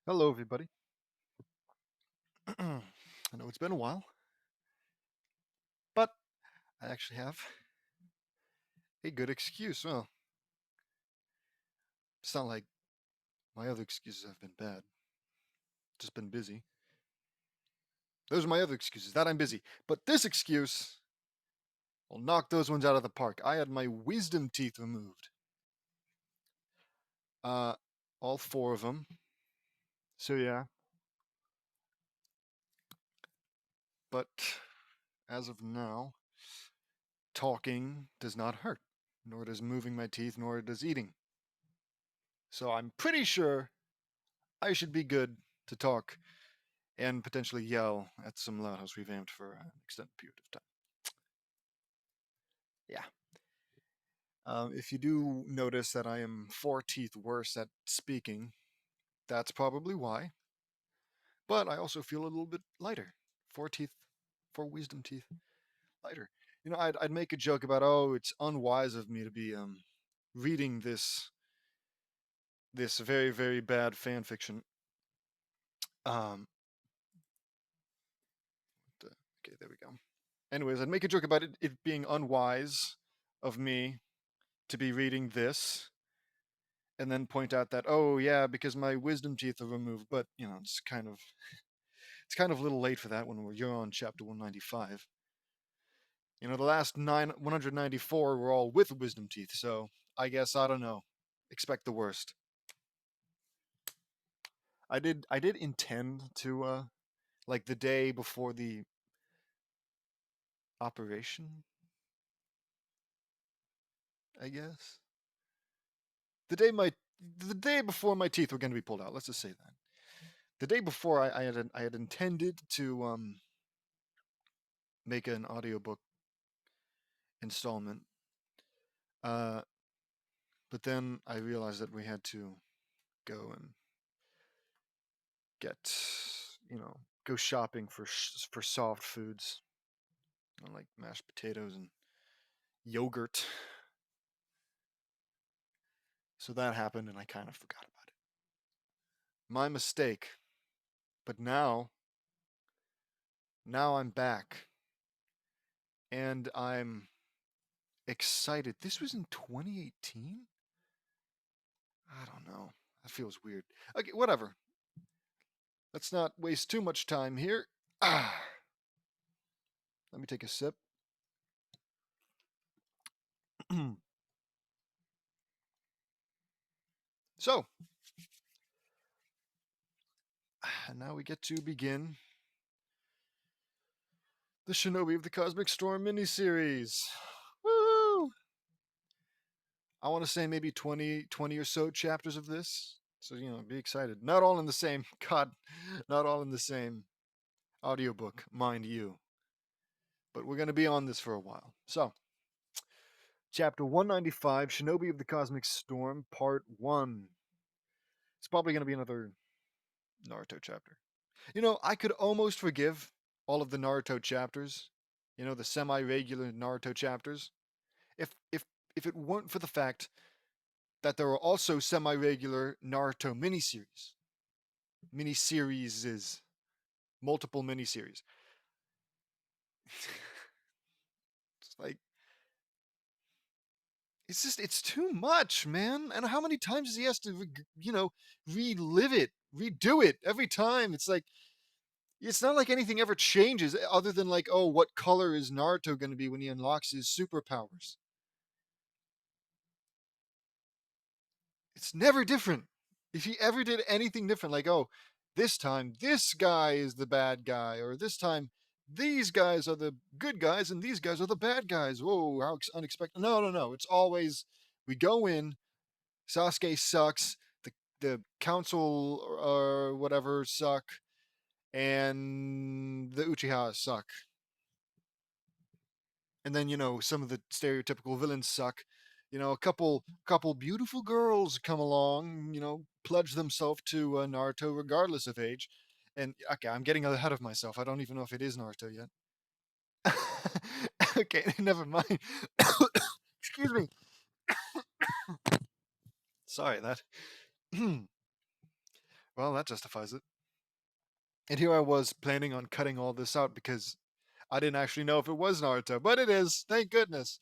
Hello, everybody. I know it's been a while, but I actually have a good excuse. Well, it's not like my other excuses have been bad, just been busy. Those are my other excuses, that I'm busy. But this excuse will knock those ones out of the park. I had my wisdom teeth removed. Uh, all four of them. So, yeah. But as of now, talking does not hurt, nor does moving my teeth, nor does eating. So I'm pretty sure I should be good to talk and potentially yell at some Loud House Revamped for an extended period of time. Yeah. If you do notice that I am 4 teeth worse at speaking, that's probably why. But I also feel a little bit lighter. 4 teeth, 4 wisdom teeth, lighter. I'd make a joke about, oh, it's unwise of me to be reading this very, very bad fan fiction. Um, okay, there we go. Anyways, I'd make a joke about it being unwise of me to be reading this and then point out that, oh yeah, because my wisdom teeth are removed. But it's kind of a little late for that when you're on chapter 195. The last 194 were all with wisdom teeth, so I guess, I don't know, expect the worst. I did intend to like the day before the operation, I guess. The day before my teeth were going to be pulled out, let's just say that. The day before, I had intended to make an audiobook installment. Uh, but then I realized that we had to go and get, go shopping for soft foods, like mashed potatoes and yogurt. So that happened, and I kind of forgot about it. My mistake. But now I'm back, and I'm excited. This was in 2018. I don't know. That feels weird. Okay, whatever. Let's not waste too much time here. Ah, let me take a sip. So, now we get to begin the Shinobi of the Cosmic Storm miniseries. Woo! I want to say maybe 20 or so chapters of this. So, be excited. Not all in the same, God, not all in the same audiobook, mind you. But we're going to be on this for a while. So, chapter 195, Shinobi of the Cosmic Storm, part 1. It's probably going to be another Naruto chapter. I could almost forgive all of the Naruto chapters, the semi-regular Naruto chapters, if it weren't for the fact that there are also semi-regular Naruto miniseries, multiple miniseries. It's like, it's too much, man. And how many times does he has to, relive it, redo it every time? It's like, it's not like anything ever changes other than like, oh, what color is Naruto going to be when he unlocks his superpowers? It's never different. If he ever did anything different, like, oh, this time this guy is the bad guy, or this time these guys are the good guys and these guys are the bad guys. Whoa, how unexpected. No, no, no. It's always, we go in, Sasuke sucks, the council or whatever suck, and the Uchihas suck. And then, some of the stereotypical villains suck. A couple beautiful girls come along, pledge themselves to Naruto regardless of age. And okay, I'm getting ahead of myself. I don't even know if it is Naruto yet. Okay, never mind. Excuse me. Sorry, that. Well, that justifies it. And here I was planning on cutting all this out because I didn't actually know if it was Naruto, but it is. Thank goodness.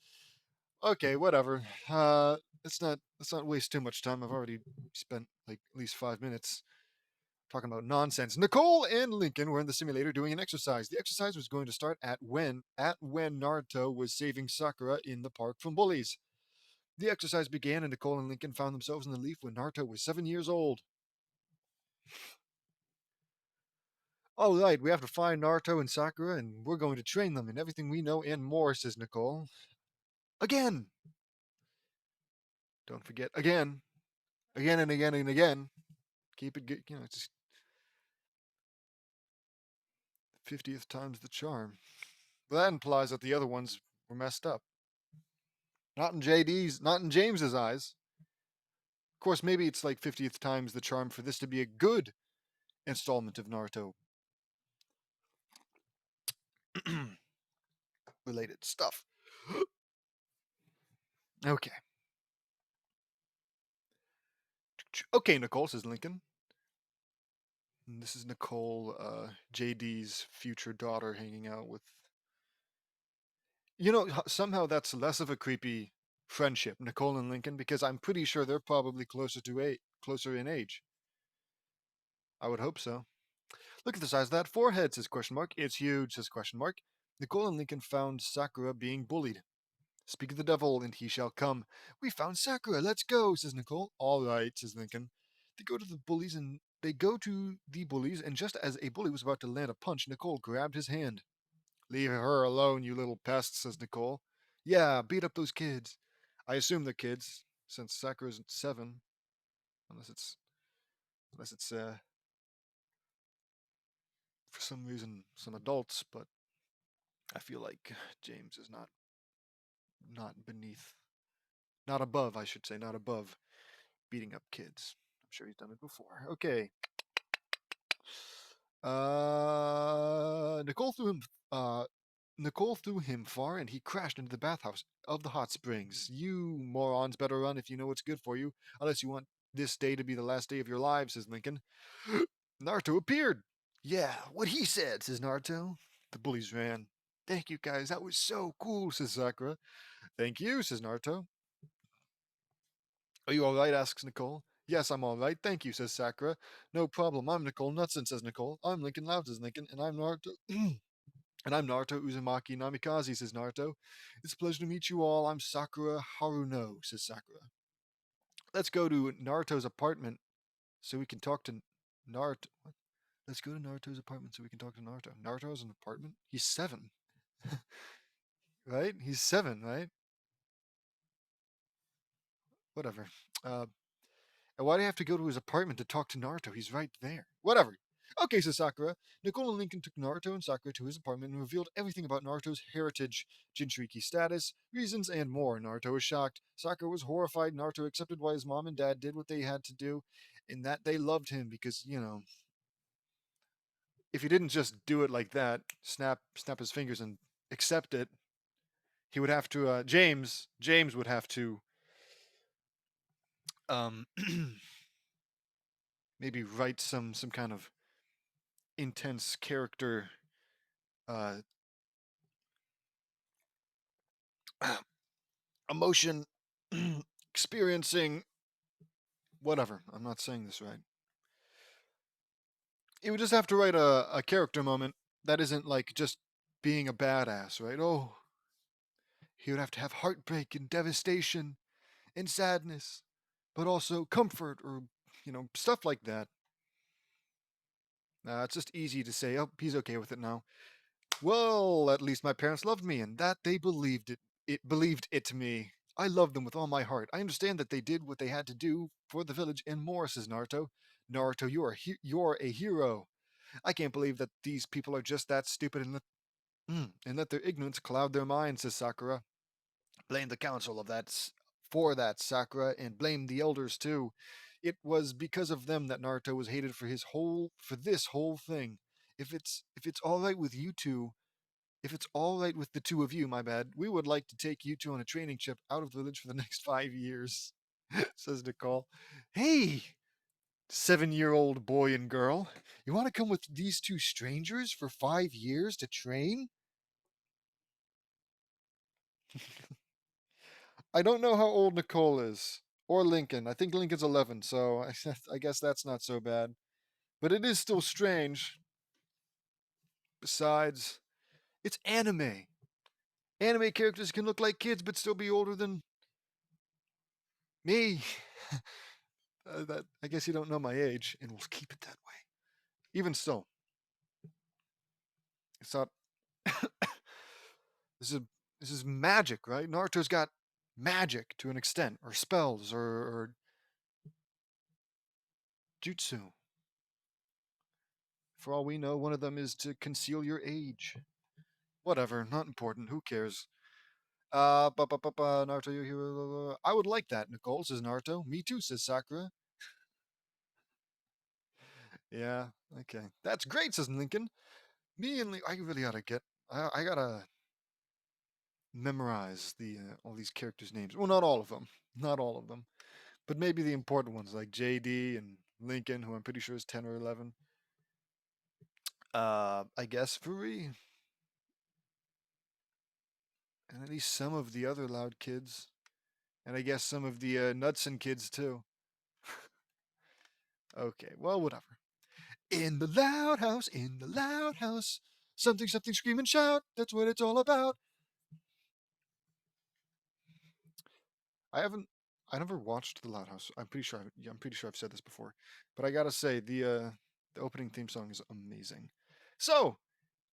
Okay, whatever. Let's not waste too much time. I've already spent like at least 5 minutes talking about nonsense. Nicole and Lincoln were in the simulator doing an exercise. The exercise was going to start at when Naruto was saving Sakura in the park from bullies. The exercise began, and Nicole and Lincoln found themselves in the leaf when Naruto was 7 years old. All right, we have to find Naruto and Sakura, and we're going to train them in everything we know and more, says Nicole. Again! Don't forget, again. Again and again and again. Keep it, it's 50th time's the charm. But that implies that the other ones were messed up. Not in James's eyes. Of course, maybe it's like 50th time's the charm for this to be a good installment of Naruto related stuff. Okay. Okay, Nicole, says Lincoln. And this is Nicole, JD's future daughter, hanging out with. Somehow that's less of a creepy friendship, Nicole and Lincoln, because I'm pretty sure they're probably closer in age. I would hope so. Look at the size of that forehead, says question mark. It's huge, says question mark. Nicole and Lincoln found Sakura being bullied. Speak of the devil, and he shall come. We found Sakura. Let's go, says Nicole. All right, says Lincoln. They go to the bullies, and just as a bully was about to land a punch, Nicole grabbed his hand. Leave her alone, you little pest, says Nicole. Yeah, beat up those kids. I assume they're kids, since Sakura's 7, unless it's for some reason some adults, but I feel like James is not beneath, not above, I should say, not above beating up kids. I'm sure he's done it before. Okay. Nicole threw him. Nicole threw him far, and he crashed into the bathhouse of the hot springs. You morons better run if you know what's good for you, unless you want this day to be the last day of your lives, says Lincoln. Naruto appeared. Yeah, what he said, says Naruto. The bullies ran. Thank you, guys. That was so cool, says Sakura. Thank you, says Naruto. Are you all right? Asks Nicole. Yes, I'm all right. Thank you, says Sakura. No problem. I'm Nicole Knudsen, says Nicole. I'm Lincoln Loud, says Lincoln. And I'm Naruto. And I'm Naruto Uzumaki Namikaze, says Naruto. It's a pleasure to meet you all. I'm Sakura Haruno, says Sakura. Let's go to Naruto's apartment so we can talk to Naruto. What? Let's go to Naruto's apartment so we can talk to Naruto. Naruto has an apartment? He's 7. Right? He's 7, right? Whatever. Uh, And why do I have to go to his apartment to talk to Naruto? He's right there. Whatever. Okay, says Sakura. Nicole and Lincoln took Naruto and Sakura to his apartment and revealed everything about Naruto's heritage, Jinchuriki status, reasons, and more. Naruto was shocked. Sakura was horrified. Naruto accepted why his mom and dad did what they had to do, and that they loved him because, if he didn't just do it like that, snap his fingers and accept it, he would have to. James would have to. Um, maybe write some kind of intense character uh, emotion experiencing whatever. I'm not saying this right. He would just have to write a character moment that isn't like just being a badass, right? Oh, he would have to have heartbreak and devastation and sadness, but also comfort or stuff like that. It's just easy to say, oh, he's okay with it now. Well, at least my parents loved me, and that they believed it. It believed it to me. I love them with all my heart. I understand that they did what they had to do for the village and more, says Naruto. Naruto, you're a hero. I can't believe that these people are just that stupid and let their ignorance cloud their minds, says Sakura. Blame the council for that, Sakura, and blame the elders too. It was because of them that Naruto was hated for this whole thing. If it's all right with you two, if it's all right with the two of you, my bad, we would like to take you two on a training trip out of the village for the next 5 years, says Nicole. Hey, 7-year-old boy and girl. You want to come with these two strangers for 5 years to train? I don't know how old Nicole is. Or Lincoln. I think Lincoln's 11, so I guess that's not so bad. But it is still strange. Besides, it's anime. Anime characters can look like kids but still be older than me. That I guess you don't know my age, and we'll keep it that way. Even so, it's not. this is this is magic, right? Naruto's got magic to an extent, or spells, or jutsu. For all we know, one of them is to conceal your age. Whatever, not important. Who cares? Naruto, you here? I would like that, Nicole, says Naruto. Me too, says Sakura. Yeah, okay. That's great, says Lincoln. Me and I really ought to get. I gotta memorize all these characters' names. Well, not all of them. Not all of them. But maybe the important ones like JD and Lincoln, who I'm pretty sure is 10 or 11. I guess Furi. And at least some of the other loud kids. And I guess some of the Knudsen kids too. Okay, well, whatever. In the loud house, in the loud house. Something, something, scream and shout. That's what it's all about. I haven't. I never watched The Loud House. I'm pretty sure. Yeah, I'm pretty sure I've said this before, but I gotta say the opening theme song is amazing. So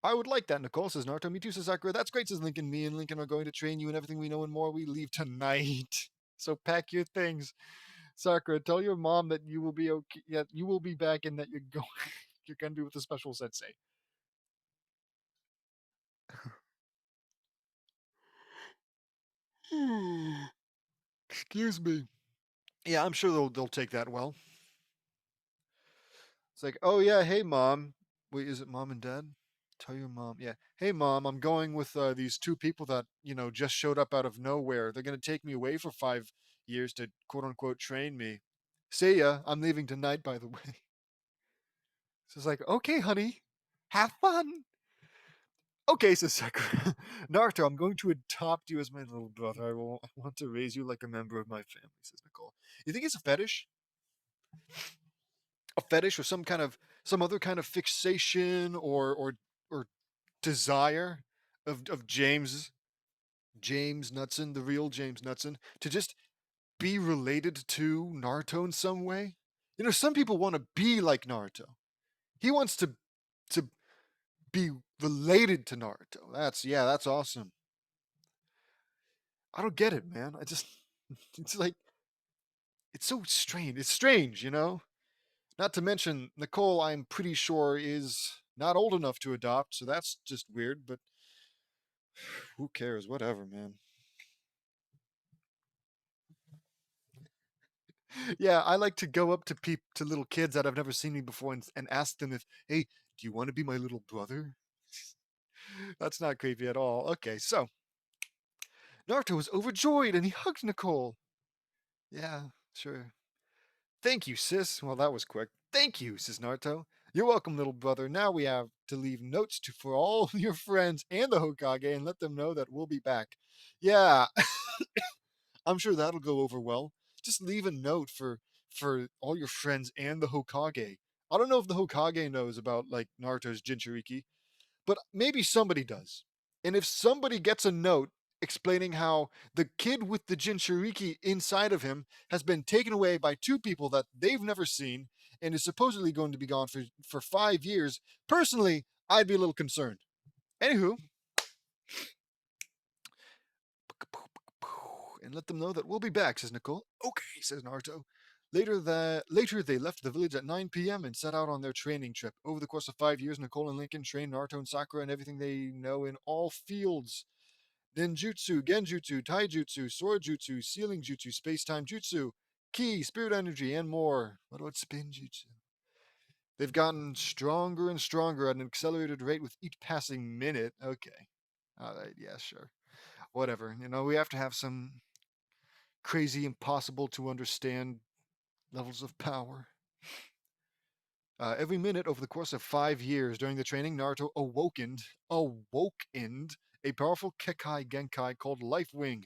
I would like that. Nicole says Naruto. Me too, says Sakura. That's great, says Lincoln. Me and Lincoln are going to train you in everything we know and more. We leave tonight, so pack your things. Sakura, tell your mom that you will be okay. Yeah, you will be back, and that you're going. You're gonna be with the special sensei. Excuse me. Yeah, I'm sure they'll take that well. It's like, oh yeah, hey mom. Wait, is it mom and dad? Tell your mom. Yeah. Hey mom, I'm going with these two people that just showed up out of nowhere. They're gonna take me away for 5 years to quote unquote train me. See ya. I'm leaving tonight, by the way. So it's like, okay, honey, have fun. Okay, says Sakura. Naruto, I'm going to adopt you as my little brother. I want to raise you like a member of my family, says Nicole. You think it's a fetish? A fetish or some other kind of fixation or desire of James Knudsen, the real James Knudsen, to just be related to Naruto in some way. Some people want to be like Naruto. He wants to be related to Naruto. That's awesome. I don't get it, man. I just it's like it's so strange. It's strange. Not to mention Nicole, I'm pretty sure is not old enough to adopt, so that's just weird, but who cares? Whatever, man. Yeah, I like to go up to little kids that have never seen me before and ask them if, hey, do you want to be my little brother? That's not creepy at all. Okay, so Naruto was overjoyed and he hugged Nicole. Yeah, sure. Thank you, sis. Well, that was quick. Thank you, says Naruto. You're welcome, little brother. Now we have to leave notes for all your friends and the Hokage and let them know that we'll be back. Yeah, I'm sure that'll go over well. Just leave a note for all your friends and the Hokage. I don't know if the Hokage knows about like Naruto's Jinchuriki, but maybe somebody does. And if somebody gets a note explaining how the kid with the Jinchuriki inside of him has been taken away by two people that they've never seen and is supposedly going to be gone for 5 years, personally, I'd be a little concerned. Anywho, and let them know that we'll be back, says Nicole. Okay, says Naruto. Later they left the village at 9 p.m. and set out on their training trip. Over the course of 5 years, Nicole and Lincoln trained Naruto and Sakura and everything they know in all fields. Ninjutsu, Genjutsu, Taijutsu, Sword Jutsu, Sealing Jutsu, Space-Time Jutsu, Ki, Spirit Energy, and more. What about Spin Jutsu? They've gotten stronger and stronger at an accelerated rate with each passing minute. Okay. All right, yeah, sure. Whatever. We have to have some crazy, impossible to understand levels of power. Every minute over the course of 5 years during the training, Naruto awokened a powerful Kekai Genkai called Life Wing.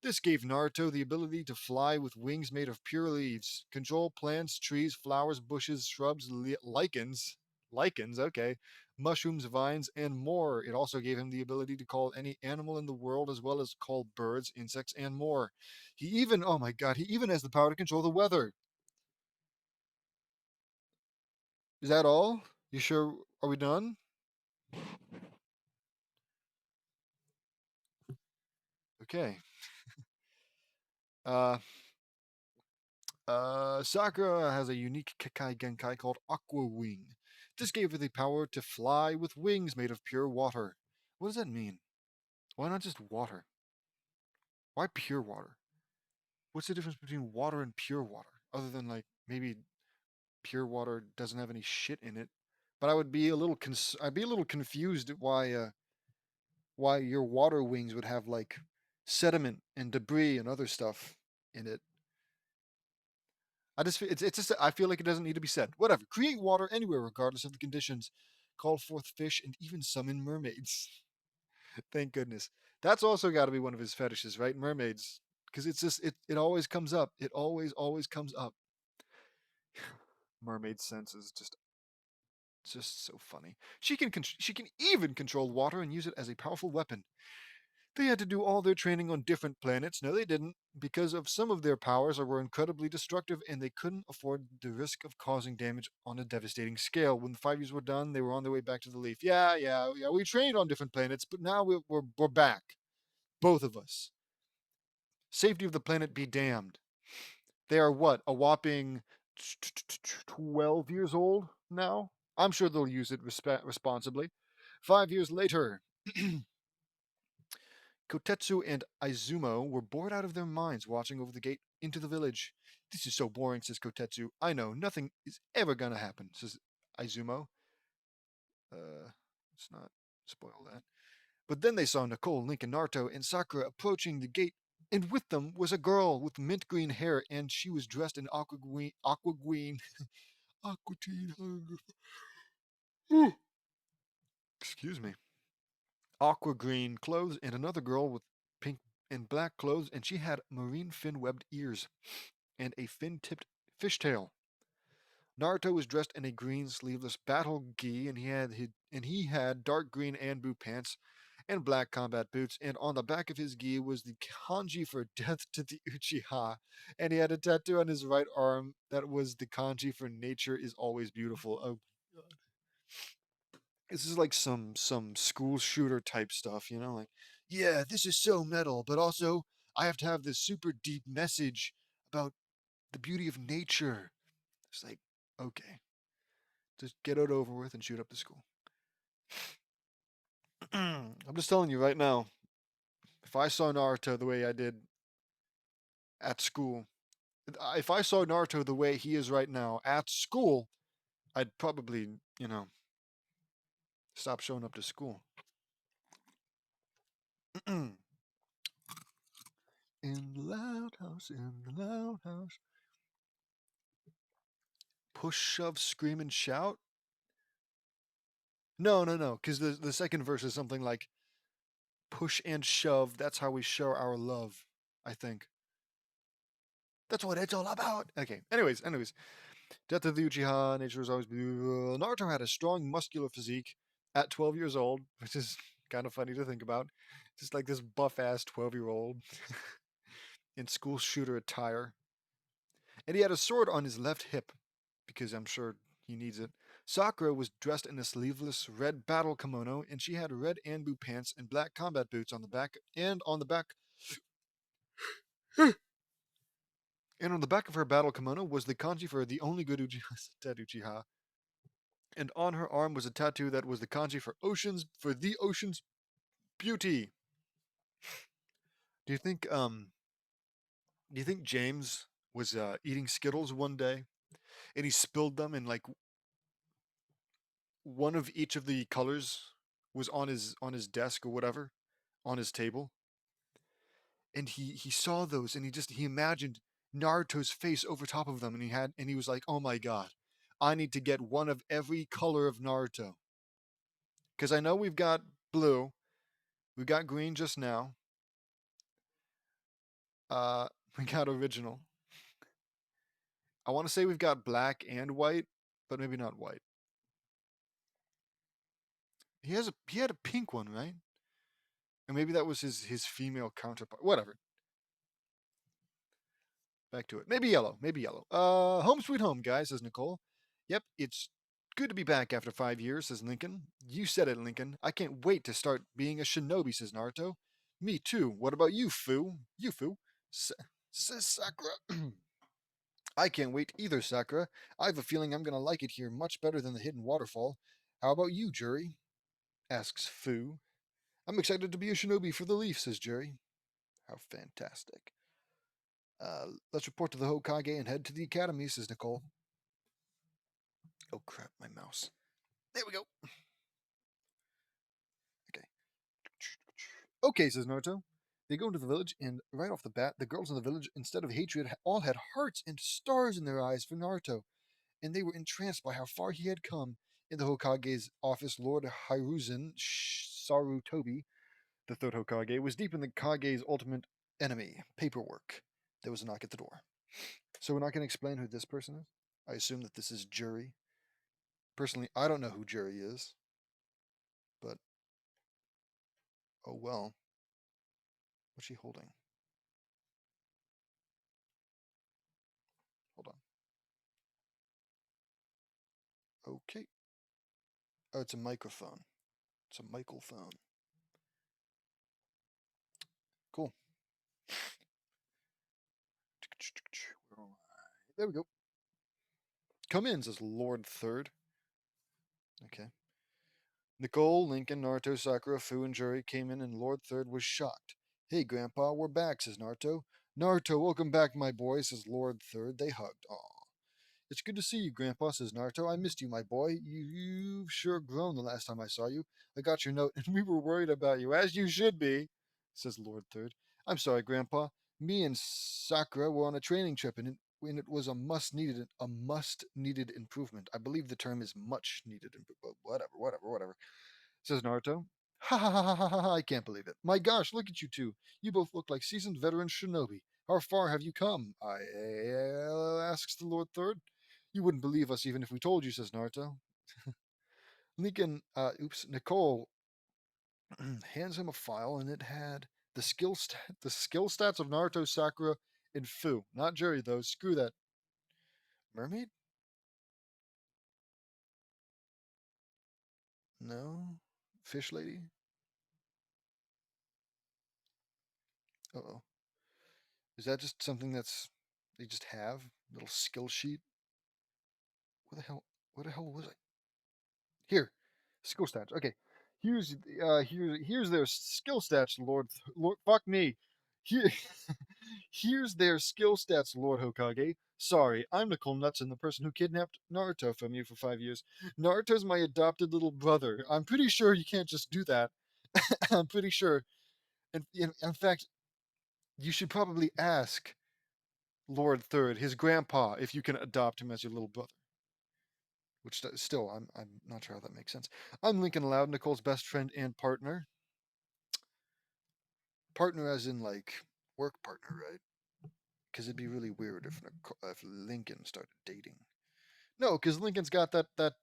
This gave Naruto the ability to fly with wings made of pure leaves, control plants, trees, flowers, bushes, shrubs, lichens, okay, mushrooms, vines, and more. It also gave him the ability to call any animal in the world as well as call birds, insects, and more. Oh my god, he even has the power to control the weather. Is that all? You sure? Are we done? Okay. Uh, Sakura has a unique Kekai Genkai called Aqua Wing. This gave her the power to fly with wings made of pure water. What does that mean? Why not just water? Why pure water? What's the difference between water and pure water? Other than like maybe pure water doesn't have any shit in it. But I'd be a little confused at why your water wings would have like sediment and debris and other stuff in it. It's just I feel like it doesn't need to be said. Whatever. Create water anywhere, regardless of the conditions. Call forth fish and even summon mermaids. Thank goodness. That's also got to be one of his fetishes, right? Mermaids, because it always comes up. It always comes up. Mermaid senses just so funny. She can even control water and use it as a powerful weapon. They had to do all their training on different planets. No, they didn't, because of some of their powers were incredibly destructive and they couldn't afford the risk of causing damage on a devastating scale. When the 5 years were done, they were on their way back to the Leaf. Yeah. We trained on different planets, but now we're back. Both of us. Safety of the planet be damned. They are what? A whopping 12 years old now? I'm sure they'll use it responsibly. 5 years later, Kotetsu and Izumo were bored out of their minds watching over the gate into the village. This is so boring, says Kotetsu. I know, nothing is ever gonna happen, says Izumo. Let's not spoil that. But then they saw Nicole, Link, and Naruto and Sakura approaching the gate, and with them was a girl with mint green hair, and she was dressed in aqua green, excuse me, aqua green clothes, and another girl with pink and black clothes, and she had marine fin webbed ears and a fin tipped fishtail. Naruto was dressed in a green sleeveless battle gi, and he had dark green Anbu pants and black combat boots, and on the back of his gi was the kanji for death to the Uchiha, and he had a tattoo on his right arm that was the kanji for nature is always beautiful. Oh god. This is like some school shooter type stuff, like, yeah, this is so metal, but also I have to have this super deep message about the beauty of nature. It's like, okay, just get it over with and shoot up the school. I'm just telling you right now, if I saw Naruto the way I did at school, if I saw Naruto the way he is right now at school, I'd probably, stop showing up to school. In the loud house, in the loud house. Push, shove, scream, and shout? No, because the second verse is something like push and shove. That's how we show our love, I think. That's what it's all about. Okay. Anyways. Death of the Uchiha. Nature is always beautiful. Naruto had a strong, muscular physique at 12 years old, which is kind of funny to think about. Just like this buff ass 12-year-old in school shooter attire. And he had a sword on his left hip, because I'm sure he needs it. Sakura was dressed in a sleeveless red battle kimono, and she had red Anbu pants and black combat boots on the back, and on the back of her battle kimono was the kanji for the only good Uchiha, dead Uchiha. And on her arm was a tattoo that was the kanji for the ocean's beauty. Do you think James was eating Skittles one day and he spilled them and like one of each of the colors was on his desk or whatever, on his table, and he saw those and he imagined Naruto's face over top of them, and he was like, "Oh my god, I need to get one of every color of Naruto." Because I know we've got blue, we got green just now, uh, we got original. I want to say we've got black and white, but maybe not white. He had a pink one, right? Or maybe that was his female counterpart. Whatever. Back to it. Maybe yellow. Maybe yellow. Home sweet home, guys, says Nicole. Yep, it's good to be back after 5 years, says Lincoln. You said it, Lincoln. I can't wait to start being a shinobi, says Naruto. Me too. What about you, Fu? You, Fu? Says Sakura. I can't wait either, Sakura. I have a feeling I'm going to like it here much better than the hidden waterfall. How about you, Jury? Asks Fu. I'm excited to be a shinobi for the leaf, says Jury. How fantastic. Let's report to the Hokage and head to the academy, says Nicole. Oh crap, my mouse. There we go. Okay. Okay, says Naruto. They go into the village, and right off the bat, the girls in the village, instead of hatred, all had hearts and stars in their eyes for Naruto, and they were entranced by how far he had come. In the Hokage's office, Lord Hiruzen Sarutobi, the third Hokage, was deep in the Kage's ultimate enemy, paperwork. There was a knock at the door. So we're not going to explain who this person is? I assume that this is Jury. Personally, I don't know who Jury is, but oh well. What's she holding? Hold on. Okay. Oh, it's a microphone. It's a microphone. Cool. There we go. Come in, says Lord Third. Okay. Nicole, Lincoln, Naruto, Sakura, Fu, and Jury came in, and Lord Third was shocked. Hey, Grandpa, we're back, says Naruto. Naruto, welcome back, my boy, says Lord Third. They hugged. Aw. It's good to see you, Grandpa, says Naruto. I missed you, my boy. You've sure grown the last time I saw you. I got your note, and we were worried about you, as you should be, says Lord Third. I'm sorry, Grandpa. Me and Sakura were on a training trip, and it was a must needed improvement. I believe the term is much needed improvement. Whatever, says Naruto. Ha ha ha ha ha ha! I can't believe it. My gosh, look at you two. You both look like seasoned veteran shinobi. How far have you come? I asks the Lord Third. You wouldn't believe us even if we told you, says Naruto. Nicole hands him a file, and it had the skill stats of Naruto, Sakura, and Fu. Not Jerry though. Screw that. Mermaid? No. Fish lady? Uh-oh. Is that just something that's they just have? Little skill sheet? What the hell was I? Here. Skill stats. Okay. Here's their skill stats, Lord fuck me. Here here's their skill stats, Lord Hokage. Sorry, I'm Nicole Nutson, the person who kidnapped Naruto from you for 5 years. Naruto's my adopted little brother. I'm pretty sure you can't just do that. I'm pretty sure. In fact, you should probably ask Lord Third, his grandpa, if you can adopt him as your little brother. Which still, I'm not sure how that makes sense. I'm Lincoln Loud, Nicole's best friend and partner. Partner as in like work partner, right? Because it'd be really weird if Lincoln started dating. No, because Lincoln's got that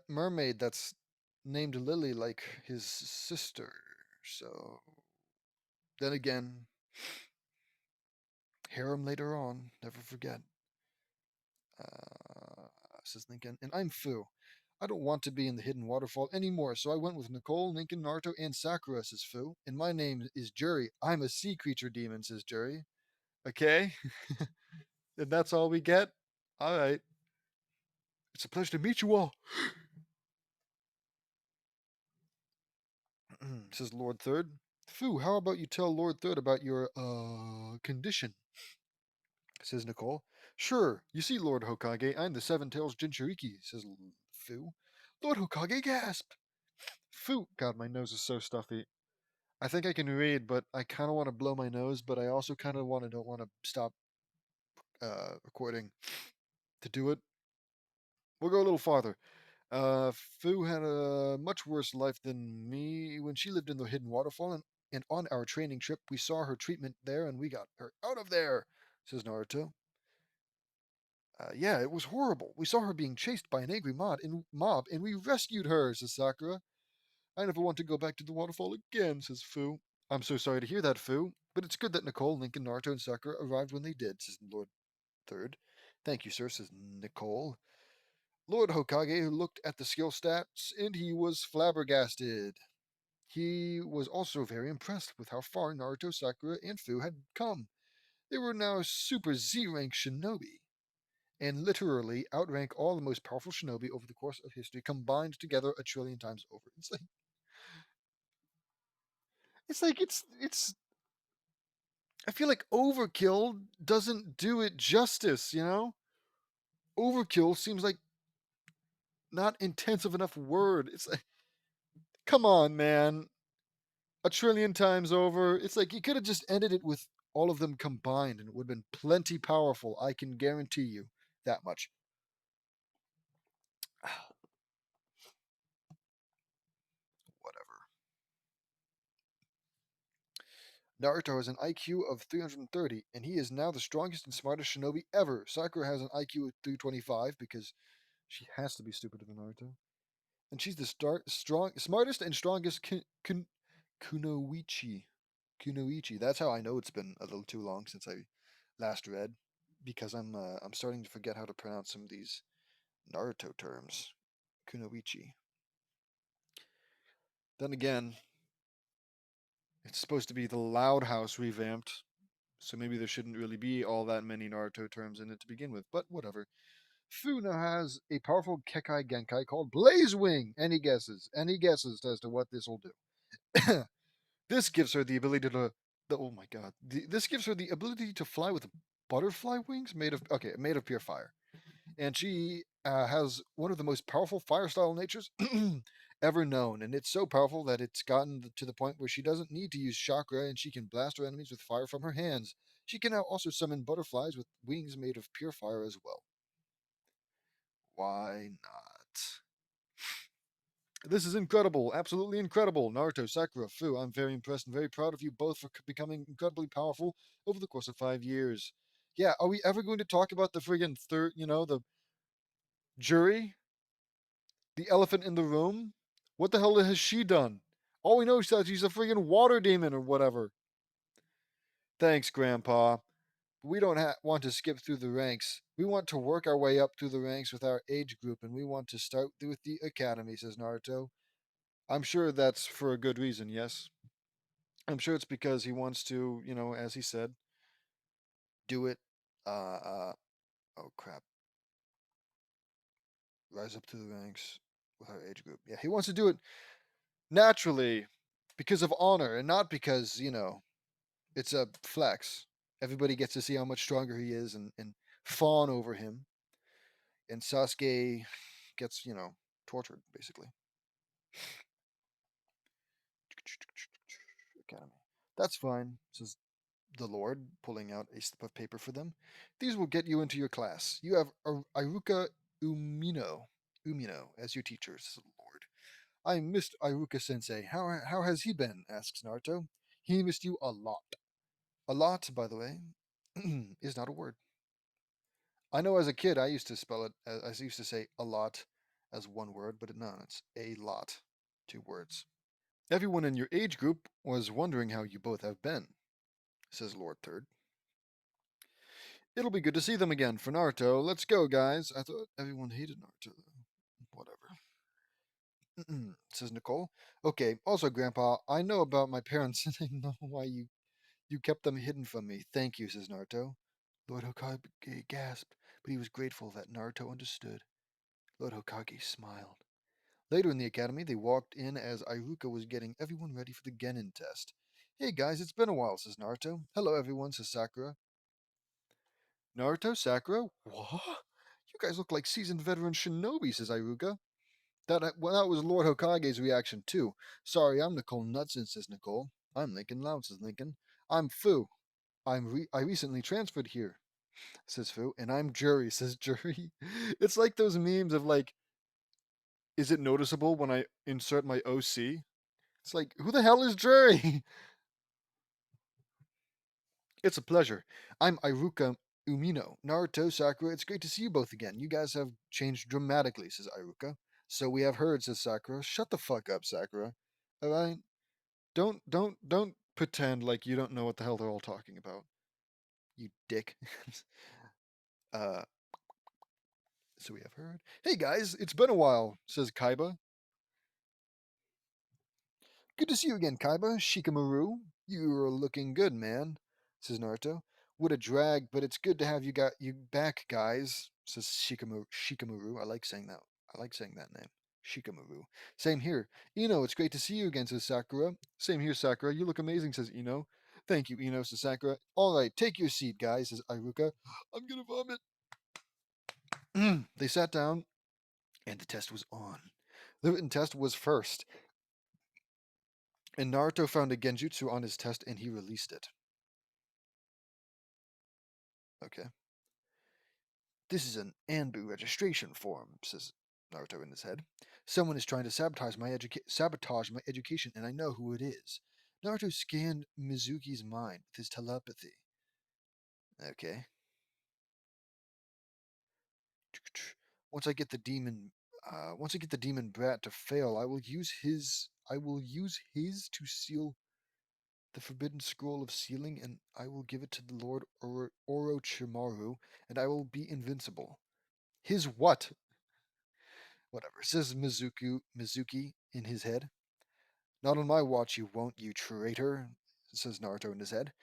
mermaid that's named Lily like his sister. So then again, harem later on. Never forget. Says Lincoln, and I'm Fu. I don't want to be in the hidden waterfall anymore, so I went with Nicole, Lincoln, Naruto, and Sakura, says Fu. And my name is Jury. I'm a sea creature demon, says Jury. Okay? And that's all we get? Alright. It's a pleasure to meet you all. Says Lord Third. Fu, how about you tell Lord Third about your, condition? Says Nicole. Sure. You see, Lord Hokage, I'm the Seven Tails Jinchuriki, says Fu. Lord Hokage gasped. Fu, God, my nose is so stuffy. I think I can read, but I kind of want to blow my nose, but I also kind of don't want to stop recording to do it. We'll go a little farther. Fu had a much worse life than me when she lived in the hidden waterfall, and on our training trip, we saw her treatment there, and we got her out of there, says Naruto. Yeah, it was horrible. We saw her being chased by an angry mob, and we rescued her, says Sakura. I never want to go back to the waterfall again, says Fu. I'm so sorry to hear that, Fu, but it's good that Nicole, Lincoln, Naruto, and Sakura arrived when they did, says Lord Third. Thank you, sir, says Nicole. Lord Hokage looked at the skill stats, and he was flabbergasted. He was also very impressed with how far Naruto, Sakura, and Fu had come. They were now Super Z rank shinobi, and literally outrank all the most powerful shinobi over the course of history combined together a trillion times over. It's I feel like overkill doesn't do it justice, you know? Overkill seems like not intensive enough word. It's like, come on, man. A trillion times over. It's like you could have just ended it with all of them combined and it would have been plenty powerful. I can guarantee you that much. Whatever. Naruto has an IQ of 330, and he is now the strongest and smartest shinobi ever. Sakura has an IQ of 325 because she has to be stupider than Naruto. And she's the smartest and strongest kunoichi. Kunoichi. That's how I know it's been a little too long since I last read, because I'm starting to forget how to pronounce some of these Naruto terms. Kunoichi. Then again, it's supposed to be the Loud House revamped, so maybe there shouldn't really be all that many Naruto terms in it to begin with. But whatever. Fu now has a powerful Kekai Genkai called Blaze Wing. Any guesses? Any guesses as to what this will do? This gives her the ability to. Oh my god! This gives her the ability to fly with butterfly wings made of pure fire, and she has one of the most powerful fire style natures ever known, and it's so powerful that it's gotten to the point where she doesn't need to use chakra, and she can blast her enemies with fire from her hands. She can now also summon butterflies with wings made of pure fire as well. Why not? This is incredible, absolutely incredible. Naruto, Sakura, Fu, I'm very impressed and very proud of you both for becoming incredibly powerful over the course of 5 years. Yeah, are we ever going to talk about the friggin' the jury? The elephant in the room? What the hell has she done? All we know is that she's a friggin' water demon or whatever. Thanks, Grandpa. We don't want to skip through the ranks. We want to work our way up through the ranks with our age group, and we want to start with the academy, says Naruto. I'm sure that's for a good reason, yes? I'm sure it's because he wants to, as he said, do it. Oh crap. Rise up through the ranks with our age group. Yeah, he wants to do it naturally because of honor and not because, it's a flex. Everybody gets to see how much stronger he is and fawn over him. And Sasuke gets, tortured, basically. Academy. That's fine, says the Lord, pulling out a slip of paper for them. These will get you into your class. You have Iruka Umino as your teacher, says the Lord. I missed Iruka Sensei. How has he been? Asks Naruto. He missed you a lot. A lot, by the way, is not a word. I know as a kid I used to spell it, I used to say a lot as one word, but no, it's a lot, 2 words. Everyone in your age group was wondering how you both have been, says Lord Third. It'll be good to see them again for Naruto. Let's go, guys. I thought everyone hated Naruto, though. Whatever. Says Nicole. Okay, also, Grandpa, I know about my parents and I know why you kept them hidden from me. Thank you, says Naruto. Lord Hokage gasped, but he was grateful that Naruto understood. Lord Hokage smiled. Later in the academy, they walked in as Iruka was getting everyone ready for the Genin test. Hey guys, it's been a while, says Naruto. Hello everyone, says Sakura. Naruto, Sakura? What? You guys look like seasoned veteran shinobi, says Iruka. That was Lord Hokage's reaction too. Sorry, I'm Nicole Nutson, says Nicole. I'm Lincoln Loud, says Lincoln. I'm Fu. I recently transferred here, says Fu. And I'm Jury, says Jury. It's like those memes of like, is it noticeable when I insert my OC? It's like, who the hell is Jury? It's a pleasure. I'm Iruka Umino. Naruto, Sakura, it's great to see you both again. You guys have changed dramatically, says Iruka. So we have heard, says Sakura. Shut the fuck up, Sakura. Alright? Don't pretend like you don't know what the hell they're all talking about. You dick. uh so we have heard. Hey guys, it's been a while, says Kaiba. Good to see you again, Kaiba. Shikamaru. You're looking good, man, says Naruto. What a drag, but it's good to have you back, guys, says Shikamaru. I like saying that. I like saying that name. Shikamaru. Same here. Ino, it's great to see you again, says Sakura. Same here, Sakura. You look amazing, says Ino. Thank you, Ino, says Sakura. All right, take your seat, guys, says Iruka. I'm gonna vomit. They sat down, and the test was on. The written test was first, and Naruto found a genjutsu on his test, and he released it. Okay. This is an Anbu registration form, says Naruto in his head. Someone is trying to sabotage my education, and I know who it is. Naruto scanned Mizuki's mind with his telepathy. Okay. Once I get the demon brat to fail, I will use his to seal the forbidden scroll of sealing, and I will give it to the Lord Orochimaru, and I will be invincible. His what? Whatever, says Mizuki in his head. Not on my watch, you won't, you traitor, says Naruto in his head.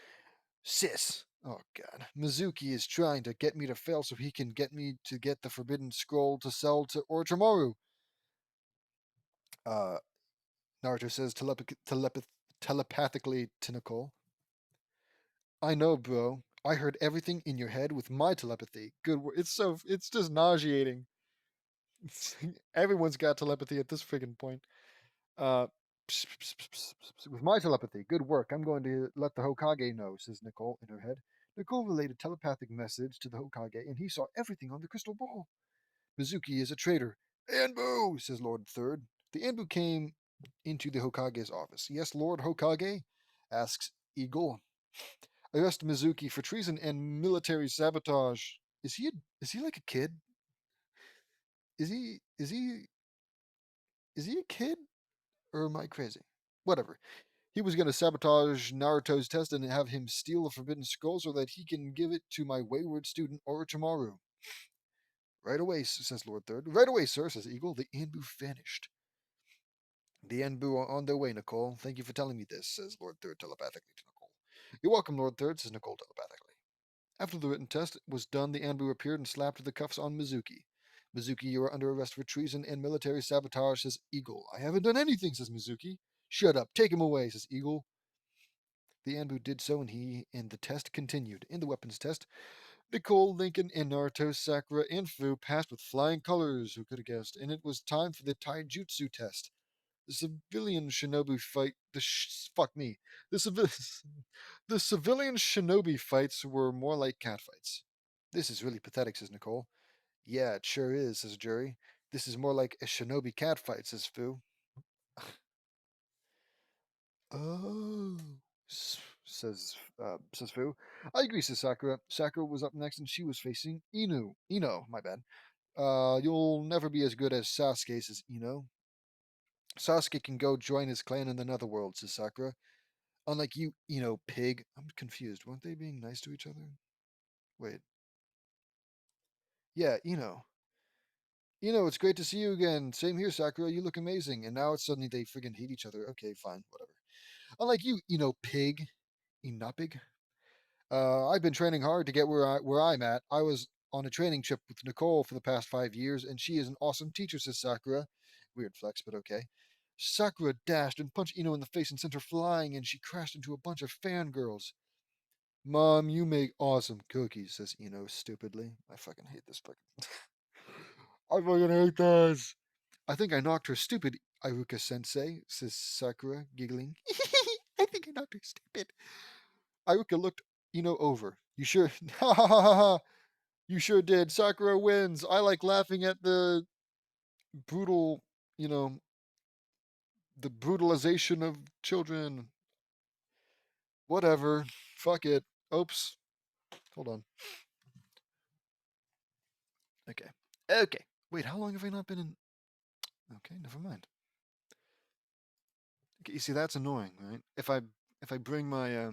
Sis! Oh god. Mizuki is trying to get me to fail so he can get me to get the forbidden scroll to sell to Orochimaru. Uh, Naruto says telepathically to Nicole. I know, bro. I heard everything in your head with my telepathy. Good work. It's just nauseating. Everyone's got telepathy at this friggin' point. Uh, with my telepathy, good work. I'm going to let the Hokage know, says Nicole in her head. Nicole relayed a telepathic message to the Hokage, and he saw everything on the crystal ball. Mizuki is a traitor. Anbu, says Lord Third. The Anbu came into the Hokage's office. Yes, Lord Hokage? Asks Eagle. Arrest Mizuki for treason and military sabotage. Is he like a kid? Is he is he a kid? Or am I crazy? Whatever. He was going to sabotage Naruto's test and have him steal the Forbidden Scroll so that he can give it to my wayward student Orochimaru. Right away, says Lord Third. Right away, sir, says Eagle. The Anbu vanished. The Anbu are on their way, Nicole. Thank you for telling me this, says Lord Third telepathically to Nicole. You're welcome, Lord Third, says Nicole telepathically. After the written test was done, the Anbu appeared and slapped the cuffs on Mizuki. Mizuki, you are under arrest for treason and military sabotage, says Eagle. I haven't done anything, says Mizuki. Shut up, take him away, says Eagle. The Anbu did so, and the test continued. In the weapons test, Nicole, Lincoln, and Naruto, Sakura, and Fu passed with flying colors. Who could have guessed? And it was time for the Taijutsu test. The civilian shinobi fight. Fuck me. The civilian shinobi fights were more like catfights. This is really pathetic, says Nicole. Yeah, it sure is, says Jury. This is more like a shinobi catfight, says Fu. Oh, says Fu. I agree, says Sakura. Sakura was up next, and she was facing Inu. Ino, my bad. You'll never be as good as Sasuke, says Ino. Sasuke can go join his clan in the Netherworld, says Sakura. Unlike you, pig. I'm confused. Weren't they being nice to each other? Wait. Yeah, Ino. It's great to see you again. Same here, Sakura. You look amazing. And now it's suddenly they friggin' hate each other. Okay, fine, whatever. Unlike you, pig. Inopig. I've been training hard to get where I'm at. I was on a training trip with Nicole for the past 5 years, and she is an awesome teacher, says Sakura. Weird flex, but okay. Sakura dashed and punched Ino in the face and sent her flying, and she crashed into a bunch of fangirls. Mom, you make awesome cookies, says Ino stupidly. I fucking hate this fucking. I fucking hate this. I think I knocked her stupid, Iruka sensei, says Sakura, giggling. Naruto, stupid. Iruka looked, over. You sure? Ha ha ha ha ha. You sure did. Sakura wins. I like laughing at the brutal, you know, the brutalization of children. Whatever. Fuck it. Oops. Hold on. Okay. Okay. Wait, how long have I not been in? Okay, never mind. Okay, you see, that's annoying, right? If I bring my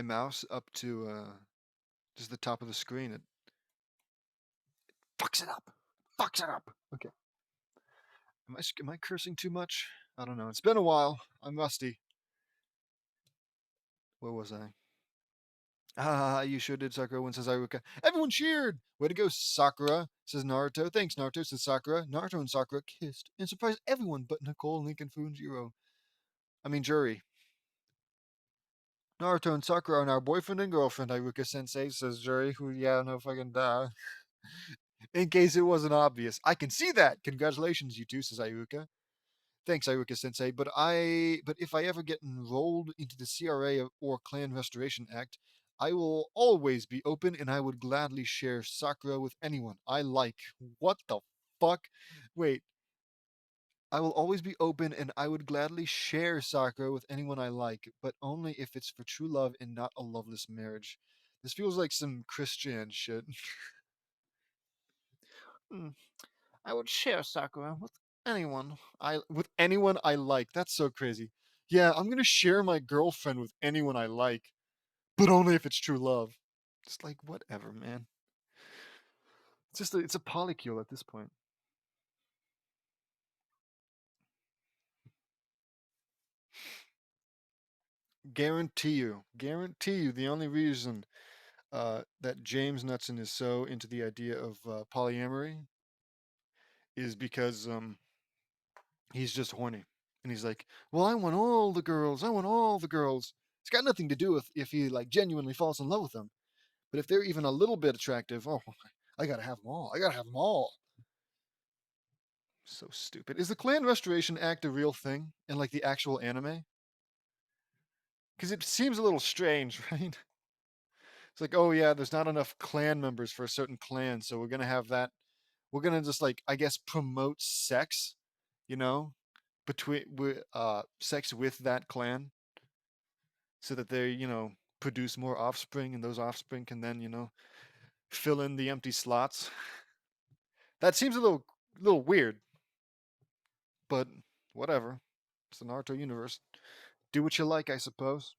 mouse up to just the top of the screen, it fucks it up. Fucks it up. Okay. Am I cursing too much? I don't know. It's been a while. I'm rusty. Where was I? Ah, you sure did, Sakura wins, says Iruka. Everyone cheered! Way to go, Sakura, says Naruto. Thanks, Naruto, says Sakura. Naruto and Sakura kissed and surprised everyone but Nicole, Link, and Funjiro. I mean, Juri. Naruto and Sakura are now boyfriend and girlfriend, Iruka sensei, says Juri, who, yeah, no fucking duh. In case it wasn't obvious. I can see that! Congratulations, you two, says Iruka. Thanks, Iruka Sensei, but if I ever get enrolled into the CRA or Clan Restoration Act, I will always be open and I would gladly share Sakura with anyone I like. What the fuck? Wait. I will always be open and I would gladly share Sakura with anyone I like, but only if it's for true love and not a loveless marriage. This feels like some Christian shit. Hmm. I would share Sakura with anyone I like. That's so crazy. Yeah, I'm gonna share my girlfriend with anyone I like, but only if it's true love. It's like whatever, man. It's a polycule at this point. Guarantee you, the only reason that James Knudsen is so into the idea of polyamory is because he's just horny, and he's like, well, I want all the girls. I want all the girls. It's got nothing to do with if he like genuinely falls in love with them. But if they're even a little bit attractive, oh, I gotta have them all. I gotta have them all. So stupid. Is the Clan Restoration Act a real thing in like the actual anime? Because it seems a little strange, right? It's like, oh yeah, there's not enough clan members for a certain clan, so we're gonna have that. We're gonna just like, I guess, promote sex, you know, sex with that clan, so that they, produce more offspring, and those offspring can then, fill in the empty slots. That seems a little weird, but whatever. It's the Naruto universe. Do what you like, I suppose.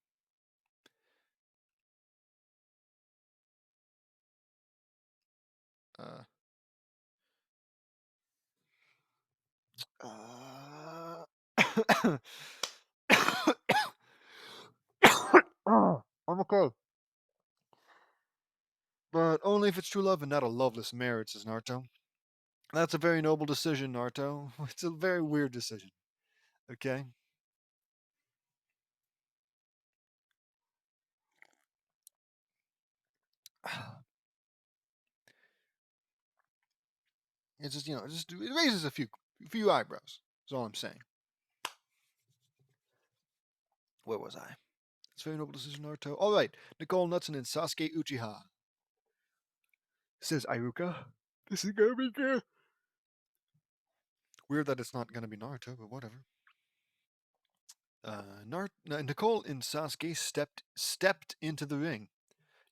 Uh, uh, I'm okay. But only if it's true love and not a loveless marriage, says Naruto. That's a very noble decision, Naruto. It's a very weird decision. Okay? It's just, it raises a few eyebrows. That's all I'm saying. Where was I? It's a very noble decision, Naruto. All right, Nicole Nutson and Sasuke Uchiha, says Iruka. This is gonna be good. Weird that it's not gonna be Naruto, but whatever. Nicole and Sasuke stepped into the ring.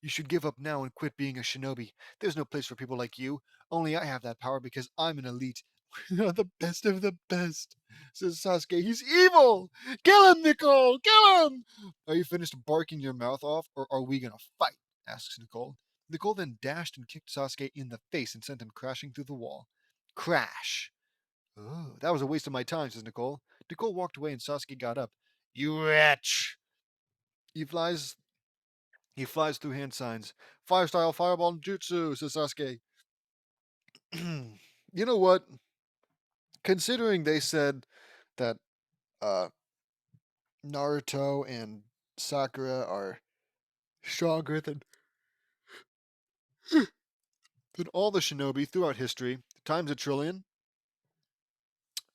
You should give up now and quit being a shinobi. There's no place for people like you. Only I have that power because I'm an elite. You're the best of the best, says Sasuke. He's evil! Kill him, Nicole! Kill him! Are you finished barking your mouth off, or are we gonna fight? Asks Nicole. Nicole then dashed and kicked Sasuke in the face and sent him crashing through the wall. Crash! Oh, that was a waste of my time, says Nicole. Nicole walked away and Sasuke got up. You wretch! He flies he flies through hand signs. Fire style fireball jutsu, says Sasuke. You know what? Considering they said that uh, Naruto and Sakura are stronger than all the shinobi throughout history, times a trillion,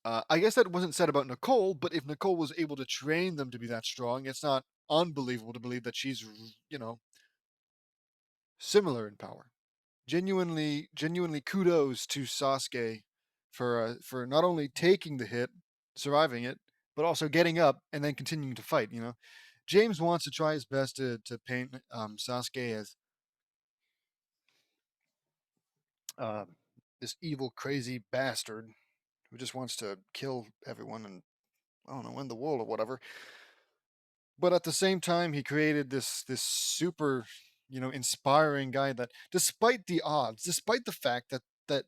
I guess that wasn't said about Nicole, but if Nicole was able to train them to be that strong, it's not unbelievable to believe that she's, similar in power. Genuinely kudos to Sasuke for not only taking the hit, surviving it, but also getting up and then continuing to fight. James wants to try his best to paint Sasuke as uh, this evil, crazy bastard who just wants to kill everyone and I don't know win the world or whatever. But at the same time, he created this super inspiring guy that, despite the odds, despite the fact that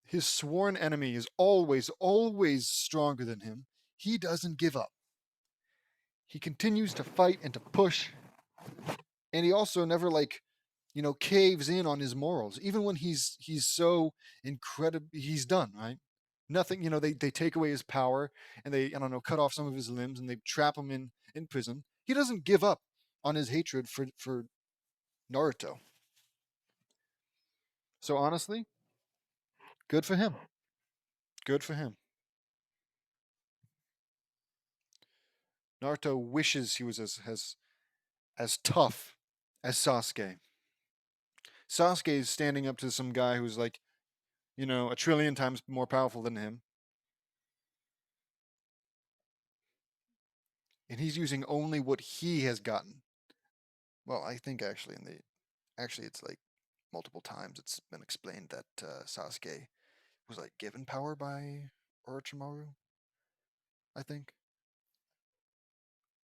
his sworn enemy is always stronger than him, he doesn't give up. He continues to fight and to push, and he also never caves in on his morals, even when he's so incredible. He's done right. Nothing, they take away his power and they, I don't know, cut off some of his limbs and they trap him in prison. He doesn't give up on his hatred for Naruto. So honestly, good for him. Good for him. Naruto wishes he was as tough as Sasuke. Sasuke is standing up to some guy who's like, a trillion times more powerful than him, and he's using only what he has gotten. Well, I think actually it's like multiple times it's been explained that Sasuke was like given power by Orochimaru, I think.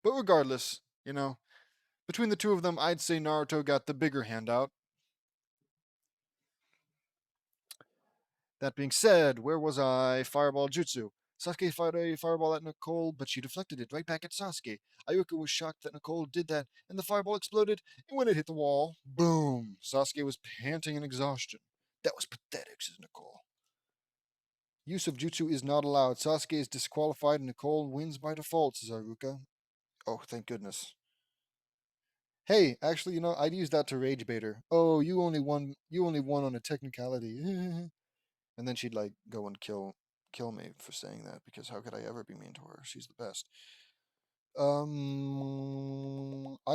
But regardless, between the two of them, I'd say Naruto got the bigger handout. That being said, where was I? Fireball Jutsu. Sasuke fired a fireball at Nicole, but she deflected it right back at Sasuke. Ayuka was shocked that Nicole did that, and the fireball exploded, and when it hit the wall, boom! Sasuke was panting in exhaustion. That was pathetic, says Nicole. Use of jutsu is not allowed. Sasuke is disqualified, and Nicole wins by default, says Aruka. Oh, thank goodness. Hey, actually, I'd use that to rage bait her. Oh, you only won. You only won on a technicality. And then she'd like go and kill me for saying that because how could I ever be mean to her? She's the best. I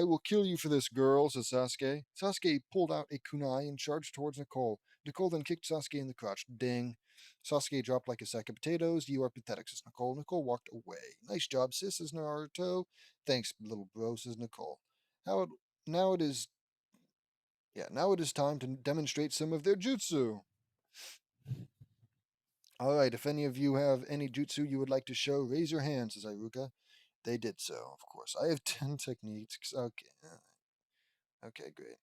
will kill you for this, girl, says Sasuke. Sasuke pulled out a kunai and charged towards Nicole. Nicole then kicked Sasuke in the crotch. Ding. Sasuke dropped like a sack of potatoes. You are pathetic, says Nicole. Nicole walked away. Nice job, sis, says Naruto. Thanks, little bro, says Nicole. How it, now it is, yeah, now it is time to demonstrate some of their jutsu. All right, if any of you have any jutsu you would like to show, raise your hand, says Iruka. They did so, of course. I have 10 techniques. Okay. Okay, great.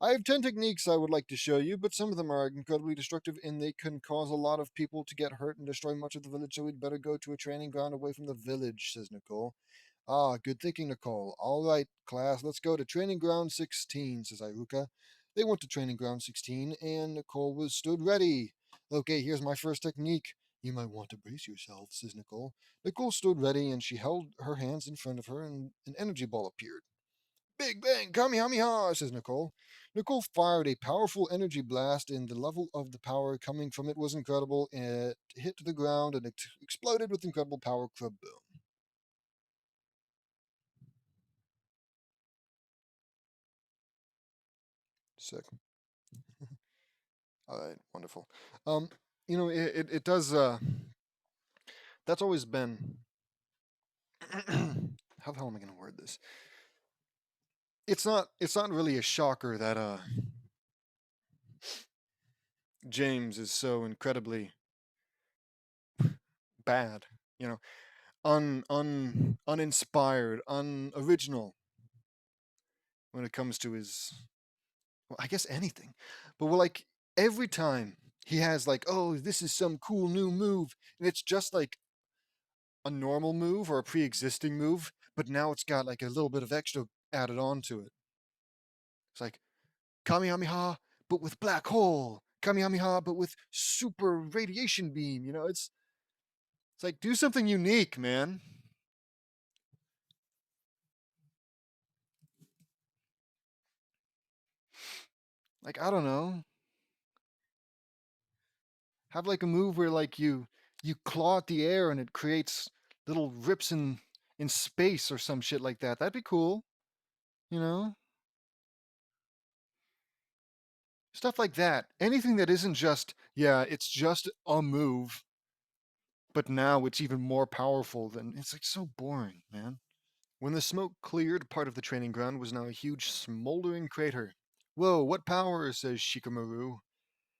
I have 10 techniques I would like to show you, but some of them are incredibly destructive and they can cause a lot of people to get hurt and destroy much of the village, so we'd better go to a training ground away from the village, says Nicole. Ah, good thinking, Nicole. All right, class, let's go to Training Ground 16, says Iruka. They went to Training Ground 16, and Nicole was stood ready. Okay, here's my first technique. You might want to brace yourself, says Nicole. Nicole stood ready, and she held her hands in front of her, and an energy ball appeared. Big bang, Kamehameha, says Nicole. Nicole fired a powerful energy blast, and the level of the power coming from it was incredible. It hit the ground, and it exploded with incredible power. Kaboom. Sick. All right, wonderful. Um, it does. That's always been. How the hell am I going to word this? It's not really a shocker that James is so incredibly bad. You know, uninspired, unoriginal when it comes to his. Well, I guess anything, but well, like every time he has like, oh, this is some cool new move, and it's just like a normal move or a pre-existing move, but now it's got like a little bit of extra added on to it. It's like Kamehameha, but with black hole. Kamehameha, but with super radiation beam. It's like do something unique, man. Like I don't know, have like a move where like you you claw at the air and it creates little rips in space or some shit like that. That'd be cool, you know? Stuff like that. Anything that isn't just, yeah, it's just a move, but now it's even more powerful than it's like so boring, man. When the smoke cleared, part of the training ground was now a huge smoldering crater. Whoa, what power, says Shikamaru.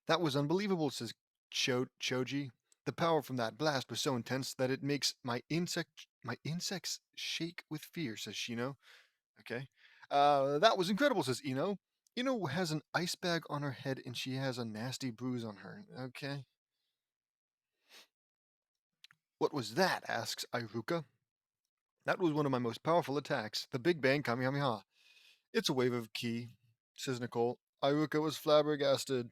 That was unbelievable, says Choji. The power from that blast was so intense that it makes my insects shake with fear, says Shino. Okay. That was incredible, says Ino. Ino has an ice bag on her head and she has a nasty bruise on her. Okay. What was that? Asks Iruka. That was one of my most powerful attacks, the Big Bang Kamehameha. It's a wave of ki, says Nicole. Iruka was flabbergasted.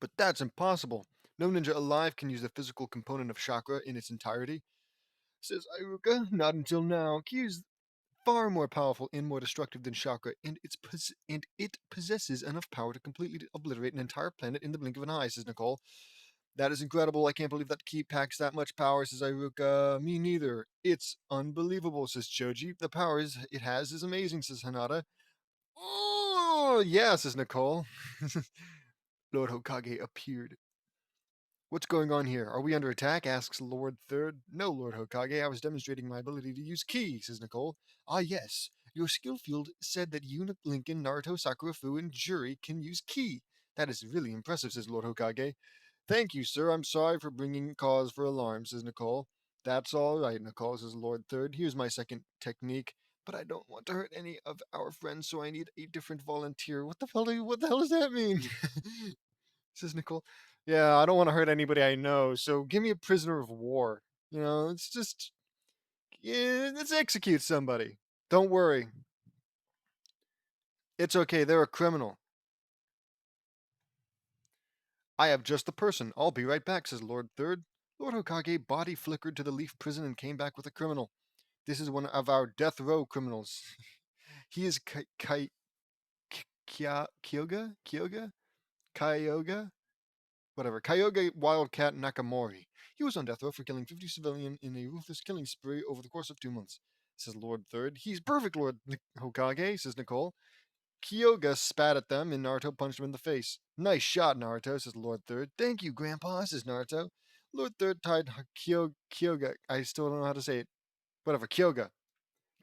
But that's impossible. No ninja alive can use the physical component of chakra in its entirety, says Iruka. Not until now. Ki is far more powerful and more destructive than chakra, and it possesses enough power to completely obliterate an entire planet in the blink of an eye, says Nicole. That is incredible. I can't believe that ki packs that much power, says Iruka. Me neither. It's unbelievable, says Choji. The power it has is amazing, says Hanada. Oh, yeah, says Nicole. Lord Hokage appeared. What's going on here? Are we under attack? Asks Lord Third. No, Lord Hokage, I was demonstrating my ability to use ki, says Nicole. Ah, yes. Your skill field said that you, Lincoln, Naruto, Sakura, Fu, and Juri can use ki. That is really impressive, says Lord Hokage. Thank you, sir. I'm sorry for bringing cause for alarm, says Nicole. That's all right, Nicole, says Lord Third. Here's my second technique. But I don't want to hurt any of our friends, so I need a different volunteer. What the hell does that mean? Says Nicole. Yeah, I don't want to hurt anybody I know, so give me a prisoner of war. It's just, yeah, let's execute somebody. Don't worry. It's okay, they're a criminal. I have just the person. I'll be right back, says Lord Third. Lord Hokage body flickered to the Leaf Prison and came back with a criminal. This is one of our death row criminals. He is Kyoga? Whatever. Kyoga Wildcat Nakamori. He was on death row for killing 50 civilians in a ruthless killing spree over the course of 2 months, says Lord Third. He's perfect, Lord Hokage, says Nicole. Kyoga spat at them, and Naruto punched him in the face. Nice shot, Naruto, says Lord Third. Thank you, Grandpa, says Naruto. Lord Third tied Kyoga, I still don't know how to say it. Whatever, Kyoga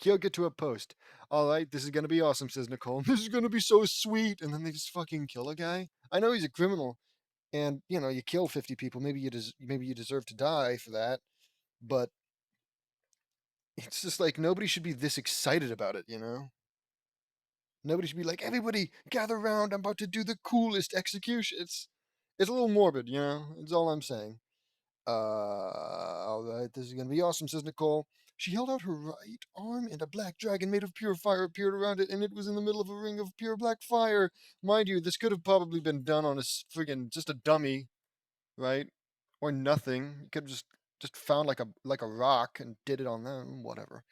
to a post. All right, this is gonna be awesome, says Nicole. This is gonna be so sweet. And then they just fucking kill a guy. I know he's a criminal, and you kill 50 people. Maybe you deserve to die for that. But it's just like nobody should be this excited about it. Nobody should be like, everybody gather around, I'm about to do the coolest execution. It's a little morbid. It's all I'm saying. All right, this is gonna be awesome, says Nicole. She held out her right arm, and a black dragon made of pure fire appeared around it, and it was in the middle of a ring of pure black fire. Mind you, this could have probably been done on a friggin' just a dummy, right? Or nothing. You could have just found like a rock and did it on them. Whatever.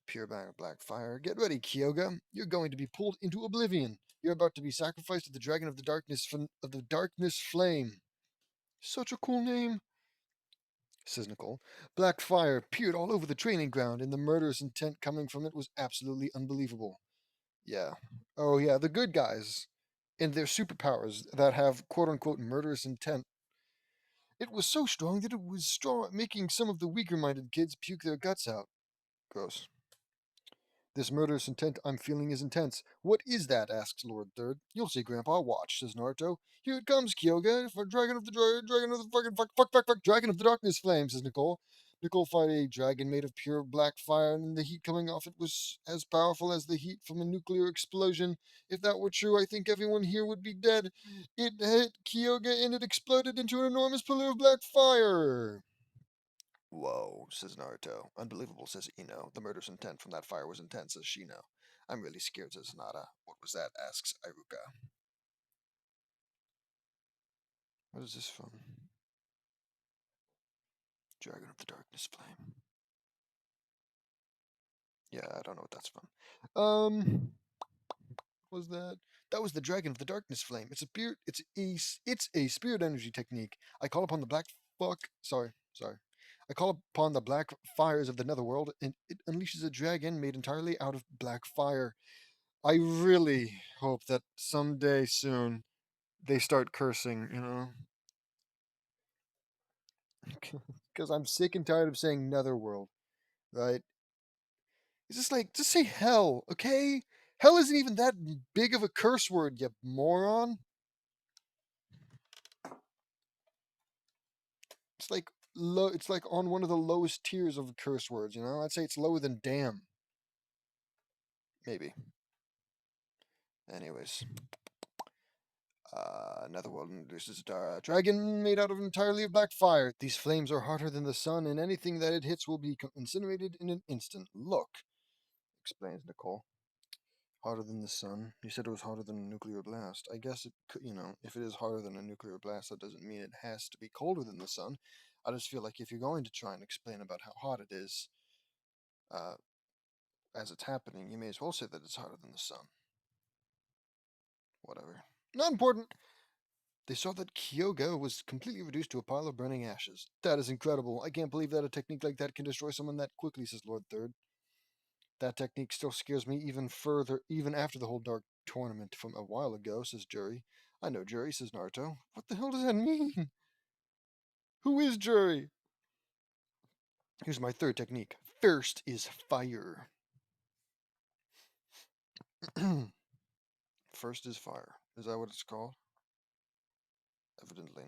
Pure black fire. Get ready, Kyoga. You're going to be pulled into oblivion. You're about to be sacrificed to the dragon of the darkness flame. Such a cool name, says Nicole. Black fire appeared all over the training ground, and the murderous intent coming from it was absolutely unbelievable. Yeah. Oh yeah, the good guys and their superpowers that have quote unquote murderous intent. It was so strong that it was making some of the weaker minded kids puke their guts out. Gross. This murderous intent I'm feeling is intense. What is that? Asks Lord Third. You'll see, Grandpa. Watch, says Naruto. Here it comes, Kyoga. For dragon of the fucking fuck, dragon of the darkness flame, says Nicole. Nicole fired a dragon made of pure black fire, and the heat coming off it was as powerful as the heat from a nuclear explosion. If that were true, I think everyone here would be dead. It hit Kyoga and it exploded into an enormous pillar of black fire. Whoa, says Naruto. Unbelievable, says Ino. The murderous intent from that fire was intense, says Shino. I'm really scared, says Nada. What was that? Asks Iruka. What is this from? Dragon of the Darkness Flame. Yeah, I don't know what that's from. Was that? That was the Dragon of the Darkness Flame. It's a spirit energy technique. I call upon the black fuck? Sorry. I call upon the black fires of the netherworld, and it unleashes a dragon made entirely out of black fire. I really hope that someday soon they start cursing, because I'm sick and tired of saying netherworld, right? It's just like, just say hell, okay? Hell isn't even that big of a curse word, you moron. It's like low. It's like on one of the lowest tiers of curse words. I'd say it's lower than damn, maybe. Anyways, Netherworld introduces a dragon made out of entirely of black fire. These flames are hotter than the sun, and anything that it hits will be incinerated in an instant. Look, explains Nicole. Hotter than the sun. You said it was hotter than a nuclear blast. I guess it could, if it is hotter than a nuclear blast, that doesn't mean it has to be colder than the sun. I just feel like if you're going to try and explain about how hot it is, uh, as it's happening, you may as well say that it's hotter than the sun. Whatever. Not important. They saw that Kyoga was completely reduced to a pile of burning ashes. That is incredible. I can't believe that a technique like that can destroy someone that quickly, says Lord Third. That technique still scares me even further, even after the whole dark tournament from a while ago, says Jury. I know Jury, says Naruto. What the hell does that mean? Who is Jury? Here's my third technique. First is fire. First is fire. Is that what it's called? Evidently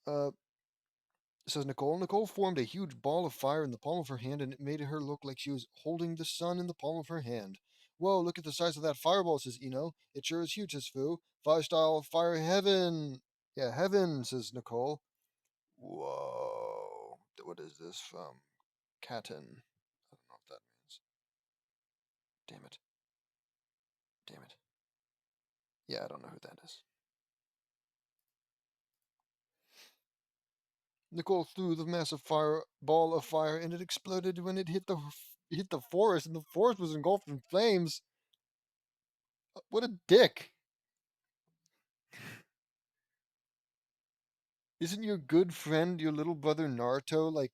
not. Says Nicole. Nicole formed a huge ball of fire in the palm of her hand, and it made her look like she was holding the sun in the palm of her hand. Whoa, look at the size of that fireball, says Ino. It sure is huge, says Fu. Fire style, fire heaven. Yeah, heaven, says Nicole. Whoa. What is this from? Katten. I don't know what that means. Damn it. Damn it. Yeah, I don't know who that is. Nicole threw the massive ball of fire, and it exploded when it hit the forest, and the forest was engulfed in flames. What a dick! Isn't your good friend, your little brother Naruto, like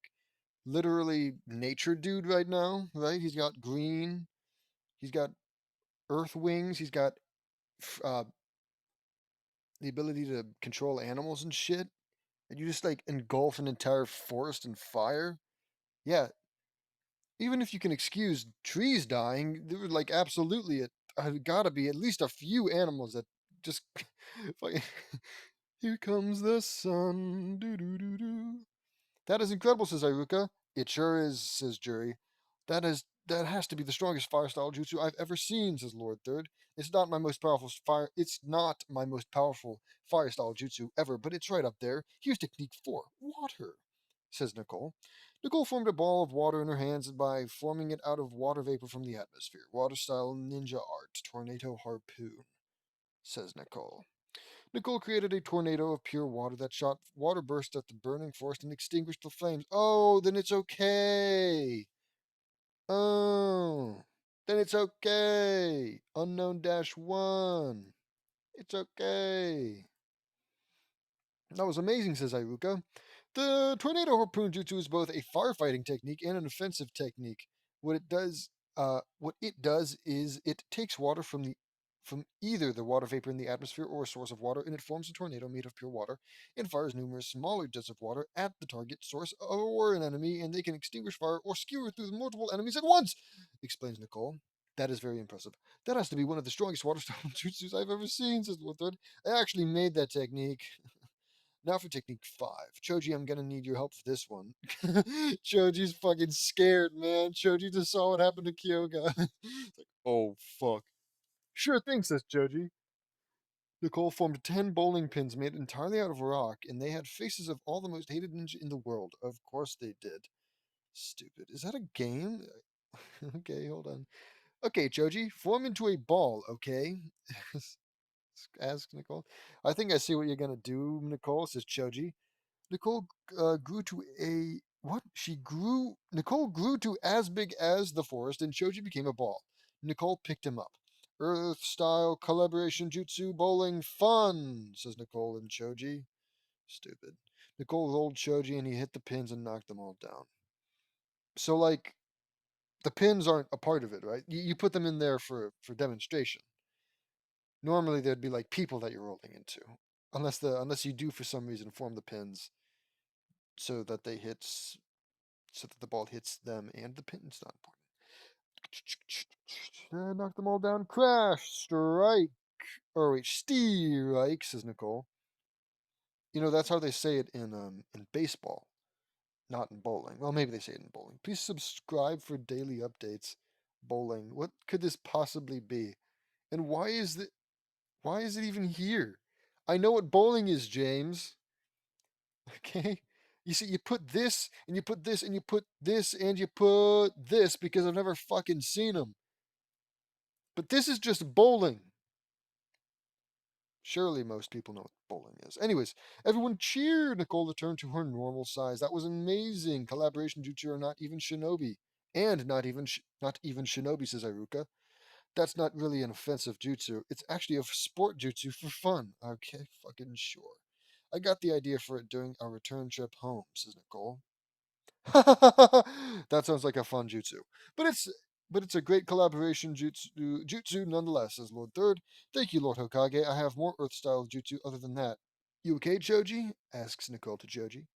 literally nature dude right now? Right? He's got green. He's got earth wings. He's got uh, the ability to control animals and shit. And you just like engulf an entire forest in fire. Yeah, even if you can excuse trees dying, there were like absolutely gotta be at least a few animals that just fucking. Here comes the sun. Doo doo doo doo. That is incredible, says Iruka. It sure is, says Jury. That has to be the strongest fire style jutsu I've ever seen, says Lord Third. It's not my most powerful fire style jutsu ever, but it's right up there. Here's technique 4. Water, says Nicole. Nicole formed a ball of water in her hands by forming it out of water vapor from the atmosphere. Water style ninja art. Tornado harpoon, says Nicole. Nicole created a tornado of pure water that shot water burst at the burning forest and extinguished the flames. Oh, then it's okay. Oh, then it's okay. Unknown dash one. It's okay. That was amazing, says Iruka. The tornado harpoon jutsu is both a firefighting technique and an offensive technique. What it does is it takes water from either the water vapor in the atmosphere or a source of water, and it forms a tornado made of pure water and fires numerous smaller jets of water at the target source or an enemy, and they can extinguish fire or skewer through multiple enemies at once, explains Nicole. That is very impressive. That has to be one of the strongest water style jutsus I've ever seen, says Lothar. I actually made that technique. Now for technique 5. Choji, I'm gonna need your help for this one. Choji's fucking scared, man. Choji just saw what happened to Kyoga. It's like, oh, fuck. Sure thing, says Choji. Nicole formed 10 bowling pins made entirely out of rock, and they had faces of all the most hated ninja in the world. Of course they did. Stupid. Is that a game? Okay, hold on. Okay, Choji, form into a ball, okay? Asks Nicole. I think I see what you're gonna do, Nicole, says Choji. Nicole grew to a what? She grew. Nicole grew to as big as the forest, and Choji became a ball. Nicole picked him up. Earth style collaboration jutsu bowling fun, says Nicole and Choji. Stupid. Nicole rolled Choji and he hit the pins and knocked them all down. So, like, the pins aren't a part of it, right? You put them in there for demonstration. Normally, there'd be like people that you're rolling into, unless you do for some reason form the pins so that so that the ball hits them and the pin's not important. Knock them all down. Crash. Strike. Or wait, strike, says Nicole. You know, that's how they say it in baseball, not in bowling. Well, maybe they say it in bowling. Please subscribe for daily updates. Bowling. What could this possibly be? And why is it even here? I know what bowling is, James. Okay? You see, you put this, and you put this, and you put this, and you put this because I've never fucking seen them. But this is just bowling. Surely most people know what bowling is. Anyways, everyone cheered. Nicole returned to her normal size. That was amazing. Collaboration jutsu are not even shinobi. And not even shinobi, says Iruka. That's not really an offensive jutsu. It's actually a sport jutsu for fun. Okay, fucking sure. I got the idea for it during our return trip home, says Nicole. That sounds like a fun jutsu. But it's a great collaboration jutsu nonetheless, says Lord Third. Thank you, Lord Hokage. I have more Earth style jutsu other than that. You okay, Choji? Asks Nicole to Joji.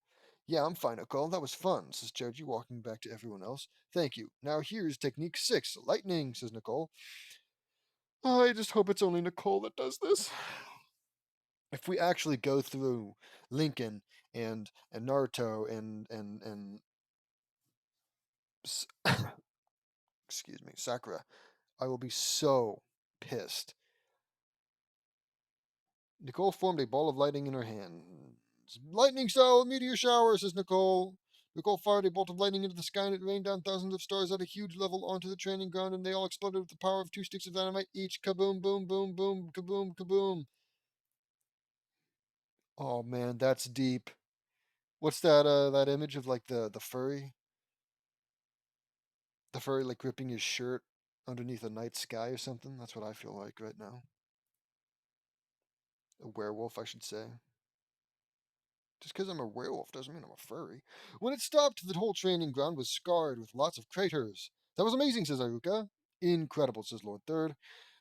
Yeah, I'm fine, Nicole. That was fun, says Joji, walking back to everyone else. Thank you. Now here's technique 6, lightning, says Nicole. Oh, I just hope it's only Nicole that does this. If we actually go through Lincoln and Naruto and excuse me, Sakura, I will be so pissed. Nicole formed a ball of lightning in her hands. Lightning style meteor shower, says Nicole. Nicole fired a bolt of lightning into the sky and it rained down thousands of stars at a huge level onto the training ground and they all exploded with the power of 2 sticks of dynamite each. Kaboom, boom, boom, boom, kaboom, kaboom. Oh man, that's deep. What's that image of like the furry? The furry like gripping his shirt underneath a night sky or something? That's what I feel like right now. A werewolf, I should say. Just because I'm a werewolf doesn't mean I'm a furry. When it stopped, the whole training ground was scarred with lots of craters. That was amazing, says Iruka. Incredible, says Lord Third.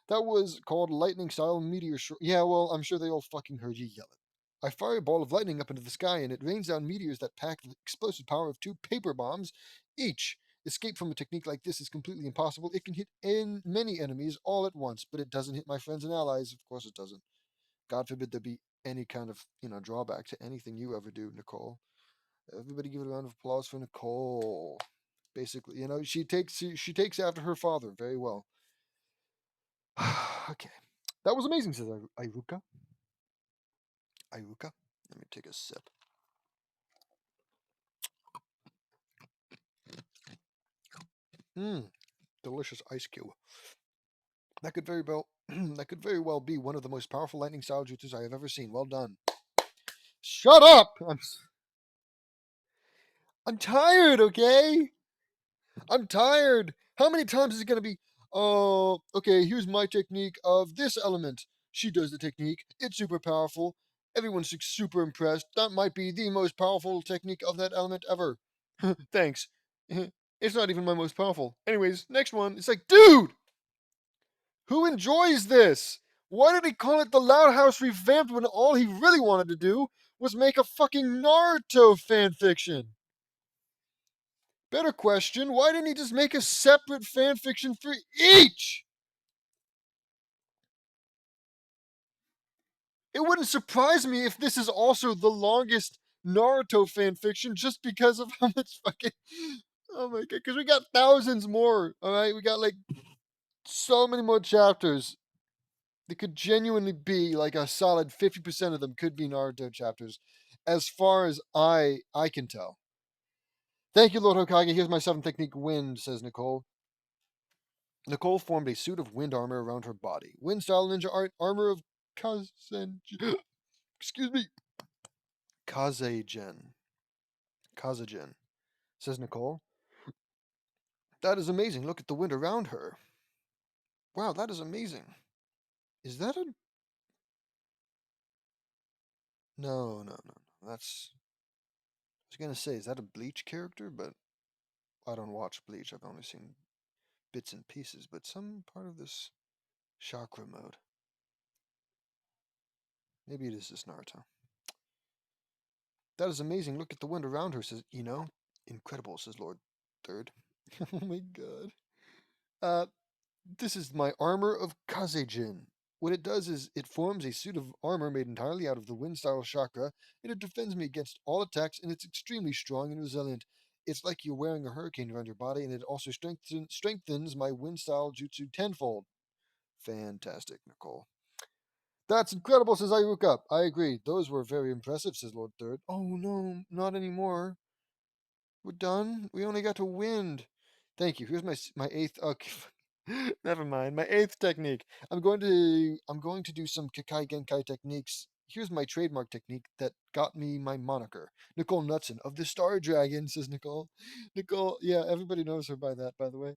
That was called lightning style meteor Yeah, well, I'm sure they all fucking heard you yell it. I fire a ball of lightning up into the sky and it rains down meteors that pack the explosive power of 2 paper bombs each. Escape from a technique like this is completely impossible. It can hit many enemies all at once, but it doesn't hit my friends and allies. Of course it doesn't. God forbid there be any kind of, drawback to anything you ever do, Nicole. Everybody give it a round of applause for Nicole. Basically, she takes after her father very well. Okay. That was amazing, says Iruka. Iruka. Let me take a sip. Mmm. Delicious ice cube. That could very well that could very well be one of the most powerful lightning style jutsus I have ever seen. Well done. Shut up! I'm tired, okay? I'm tired. How many times is it gonna be? Oh, okay, here's my technique of this element. She does the technique. It's super powerful. Everyone's super impressed. That might be the most powerful technique of that element ever. Thanks. It's not even my most powerful. Anyways, next one. It's like, dude! Who enjoys this? Why did he call it the Loud House Revamped when all he really wanted to do was make a fucking Naruto fanfiction? Better question, why didn't he just make a separate fanfiction for each? It wouldn't surprise me if this is also the longest Naruto fanfiction just because of how much fucking. Oh my god, because we got thousands more, alright? We got like so many more chapters. It could genuinely be like a solid 50% of them could be Naruto chapters, as far as I can tell. Thank you, Lord Hokage. Here's my 7th technique, wind, says Nicole. Nicole formed a suit of wind armor around her body. Wind style ninja art armor of Kazen. Excuse me. Kazagen. Kazagen, says Nicole. That is amazing. Look at the wind around her. Wow, that is amazing. Is that a. No, no, no. That's. I was gonna say, is that a Bleach character? But I don't watch Bleach. I've only seen bits and pieces. But some part of this chakra mode. Maybe it is this Naruto. That is amazing. Look at the wind around her. Says incredible. Says Lord Third. Oh my god. Uh, this is my armor of Kazejin. What it does is it forms a suit of armor made entirely out of the wind style chakra, and it defends me against all attacks, and it's extremely strong and resilient. It's like you're wearing a hurricane around your body, and it also strengthens my wind style jutsu tenfold. Fantastic, Nicole. That's incredible, says Ayuka. I agree. Those were very impressive, says Lord Third. Oh no, not anymore. We're done. We only got to wind. Thank you. Here's my eighth. Okay, never mind. My eighth technique. I'm going to do some Kekai Genkai techniques. Here's my trademark technique that got me my moniker. Nicole Knudsen of the Star Dragon, says Nicole. Nicole, yeah, everybody knows her by that, by the way.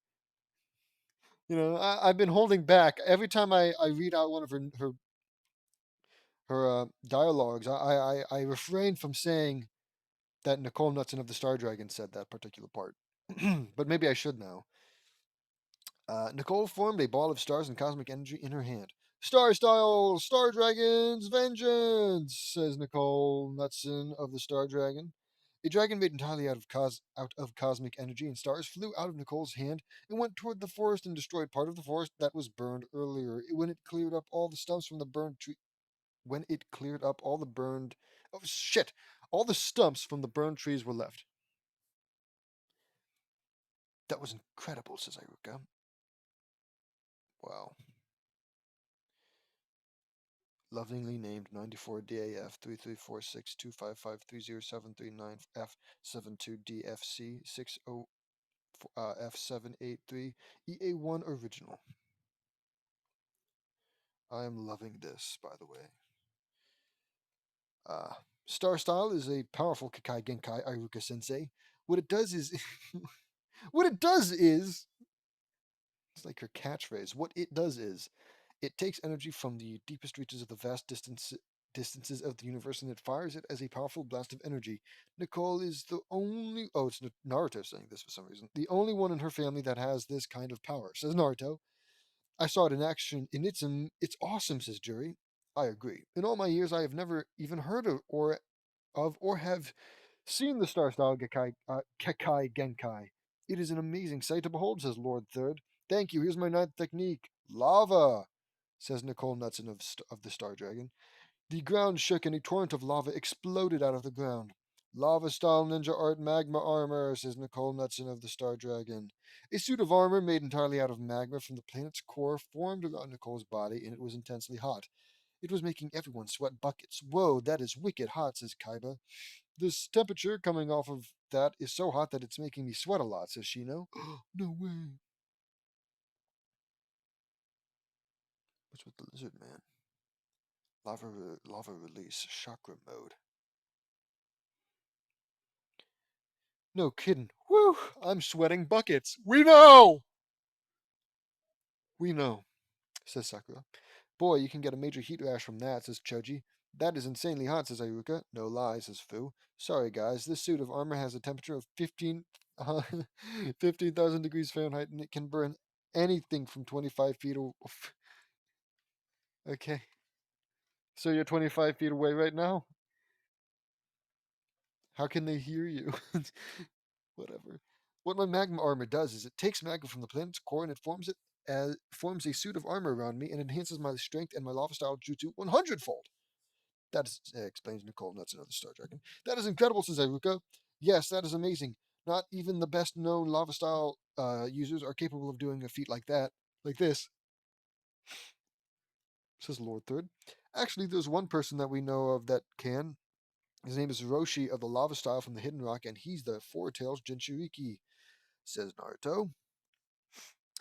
I've been holding back. Every time I read out one of her dialogues, I refrain from saying that Nicole Knudsen of the Star Dragon said that particular part. But maybe I should now. Nicole formed a ball of stars and cosmic energy in her hand. Star Style, Star Dragon's Vengeance, says Nicole Knudsen of the Star Dragon. A dragon made entirely out of cosmic energy and stars flew out of Nicole's hand and went toward the forest and destroyed part of the forest that was burned earlier. When it cleared up all the stumps from the burned tree, when it cleared up all the burned, oh shit, all the stumps from the burned trees were left. That was incredible, says Iruka. Wow. Lovingly named 94 DAF 334625530739F72DFC 60 F783 EA1 original. I am loving this, by the way. Star Style is a powerful Kekai Genkai Iruka Sensei. What it does is what it does is it's like her catchphrase. What it does is it takes energy from the deepest reaches of the vast distances of the universe and it fires it as a powerful blast of energy. Nicole is the only. Oh, it's Naruto saying this for some reason. The only one in her family that has this kind of power, says Naruto. I saw it in action, and it's awesome, says Jury. I agree. In all my years, I have never even heard of or have seen the Star Style Kekai Genkai. It is an amazing sight to behold, says Lord Third. Thank you. Here's my ninth technique. Lava, says Nicole Knudsen of the Star Dragon. The ground shook and a torrent of lava exploded out of the ground. Lava style ninja art magma armor, says Nicole Knudsen of the Star Dragon. A suit of armor made entirely out of magma from the planet's core formed around Nicole's body, and it was intensely hot. It was making everyone sweat buckets. Whoa, that is wicked hot, says Kaiba. This temperature coming off of that is so hot that it's making me sweat a lot, says Shino. No way. What's with the lizard man? Lava release, chakra mode. No kidding. Whew, I'm sweating buckets. We know! We know, says Sakura. Boy, you can get a major heat rash from that, says Choji. That is insanely hot, says Ayuka. No lie, says Fu. Sorry, guys, this suit of armor has a temperature of 15,000 degrees Fahrenheit, and it can burn anything from 25 feet away. Okay. So you're 25 feet away right now? How can they hear you? Whatever. What my magma armor does is it takes magma from the planet's core and it forms a suit of armor around me and enhances my strength and my lava style jutsu 100-fold. That is, explains Nicole Nuts, another Star Dragon. That is incredible, says Iruka. Yes, that is amazing. Not even the best known lava style users are capable of doing a feat like that, like this, says Lord Third. Actually, there's one person that we know of that can. His name is Roshi of the lava style from the Hidden Rock, and he's the Four Tails Jinchuriki, says Naruto.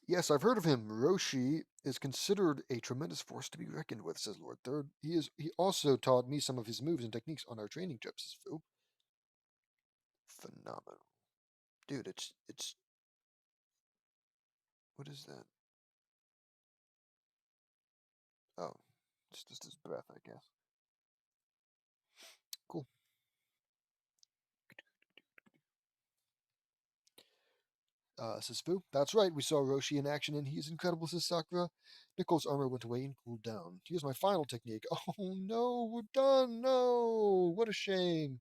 Yes, I've heard of him. Roshi is considered a tremendous force to be reckoned with, says Lord Third. He also taught me some of his moves and techniques on our training trips, says Fu. Phenomenal. Dude, it's what is that? Oh, it's just his breath, I guess. Cool. Says Fu. That's right, we saw Roshi in action and he's incredible, says Sakura. Nicole's armor went away and cooled down. Here's my final technique. Oh no, we're done. No, what a shame.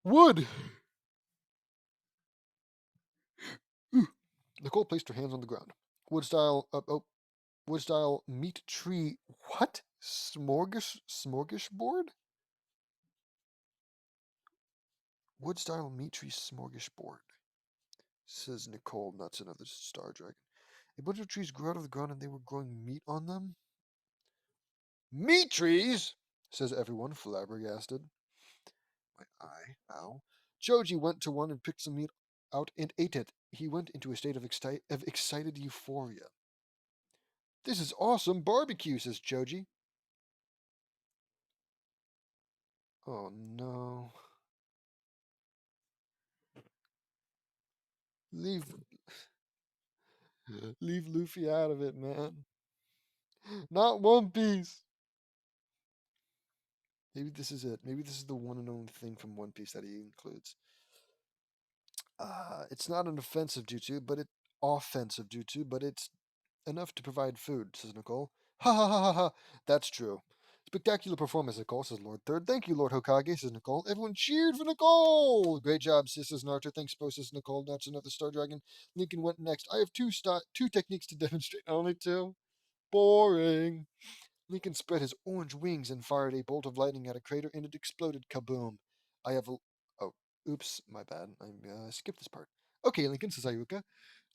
Wood! Nicole placed her hands on the ground. Wood style, wood style meat tree. What? Smorgasbord? Wood style meat tree smorgasbord, says Nicole, nuts another star dragon. A bunch of trees grew out of the ground and they were growing meat on them. Meat trees, says everyone, flabbergasted. My eye, ow. Joji went to one and picked some meat out and ate it. He went into a state of excited euphoria. This is awesome barbecue, says Joji. Oh no. Leave leave Luffy out of it, man. Not One Piece. Maybe this is it. Maybe this is the one and only thing from One Piece that he includes. It's not an offensive jutsu, but offensive jutsu, but it's enough to provide food, says Nicole. Ha ha ha ha ha. That's true. Spectacular performance, Nicole, says Lord Third. Thank you, Lord Hokage, says Nicole. Everyone cheered for Nicole! Great job, sis, says Naruto. Thanks, Bo, says Nicole. That's another Star Dragon. Lincoln went next. I have two techniques to demonstrate. Only two? Boring. Lincoln spread his orange wings and fired a bolt of lightning at a crater, and it exploded. Kaboom. I have a... Oh, oops, my bad. I skipped this part. Okay, Lincoln, says Ayuka.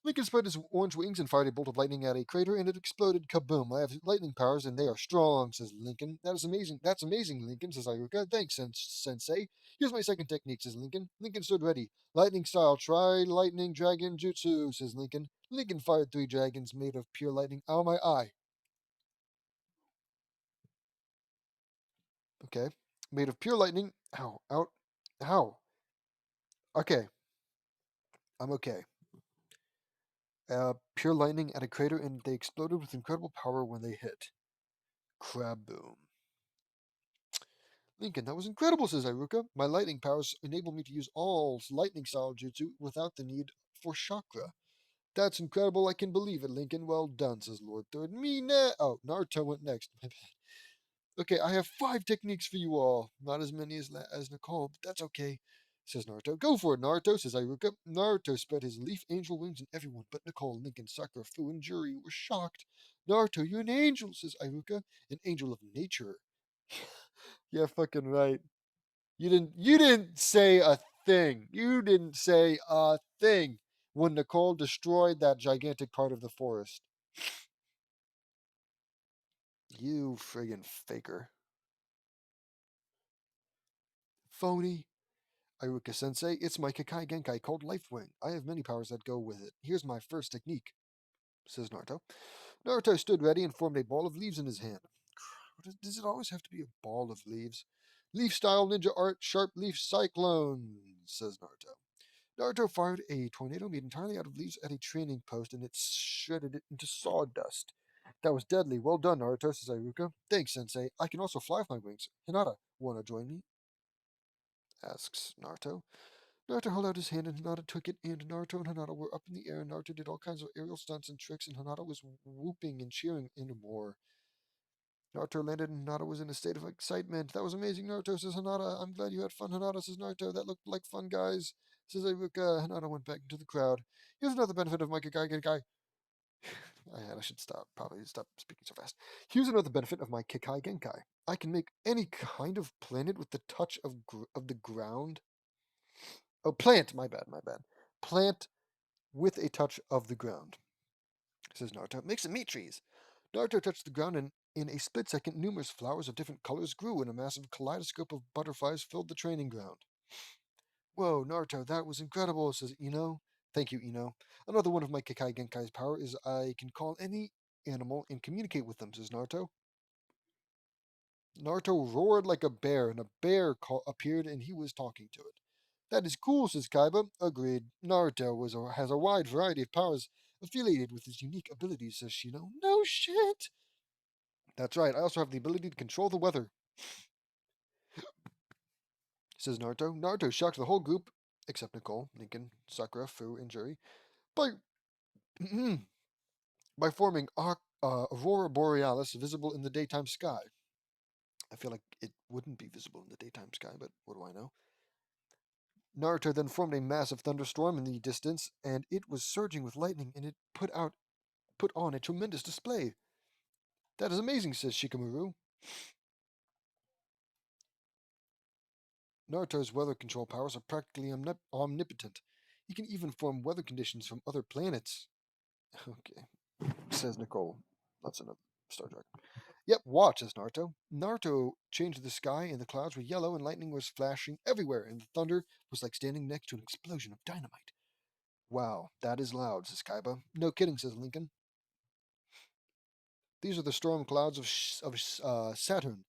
Lincoln spread his orange wings and fired a bolt of lightning at a crater, and it exploded. Kaboom! I have lightning powers, and they are strong, says Lincoln. That is amazing. That's amazing, Lincoln, says Ayuka. Thanks, Sensei. Here's my second technique, says Lincoln. Lincoln stood ready. Lightning style. Try lightning dragon jutsu, says Lincoln. Lincoln fired 3 dragons made of pure lightning. Ow, my eye. Okay. Made of pure lightning. Ow, out. Ow. Okay. I'm okay. Pure lightning at a crater, and they exploded with incredible power when they hit. Crab boom. Lincoln, that was incredible, says Iruka. My lightning powers enable me to use all lightning style jutsu without the need for chakra. That's incredible, I can believe it, Lincoln. Well done, says Lord Third. Oh, Naruto went next. My bad. Okay, I have 5 techniques for you all. Not as many as Nicole, but that's okay, says Naruto. Go for it, Naruto, says Iruka. Naruto spread his leaf angel wings and everyone but Nicole, Lincoln, Sakura, Fu, and Juri were shocked. Naruto, you're an angel, says Iruka. An angel of nature. Yeah, fucking right. You didn't say a thing. You didn't say a thing when Nicole destroyed that gigantic part of the forest. You friggin' faker. Phony. Iruka sensei, it's my Kakai Genkai called Life Wing. I have many powers that go with it. Here's my first technique, says Naruto. Naruto stood ready and formed a ball of leaves in his hand. Does it always have to be a ball of leaves? Leaf style ninja art, sharp leaf cyclone, says Naruto. Naruto fired a tornado made entirely out of leaves at a training post, and it shredded it into sawdust. That was deadly. Well done, Naruto, says Iruka. Thanks, Sensei. I can also fly with my wings. Hinata, wanna join me? Asks Naruto. Naruto held out his hand, and Hinata took it, and Naruto and Hinata were up in the air, and Naruto did all kinds of aerial stunts and tricks, and Hinata was whooping and cheering and more. Naruto landed, and Hinata was in a state of excitement. That was amazing, Naruto, says Hinata. I'm glad you had fun, Hinata, says Naruto. That looked like fun, guys, says Iruka. Hinata went back into the crowd. Here's another benefit of my Kikai Genkai. I should probably stop speaking so fast. Here's another benefit of my Kikai Genkai. I can make any kind of planet with the touch of the ground. Oh, plant, my bad, my bad. Plant with a touch of the ground, says Naruto. Make some meat trees. Naruto touched the ground, and in a split second, numerous flowers of different colors grew, and a massive kaleidoscope of butterflies filled the training ground. Whoa, Naruto, that was incredible, says Ino. Thank you, Ino. Another one of my Kekai Genkai's power is I can call any animal and communicate with them, says Naruto. Naruto roared like a bear, and a bear appeared, and he was talking to it. That is cool, says Kaiba. Agreed. Naruto has a wide variety of powers affiliated with his unique abilities, says Shino. No shit! That's right, I also have the ability to control the weather, says Naruto. Naruto shocked the whole group, except Nicole, Lincoln, Sakura, Fu, and Juri. by by forming aurora borealis visible in the daytime sky. I feel like it wouldn't be visible in the daytime sky, but what do I know? Naruto then formed a massive thunderstorm in the distance, and it was surging with lightning, and it put on a tremendous display. That is amazing, says Shikamaru. Naruto's weather control powers are practically omnipotent. He can even form weather conditions from other planets. Okay, says Nicole. That's another Star Trek. Yep, watch, says Naruto. Naruto changed the sky, and the clouds were yellow, and lightning was flashing everywhere, and the thunder was like standing next to an explosion of dynamite. Wow, that is loud, says Kaiba. No kidding, says Lincoln. These are the storm clouds of Saturn.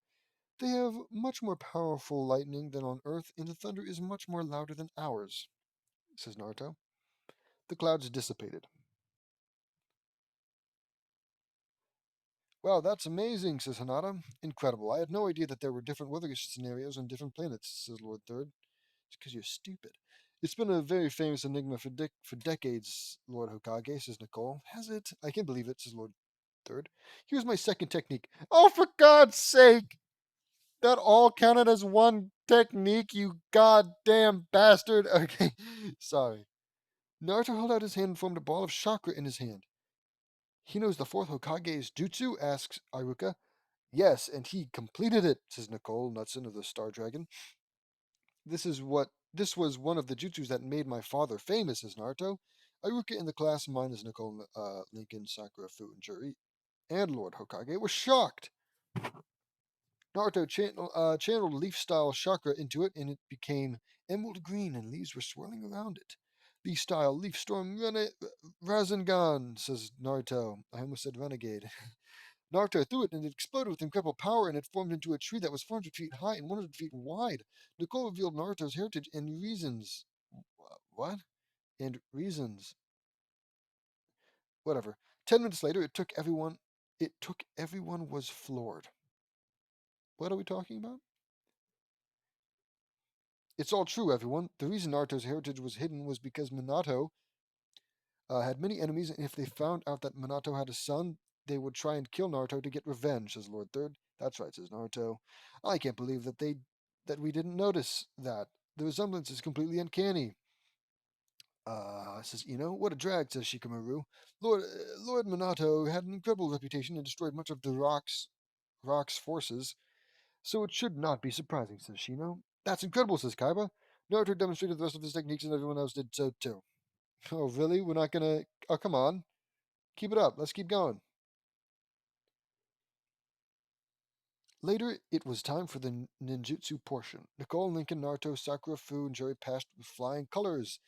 They have much more powerful lightning than on Earth, and the thunder is much more louder than ours, says Naruto. The clouds dissipated. Wow, that's amazing, says Hanada. Incredible. I had no idea that there were different weather scenarios on different planets, says Lord Third. It's because you're stupid. It's been a very famous enigma for decades, Lord Hokage, says Nicole. Has it? I can't believe it, says Lord Third. Here's my second technique. Oh, for God's sake! That all counted as one technique, you goddamn bastard. Okay, sorry. Naruto held out his hand and formed a ball of chakra in his hand. He knows the fourth Hokage's jutsu, asks Iruka. Yes, and he completed it, says Nicole Knudsen of the Star Dragon. This was one of the jutsus that made my father famous, says Naruto. Iruka in the class minus Nicole, Lincoln, Sakura, Fu, and Juri, and Lord Hokage were shocked. Naruto channeled leaf-style chakra into it, and it became emerald green, and leaves were swirling around it. Leaf-style leaf storm Rasengan, says Naruto. I almost said renegade. Naruto threw it, and it exploded with incredible power, and it formed into a tree that was 400 feet high and 100 feet wide. Nicole revealed Naruto's heritage and reasons. What? And reasons. Whatever. 10 minutes later, it took everyone. Was floored. What are we talking about? It's all true, everyone. The reason Naruto's heritage was hidden was because Minato had many enemies, and if they found out that Minato had a son, they would try and kill Naruto to get revenge, says Lord Third. That's right, says Naruto. I can't believe that we didn't notice that. The resemblance is completely uncanny. Says Ino. What a drag, says Shikamaru. Lord Minato had an incredible reputation and destroyed much of the Rock's forces, so it should not be surprising, says Shino. That's incredible, says Kaiba. Naruto demonstrated the rest of his techniques, and everyone else did so too. Oh, really? We're not gonna. Oh, come on. Keep it up. Let's keep going. Later, it was time for the ninjutsu portion. Nicole, Lincoln, Naruto, Sakura, Fu, and Jerry passed with flying colors.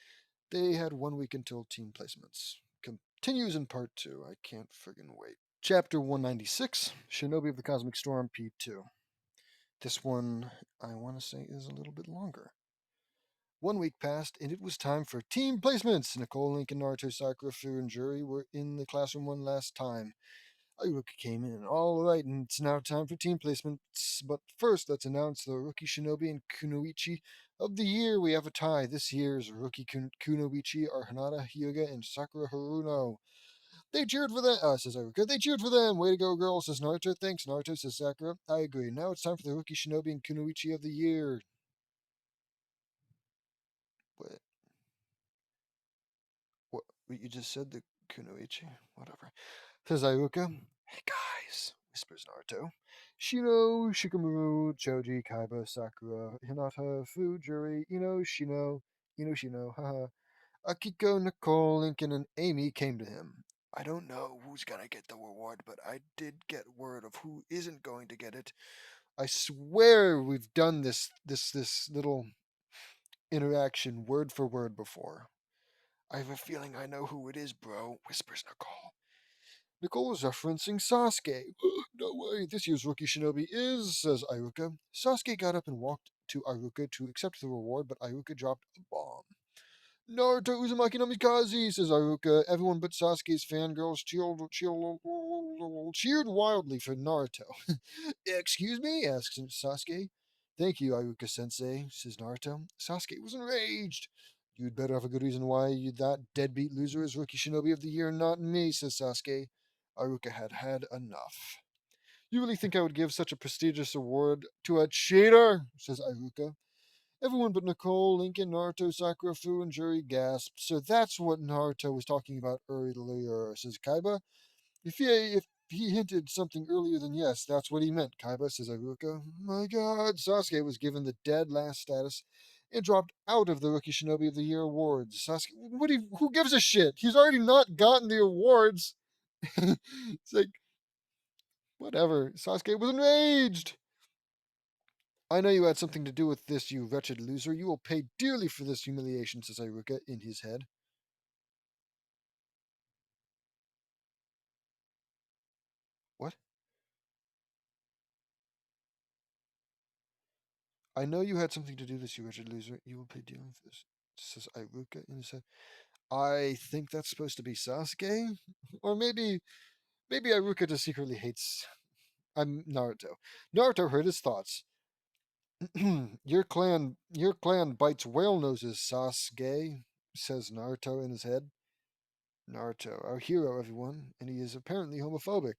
They had 1 week until team placements. Continues in part 2. I can't friggin' wait. Chapter 196, Shinobi of the Cosmic Storm, P2. This one, I want to say, is a little bit longer. 1 week passed, and it was time for team placements. Nicole, Lincoln, Naruto, Sakura, Fu, and Juri were in the classroom one last time. Iruka came in. All right, and it's now time for team placements. But first, let's announce the Rookie Shinobi and Kunoichi of the year. We have a tie. This year's Rookie Kunoichi are Hanada Hyuga and Sakura Haruno. They cheered for them, says Iruka. They cheered for them. Way to go, girl, says Naruto. Thanks, Naruto, says Sakura. I agree. Now it's time for the Rookie Shinobi and Kunoichi of the year. What? What? You just said the Kunoichi? Whatever. Says Iruka. Hey, guys, whispers Naruto. Shino, Shikamaru, Choji, Kaiba, Sakura, Hinata, Fu, Juri, Shino, haha. Akiko, Nicole, Lincoln, and Amy came to him. I don't know who's gonna get the reward, but I did get word of who isn't going to get it. I swear we've done this little interaction word for word before. I have a feeling I know who it is, bro, whispers Nicole. Nicole is referencing Sasuke. No way, this year's Rookie Shinobi is, says Iruka. Sasuke got up and walked to Iruka to accept the reward, but Iruka dropped a bomb. Naruto Uzumaki no Mikaze, says Iruka. Everyone but Sasuke's fangirls cheered wildly for Naruto. Excuse me, asks Sasuke. Thank you, Iruka sensei, says Naruto. Sasuke was enraged. You'd better have a good reason why that deadbeat loser is Rookie Shinobi of the Year, not me, says Sasuke. Iruka had had enough. You really think I would give such a prestigious award to a cheater? Says Iruka. Everyone but Nicole, Lincoln, Naruto, Sakura, Fu, and Juri gasped. So that's what Naruto was talking about earlier, says Kaiba. If he hinted something earlier, then yes, that's what he meant, Kaiba, says Iruka. My god, Sasuke was given the dead last status and dropped out of the Rookie Shinobi of the Year awards. Sasuke, who gives a shit? He's already not gotten the awards. It's like, whatever. Sasuke was enraged. I know you had something to do with this, you wretched loser. You will pay dearly for this humiliation, says Iruka in his head. What? I know you had something to do with this, you wretched loser. You will pay dearly for this, says Iruka in his head. I think that's supposed to be Sasuke? Or maybe Iruka just secretly hates Naruto. Naruto heard his thoughts. your clan bites whale noses, Sasuke, says Naruto in his head. Naruto, our hero, everyone, and he is apparently homophobic.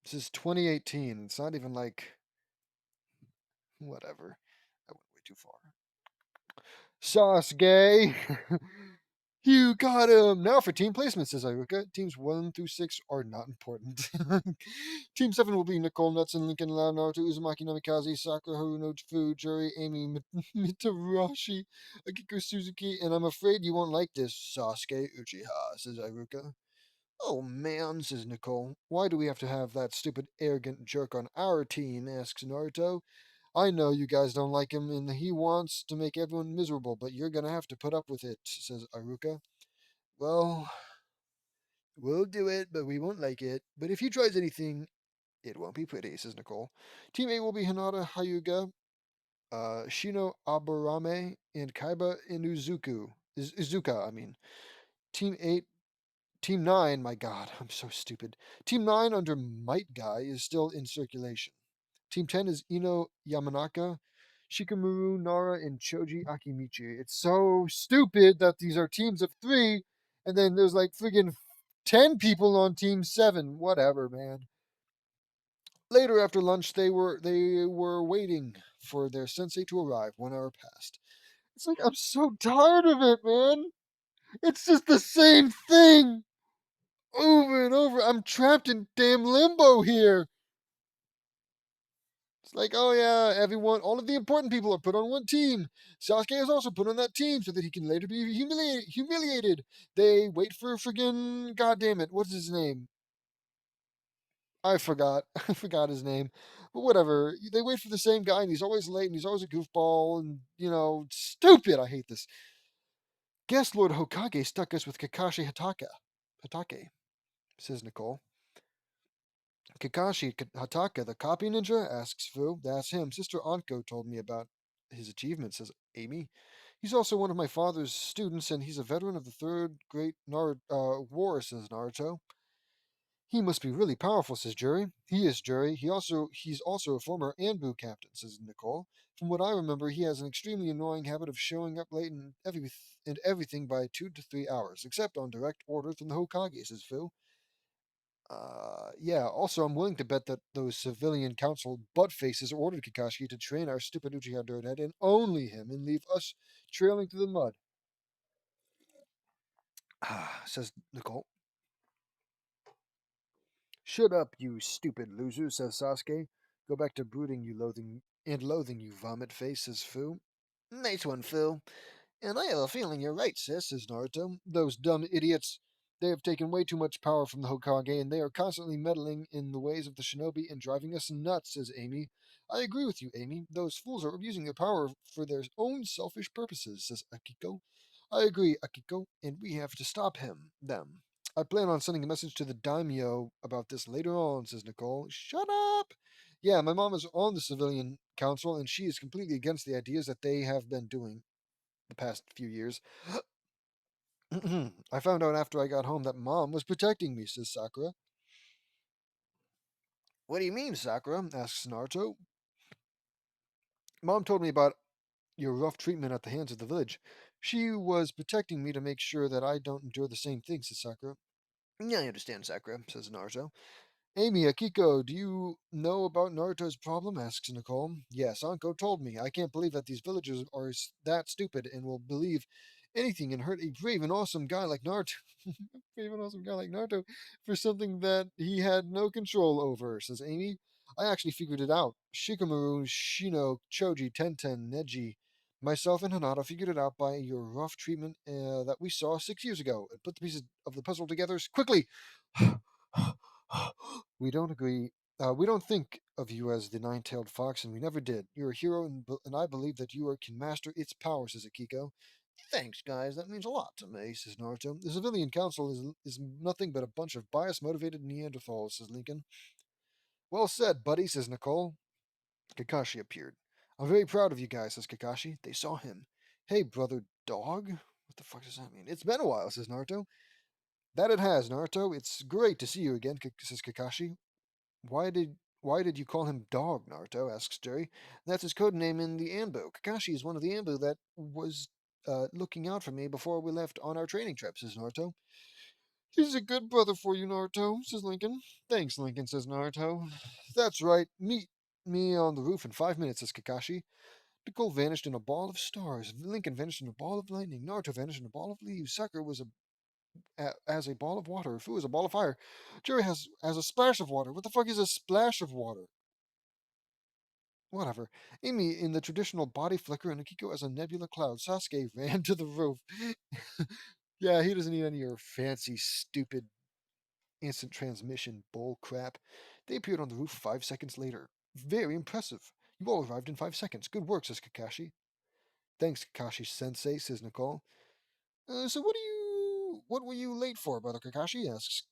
This is 2018. It's not even like whatever. I went way too far. Sasuke, you got him. Now for team placement, says Iruka. Teams 1 through 6 are not important. Team 7 will be Nicole, Nutson, Lincoln, Lau, Naruto, Uzumaki, Namikaze, Sakura, Haruno, Fu, Juri, Amy, Mitarashi, Akiko, Suzuki, and I'm afraid you won't like this, Sasuke Uchiha, says Iruka. Oh man, says Nicole. Why do we have to have that stupid, arrogant jerk on our team? Asks Naruto. I know you guys don't like him and he wants to make everyone miserable, but you're gonna have to put up with it, says Iruka. Well, we'll do it, but we won't like it. But if he tries anything, it won't be pretty, says Nicole. Team A will be Hinata Hyuga, Shino Aburame, and Kaiba Inuzuku. Izuka, I mean. Team 8 Team 9, my god, I'm so stupid. Team 9 under Might Guy is still in circulation. Team 10 is Ino Yamanaka, Shikamaru, Nara, and Choji Akimichi. It's so stupid that these are teams of 3, and then there's like friggin' 10 people on Team 7. Whatever, man. Later after lunch, they were waiting for their sensei to arrive. 1 hour passed. It's like, I'm so tired of it, man. It's just the same thing over and over. I'm trapped in damn limbo here. It's like, oh yeah, everyone, all of the important people are put on one team. Sasuke is also put on that team so that he can later be humiliated. They wait for friggin' goddamn it, what's his name? I forgot. I forgot his name. But whatever. They wait for the same guy and he's always late and he's always a goofball and, stupid. I hate this. Guess Lord Hokage stuck us with Kakashi Hatake, says Nicole. Kakashi Hataka, the copy ninja? Asks Fu. That's him. Sister Anko told me about his achievements, says Amy. He's also one of my father's students, and he's a veteran of the Third Great War, says Naruto. He must be really powerful, says Juri. He is Juri. He's also a former Anbu captain, says Nicole. From what I remember, he has an extremely annoying habit of showing up late and everything by 2 to 3 hours, except on direct order from the Hokage, says Fu. Yeah, also, I'm willing to bet that those civilian council butt faces ordered Kakashi to train our stupid Uchiha Dirthead and only him and leave us trailing through the mud. Says Nicole. Shut up, you stupid loser, says Sasuke. Go back to brooding, you loathing, you vomit face, says Fu. Nice one, Fu. And I have a feeling you're right, sis, says Naruto. Those dumb idiots. They have taken way too much power from the Hokage, and they are constantly meddling in the ways of the shinobi and driving us nuts, says Amy. I agree with you, Amy. Those fools are abusing their power for their own selfish purposes, says Akiko. I agree, Akiko, and we have to stop them. I plan on sending a message to the daimyo about this later on, says Nicole. Shut up! Yeah, my mom is on the civilian council, and she is completely against the ideas that they have been doing the past few years. I found out after I got home that Mom was protecting me, says Sakura. What do you mean, Sakura? Asks Naruto. Mom told me about your rough treatment at the hands of the village. She was protecting me to make sure that I don't endure the same thing, says Sakura. Yeah, I understand, Sakura, says Naruto. Amy, Akiko, do you know about Naruto's problem? Asks Nicole. Yes, Anko told me. I can't believe that these villagers are that stupid and will believe anything and hurt a brave and awesome guy like Naruto. Brave and awesome guy like Naruto for something that he had no control over, says Amy. I actually figured it out. Shikamaru, Shino, Choji, Tenten, Neji, myself, and Hinata figured it out by your rough treatment that we saw 6 years ago and put the pieces of the puzzle together quickly. We don't agree. We don't think of you as the nine-tailed fox, and we never did. You're a hero, and I believe that you can master its power, says Akiko. Thanks, guys. That means a lot to me, says Naruto. The civilian council is nothing but a bunch of bias-motivated Neanderthals, says Lincoln. Well said, buddy, says Nicole. Kakashi appeared. I'm very proud of you guys, says Kakashi. They saw him. Hey, brother dog? What the fuck does that mean? It's been a while, says Naruto. That it has, Naruto. It's great to see you again, says Kakashi. Why did you call him Dog, Naruto? Asks Jerry. That's his code name in the Anbu. Kakashi is one of the Anbu that was looking out for me before we left on our training trip, says Naruto. He's a good brother for you, Naruto, says Lincoln. Thanks, Lincoln, says Naruto. That's right. Meet me on the roof in 5 minutes, says Kakashi. Nicole vanished in a ball of stars. Lincoln vanished in a ball of lightning. Naruto vanished in a ball of leaves. Sakura was as a ball of water. Fu is a ball of fire. Jerry has a splash of water. What the fuck is a splash of water? Whatever. Amy in the traditional body flicker and Akiko as a nebula cloud. Sasuke ran to the roof. Yeah, he doesn't need any of your fancy, stupid instant transmission bull crap. They appeared on the roof 5 seconds later. Very impressive. You all arrived in 5 seconds. Good work, says Kakashi. Thanks, Kakashi Sensei, says Nicole. So what were you late for, Brother Kakashi? Asks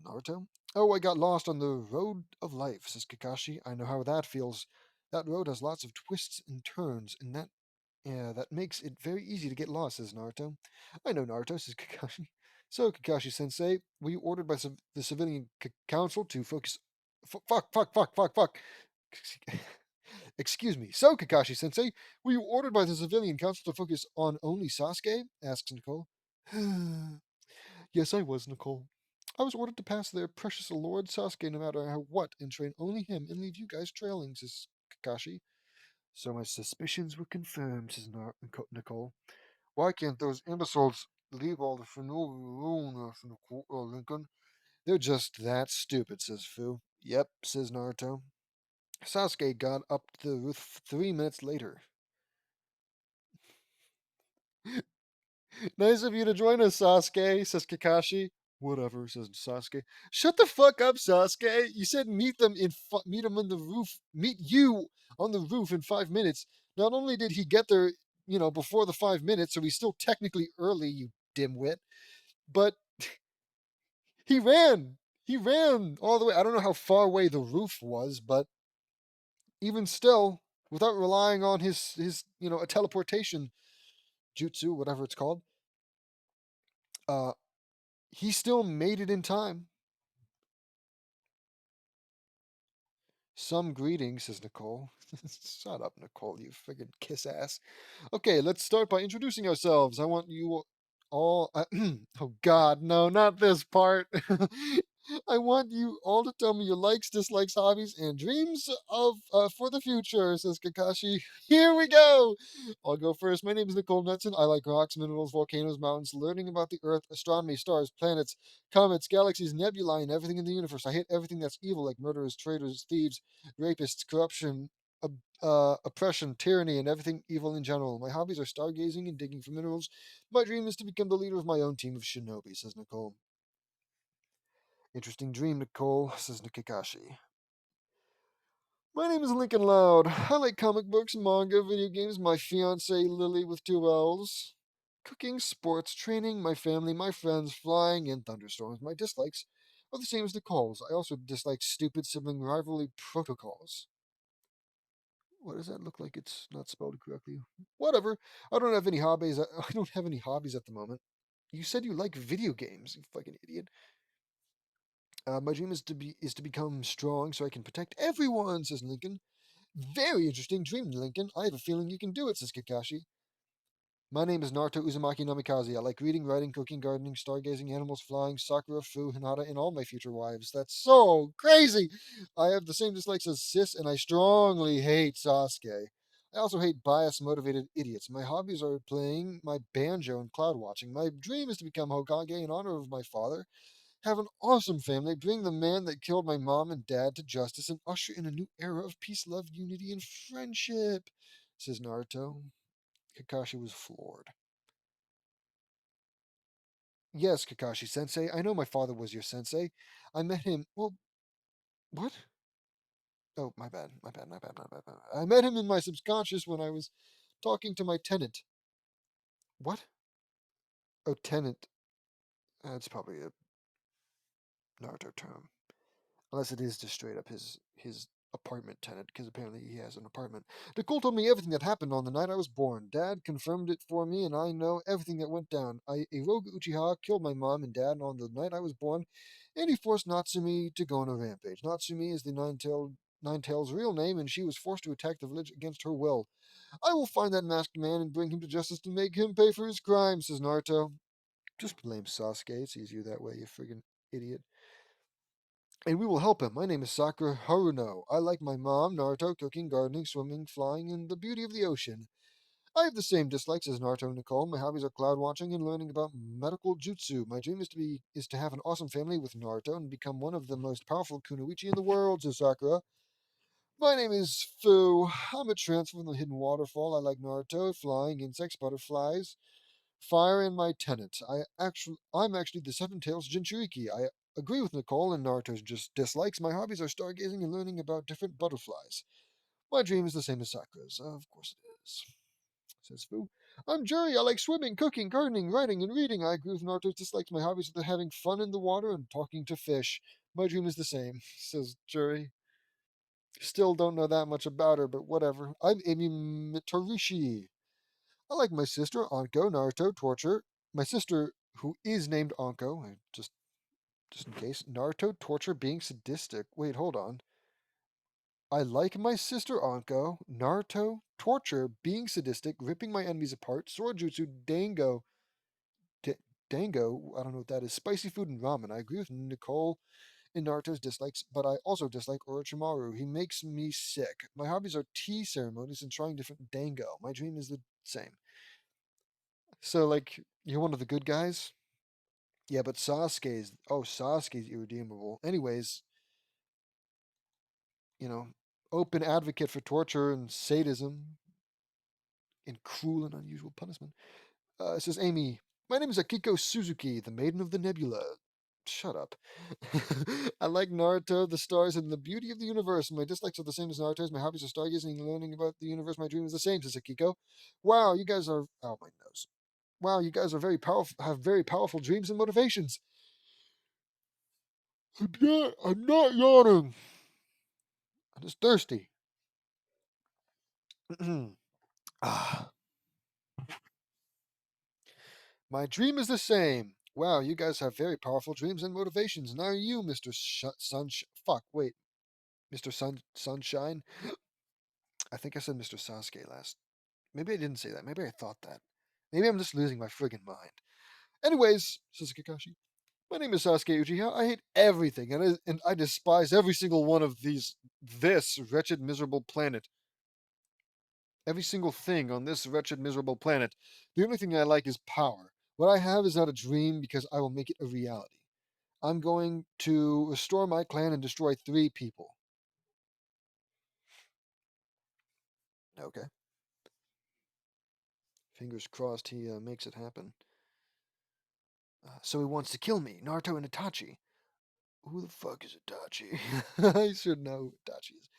Naruto. Oh, I got lost on the road of life, says Kakashi. I know how that feels. That road has lots of twists and turns, and that makes it very easy to get lost, says Naruto. I know, Naruto, says Kakashi. So, Kakashi Sensei, were you ordered by the civilian council to focus? Fuck. Excuse me. So, Kakashi Sensei, were you ordered by the civilian council to focus on only Sasuke? Asks Nicole. Yes, I was, Nicole. I was ordered to pass their precious Lord Sasuke no matter what and train only him and leave you guys trailing, says Kakashi. So my suspicions were confirmed, says Nicole. Why can't those imbeciles leave all the Shinobi alone, Lincoln? They're just that stupid, says Fu. Yep, says Naruto. Sasuke got up to the roof 3 minutes later. Nice of you to join us, Sasuke, says Kakashi. Whatever, says Sasuke. Shut the fuck up, Sasuke. You said meet him on the roof. Meet you on the roof in 5 minutes. Not only did he get there, before the 5 minutes, so he's still technically early, you dimwit. But he ran. He ran all the way. I don't know how far away the roof was, but even still, without relying on his a teleportation jutsu, whatever it's called, uh, he still made it in time. Some greetings, says Nicole. Shut up, Nicole, you friggin' kiss ass. Okay, let's start by introducing ourselves. I want you all. Oh, God, no, not this part. I want you all to tell me your likes, dislikes, hobbies, and dreams of for the future, says Kakashi. Here we go. I'll go first. My name is Nicole Knudsen. I like rocks, minerals, volcanoes, mountains, learning about the Earth, astronomy, stars, planets, comets, galaxies, nebulae, and everything in the universe. I hate everything that's evil, like murderers, traitors, thieves, rapists, corruption, oppression, tyranny, and everything evil in general. My hobbies are stargazing and digging for minerals. My dream is to become the leader of my own team of shinobi, says Nicole. Interesting dream, Nicole, says Kakashi. My name is Lincoln Loud. I like comic books, manga, video games, my fiance Lily with 2 L's. Cooking, sports, training, my family, my friends, flying, and thunderstorms. My dislikes are the same as Nicole's. I also dislike stupid sibling rivalry protocols. What does that look like? It's not spelled correctly. Whatever. I don't have any hobbies. I don't have any hobbies at the moment. You said you like video games, you fucking idiot. My dream is to become strong so I can protect everyone, says Lincoln. Very interesting dream, Lincoln. I have a feeling you can do it, says Kakashi. My name is Naruto Uzumaki Namikaze. I like reading, writing, cooking, gardening, stargazing, animals flying, Sakura, Fu, Hinata, and all my future wives. That's so crazy! I have the same dislikes as Sis, and I strongly hate Sasuke. I also hate bias motivated idiots. My hobbies are playing my banjo and cloud watching. My dream is to become Hokage in honor of my father, have an awesome family, bring the man that killed my mom and dad to justice, and usher in a new era of peace, love, unity, and friendship, says Naruto. Kakashi was floored. Yes, Kakashi sensei, I know my father was your sensei. I met him. Well, what? Oh, my bad, my bad, my bad, my bad, my bad. I met him in my subconscious when I was talking to my tenant. What? Oh, tenant. That's probably a Naruto term. Unless it is just straight up his apartment tenant, because apparently he has an apartment. Nicole told me everything that happened on the night I was born. Dad confirmed it for me, and I know everything that went down. A rogue Uchiha killed my mom and dad on the night I was born, and he forced Natsumi to go on a rampage. Natsumi is the Nine-Tails' real name, and she was forced to attack the village against her will. I will find that masked man and bring him to justice to make him pay for his crimes, says Naruto. Just blame Sasuke. It's easier that way, you friggin' idiot. And we will help him. My name is Sakura Haruno. I like my mom, Naruto, cooking, gardening, swimming, flying, and the beauty of the ocean. I have the same dislikes as Naruto and Nicole. My hobbies are cloud watching and learning about medical jutsu. My dream is to have an awesome family with Naruto and become one of the most powerful kunoichi in the world, says Sakura. My name is Fu. I'm a transfer from the hidden waterfall. I like Naruto, flying, insects, butterflies, fire, and my tenant. I'm actually the Seven Tails Jinchuriki. I agree with Nicole and Naruto's just dislikes. My hobbies are stargazing and learning about different butterflies. My dream is the same as Sakura's. Of course it is, says Fu. I'm Juri. I like swimming, cooking, gardening, writing, and reading. I agree with Naruto's dislikes. My hobbies are having fun in the water and talking to fish. My dream is the same, says Juri. Still don't know that much about her, but whatever. I'm Amy Mitarishi. I like my sister, Anko, Naruto, Torture. My sister, who is named Anko, just in case, Naruto, Torture, being sadistic. Wait, hold on. I like my sister Anko, Naruto, Torture, being sadistic, ripping my enemies apart, Sword Jutsu, D- Dango, I don't know what that is, spicy food and ramen. I agree with Nicole in Naruto's dislikes, but I also dislike Orochimaru. He makes me sick. My hobbies are tea ceremonies and trying different dango. My dream is the same. So, like, you're one of the good guys? Yeah, but Sasuke's irredeemable. Anyways, open advocate for torture and sadism and cruel and unusual punishment. It says Amy, my name is Akiko Suzuki, the Maiden of the Nebula. Shut up. I like Naruto, the stars, and the beauty of the universe. My dislikes are the same as Naruto's. My hobbies are stargazing and learning about the universe. My dream is the same, says Akiko. Wow, you guys are. Oh, my nose. Wow, you guys are very powerful. Have very powerful dreams and motivations. I'm not yawning. I'm just thirsty. Ah, my dream is the same. Wow, you guys have very powerful dreams and motivations. Now you, Mr. Fuck, wait. Mr. Sunshine? I think I said Mr. Sasuke last. Maybe I didn't say that. Maybe I thought that. Maybe I'm just losing my friggin' mind. Anyways, says Kakashi, my name is Sasuke Uchiha. I hate everything, and I despise every single one of this wretched, miserable planet. Every single thing on this wretched, miserable planet. The only thing I like is power. What I have is not a dream because I will make it a reality. I'm going to restore my clan and destroy 3 people. Okay. Fingers crossed he makes it happen. So he wants to kill me, Naruto and Itachi. Who the fuck is Itachi? I should know who Itachi is.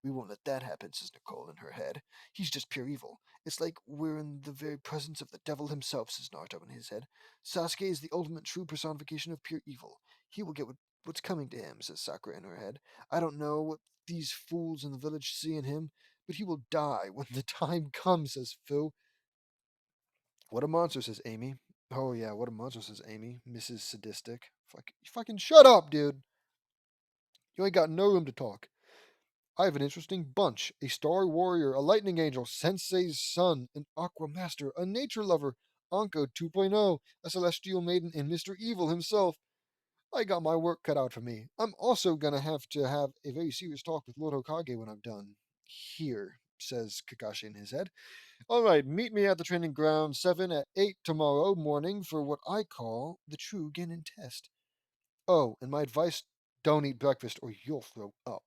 We won't let that happen, says Nicole in her head. He's just pure evil. It's like we're in the very presence of the devil himself, says Naruto in his head. Sasuke is the ultimate true personification of pure evil. He will get what's coming to him, says Sakura in her head. I don't know what these fools in the village see in him, but he will die when the time comes, says Fu. What a monster, says Amy. Oh yeah, what a monster, says Amy. Mrs. Sadistic. Fucking shut up, dude. You ain't got no room to talk. I have an interesting bunch: a star warrior, a lightning angel, Sensei's son, an aqua master, a nature lover, Anko 2.0, a celestial maiden, and Mr. Evil himself. I got my work cut out for me. I'm also gonna have to have a very serious talk with Lord Hokage when I'm done. Here, says Kakashi in his head. All right, meet me at the training ground 7 at 8 tomorrow morning for what I call the true Genin test. Oh, and my advice, don't eat breakfast or you'll throw up,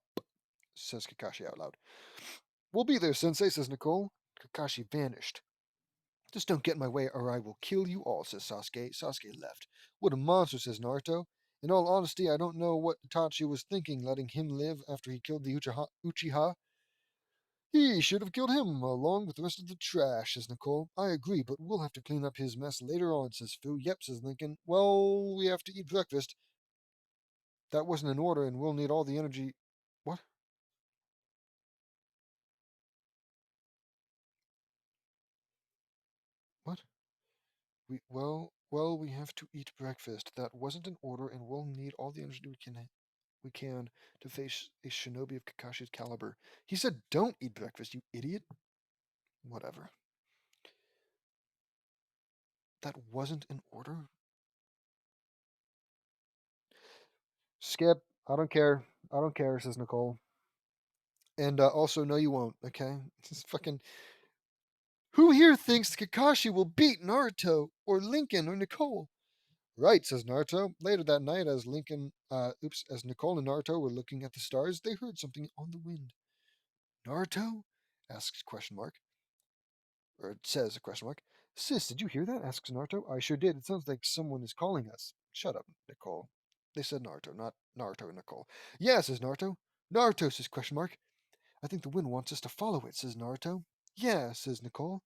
says Kakashi out loud. We'll be there, Sensei, says Nicole. Kakashi vanished. Just don't get in my way or I will kill you all, says Sasuke. Sasuke left. What a monster, says Naruto. In all honesty, I don't know what Itachi was thinking letting him live after he killed the Uchiha. He should have killed him along with the rest of the trash, says Nicole. I agree, but we'll have to clean up his mess later on, says Fu. Yep, says Lincoln. Well, we have to eat breakfast. That wasn't an order, and we'll need all the energy. What? What? We have to eat breakfast. That wasn't an order, and we'll need all the energy we can to face a shinobi of Kakashi's caliber. He said, "Don't eat breakfast, you idiot." Whatever. That wasn't an order. Skip. I don't care. I don't care, says Nicole. And also, no, you won't. Okay. Just fucking. Who here thinks Kakashi will beat Naruto or Lincoln or Nicole? Right, says Naruto. Later that night, as Nicole and Naruto were looking at the stars, they heard something on the wind. Naruto? Asks question mark. Or it says a question mark. Sis, did you hear that? Asks Naruto. I sure did. It sounds like someone is calling us. Shut up, Nicole. They said Naruto, not Naruto and Nicole. Yeah, says Naruto. Naruto, says question mark. I think the wind wants us to follow it, says Naruto. Yeah, says Nicole.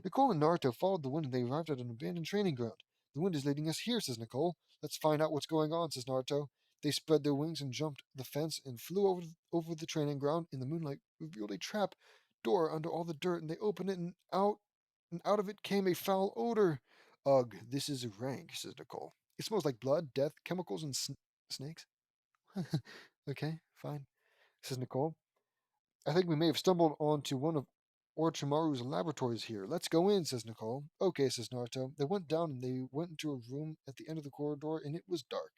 Nicole and Naruto followed the wind and they arrived at an abandoned training ground. The wind is leading us here, says Nicole. Let's find out what's going on, says Naruto. They spread their wings and jumped the fence and flew over the training ground. In the moonlight, revealed a trap door under all the dirt, and they opened it, and out of it came a foul odor. Ugh, this is rank, says Nicole. It smells like blood, death, chemicals, and snakes. Okay, fine, says Nicole. I think we may have stumbled onto one of Orochimaru's laboratories here. Let's go in, says Nicole. Okay, says Naruto. They went down and they went into a room at the end of the corridor, and it was dark.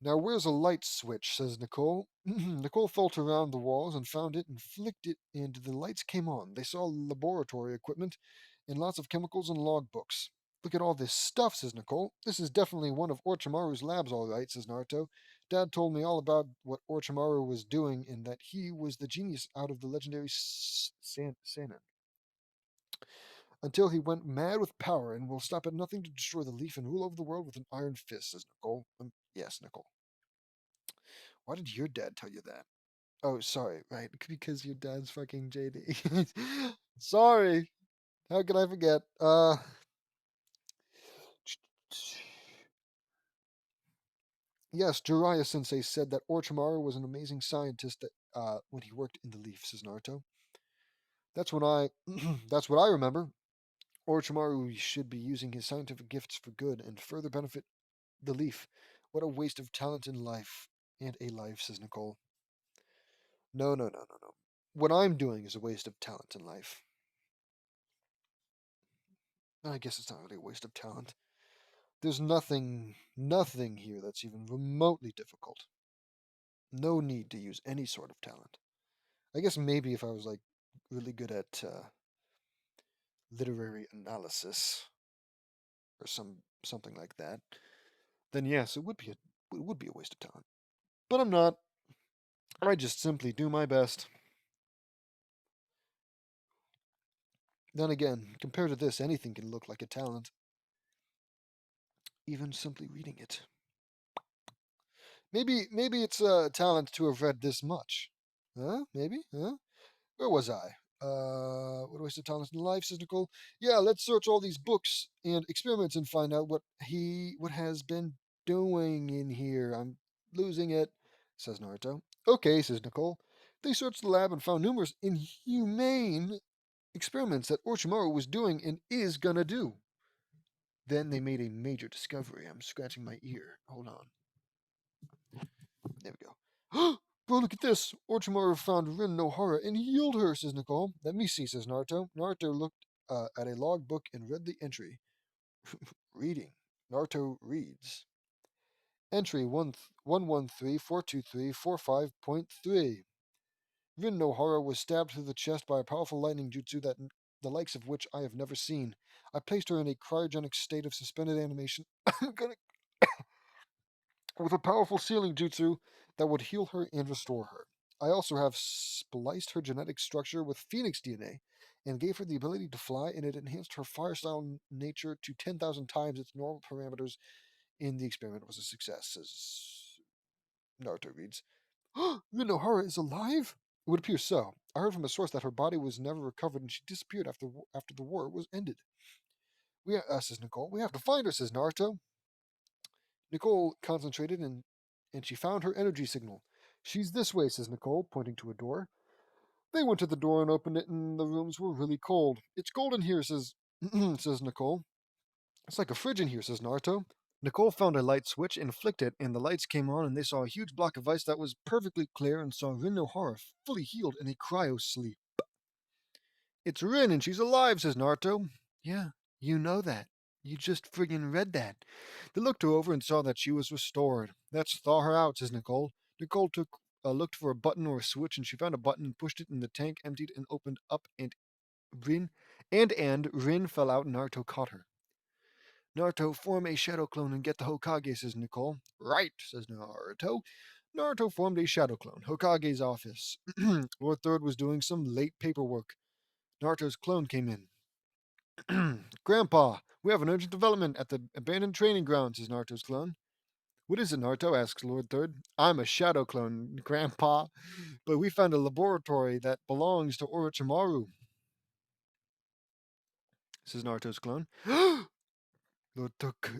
Now, where's a light switch, says Nicole. Nicole felt around the walls and found it and flicked it, and the lights came on. They saw laboratory equipment and lots of chemicals and logbooks. Look at all this stuff, says Nicole. This is definitely one of Orochimaru's labs, all right, says Naruto. Dad told me all about what Orochimaru was doing and that he was the genius out of the legendary Sannin. Until he went mad with power and will stop at nothing to destroy the leaf and rule over the world with an iron fist, says Nicole. Yes, Nicole. Why did your dad tell you that? Oh, sorry, right? Because your dad's fucking JD. Sorry. How could I forget? Yes, Jiraiya Sensei said that Orochimaru was an amazing scientist when he worked in the leaf, says Naruto. That's when I that's what I remember. Orochimaru should be using his scientific gifts for good and further benefit the leaf. What a waste of talent in life and a life, says Nicole. No, no, no, no, no. What I'm doing is a waste of talent in life. I guess it's not really a waste of talent. There's nothing here that's even remotely difficult. No need to use any sort of talent. I guess maybe if I was like really good at literary analysis or something like that, then yes, it would be a waste of talent. But I'm not. I just simply do my best. Then again, compared to this, anything can look like a talent, even simply reading it. Maybe it's a talent to have read this much. Huh? Maybe? Huh? Where was I? What do I say? Talent in life, says Nicole. Yeah, let's search all these books and experiments and find out what has been doing in here. I'm losing it, says Naruto. Okay, says Nicole. They searched the lab and found numerous inhumane experiments that Orochimaru was doing and is gonna do. Then they made a major discovery. I'm scratching my ear. Hold on. There we go. Bro, look at this. Orochimaru found Rin no Hara and healed her, says Nicole. Let me see, says Naruto. Naruto looked at a log book and read the entry. Reading. Naruto reads. Entry 11342345.3. Rin no Hara was stabbed through the chest by a powerful lightning jutsu the likes of which I have never seen. I placed her in a cryogenic state of suspended animation with a powerful sealing jutsu that would heal her and restore her. I also have spliced her genetic structure with Phoenix DNA and gave her the ability to fly, and it enhanced her fire style nature to 10,000 times its normal parameters. In the experiment was a success, as Naruto reads. Minohara is alive? It would appear so. I heard from a source that her body was never recovered and she disappeared after the war was ended. Says Nicole. We have to find her, says Naruto. Nicole concentrated and she found her energy signal. She's this way, says Nicole, pointing to a door. They went to the door and opened it, and the rooms were really cold. It's cold in here, says says Nicole. It's like a fridge in here, says Naruto. Nicole found a light switch and flicked it, and the lights came on, and they saw a huge block of ice that was perfectly clear and saw Rin Nohara fully healed in a cryo sleep. It's Rin, and she's alive, says Naruto. Yeah, you know that. You just friggin' read that. They looked her over and saw that she was restored. Let's thaw her out, says Nicole. Nicole looked for a button or a switch, and she found a button and pushed it, and the tank emptied and opened up, and Rin fell out, and Naruto caught her. Naruto, form a shadow clone and get the Hokage, says Nicole. Right, says Naruto. Naruto formed a shadow clone. Hokage's office. Lord Third was doing some late paperwork. Naruto's clone came in. Grandpa, we have an urgent development at the abandoned training ground, says Naruto's clone. What is it, Naruto? Asks Lord Third. I'm a shadow clone, Grandpa, but we found a laboratory that belongs to Orochimaru, says Naruto's clone.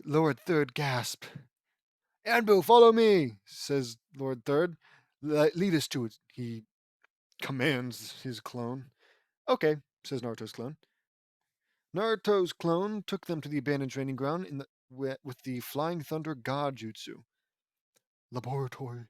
Lord Third gasp. Anbu, follow me, says Lord Third. Lead us to it, he commands his clone. Okay, says Naruto's clone. Naruto's clone took them to the abandoned training ground with the Flying Thunder God Jutsu. Laboratory.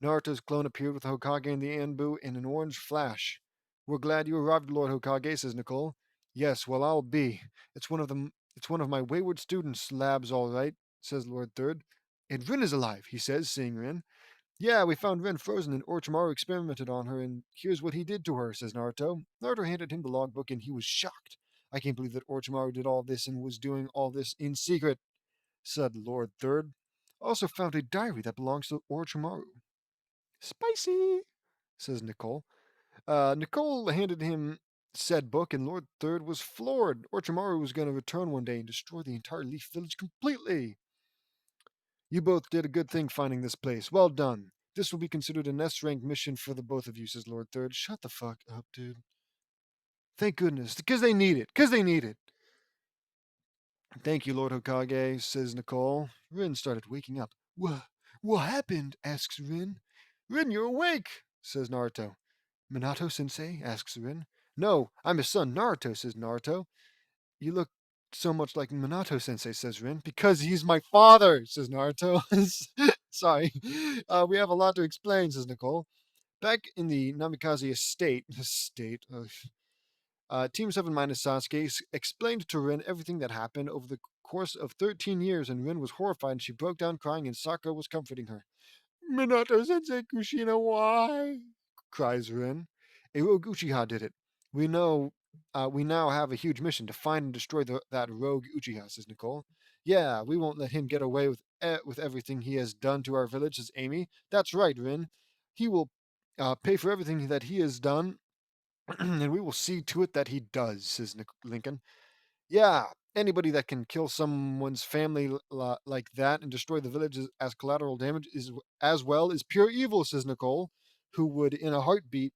Naruto's clone appeared with Hokage and the Anbu in an orange flash. We're glad you arrived, Lord Hokage, says Nicole. Yes, well, I'll be. It's one of them. It's one of my wayward students' labs, all right, says Lord Third. And Rin is alive, he says, seeing Rin. Yeah, we found Ren frozen and Orochimaru experimented on her, and here's what he did to her, says Naruto. Naruto handed him the logbook, and he was shocked. I can't believe that Orochimaru did all this and was doing all this in secret, said Lord Third. Also found a diary that belongs to Orochimaru. Spicy, says Nicole. Nicole handed him said book, and Lord Third was floored. Orochimaru was going to return one day and destroy the entire Leaf Village completely. You both did a good thing finding this place. Well done. This will be considered an S-rank mission for the both of you, says Lord Third. Shut the fuck up, dude. Thank goodness. Because they need it. Because they need it. Thank you, Lord Hokage, says Nicole. Rin started waking up. What happened? Asks Rin. Rin, you're awake, says Naruto. Minato-sensei? Asks Rin. No, I'm his son, Naruto, says Naruto. You look so much like Minato Sensei, says Rin. Because he's my father, says Naruto. Sorry. We have a lot to explain, says Nicole. Back in the Namikaze Team 7 minus Sasuke explained to Rin everything that happened over the course of 13 years, and Rin was horrified and she broke down crying, and Sakura was comforting her. Minato Sensei Kushina, why? Cries Rin. A rogue Uchiha did it. We know. We now have a huge mission to find and destroy that rogue Uchiha, says Nicole. Yeah, we won't let him get away with everything he has done to our village, says Amy. That's right, Rin. He will pay for everything that he has done, and we will see to it that he does, says Lincoln. Yeah, anybody that can kill someone's family like that and destroy the village as collateral damage is as well is pure evil, says Nicole, who would in a heartbeat,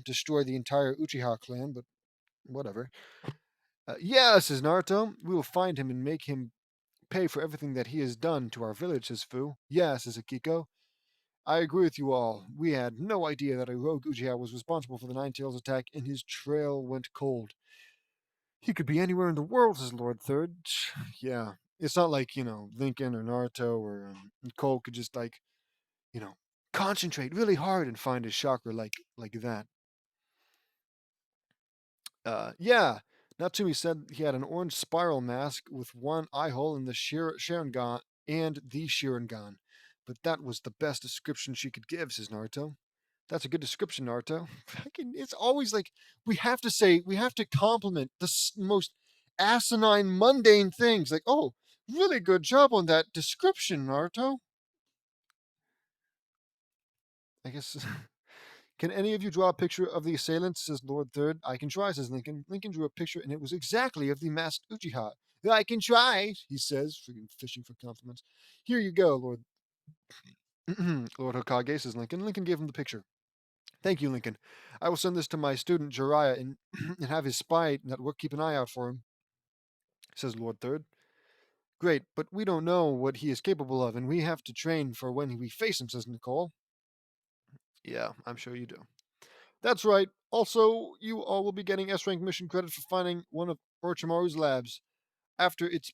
destroy the entire Uchiha clan, but whatever. Yeah, says Naruto, we will find him and make him pay for everything that he has done to our village, says Fu. Yeah, says Akiko. I agree with you all. We had no idea that a rogue Uchiha was responsible for the Nine Tails attack, and his trail went cold. He could be anywhere in the world, says Lord Third. Yeah. It's not like, Lincoln or Naruto or Cole could just, you know, concentrate really hard and find his chakra like that. Yeah, Natsumi said he had an orange spiral mask with one eye hole in the Sharingan and the Sharingan, but that was the best description she could give, says Naruto. That's a good description, Naruto. It's always like we have to compliment the most asinine, mundane things. Like, oh, really good job on that description, Naruto. I guess. Can any of you draw a picture of the assailant? Says Lord Third. I can try, says Lincoln. Lincoln drew a picture, and it was exactly of the masked Uchiha. I can try, he says, freaking fishing for compliments. Here you go, Lord. Lord Hokage, says Lincoln. Lincoln gave him the picture. Thank you, Lincoln. I will send this to my student Jiraiya and, and have his spy network keep an eye out for him, says Lord Third. Great, but we don't know what he is capable of, and we have to train for when we face him, says Nicole. Yeah, I'm sure you do. That's right. Also, you all will be getting S-rank mission credit for finding one of Orochimaru's labs. After it's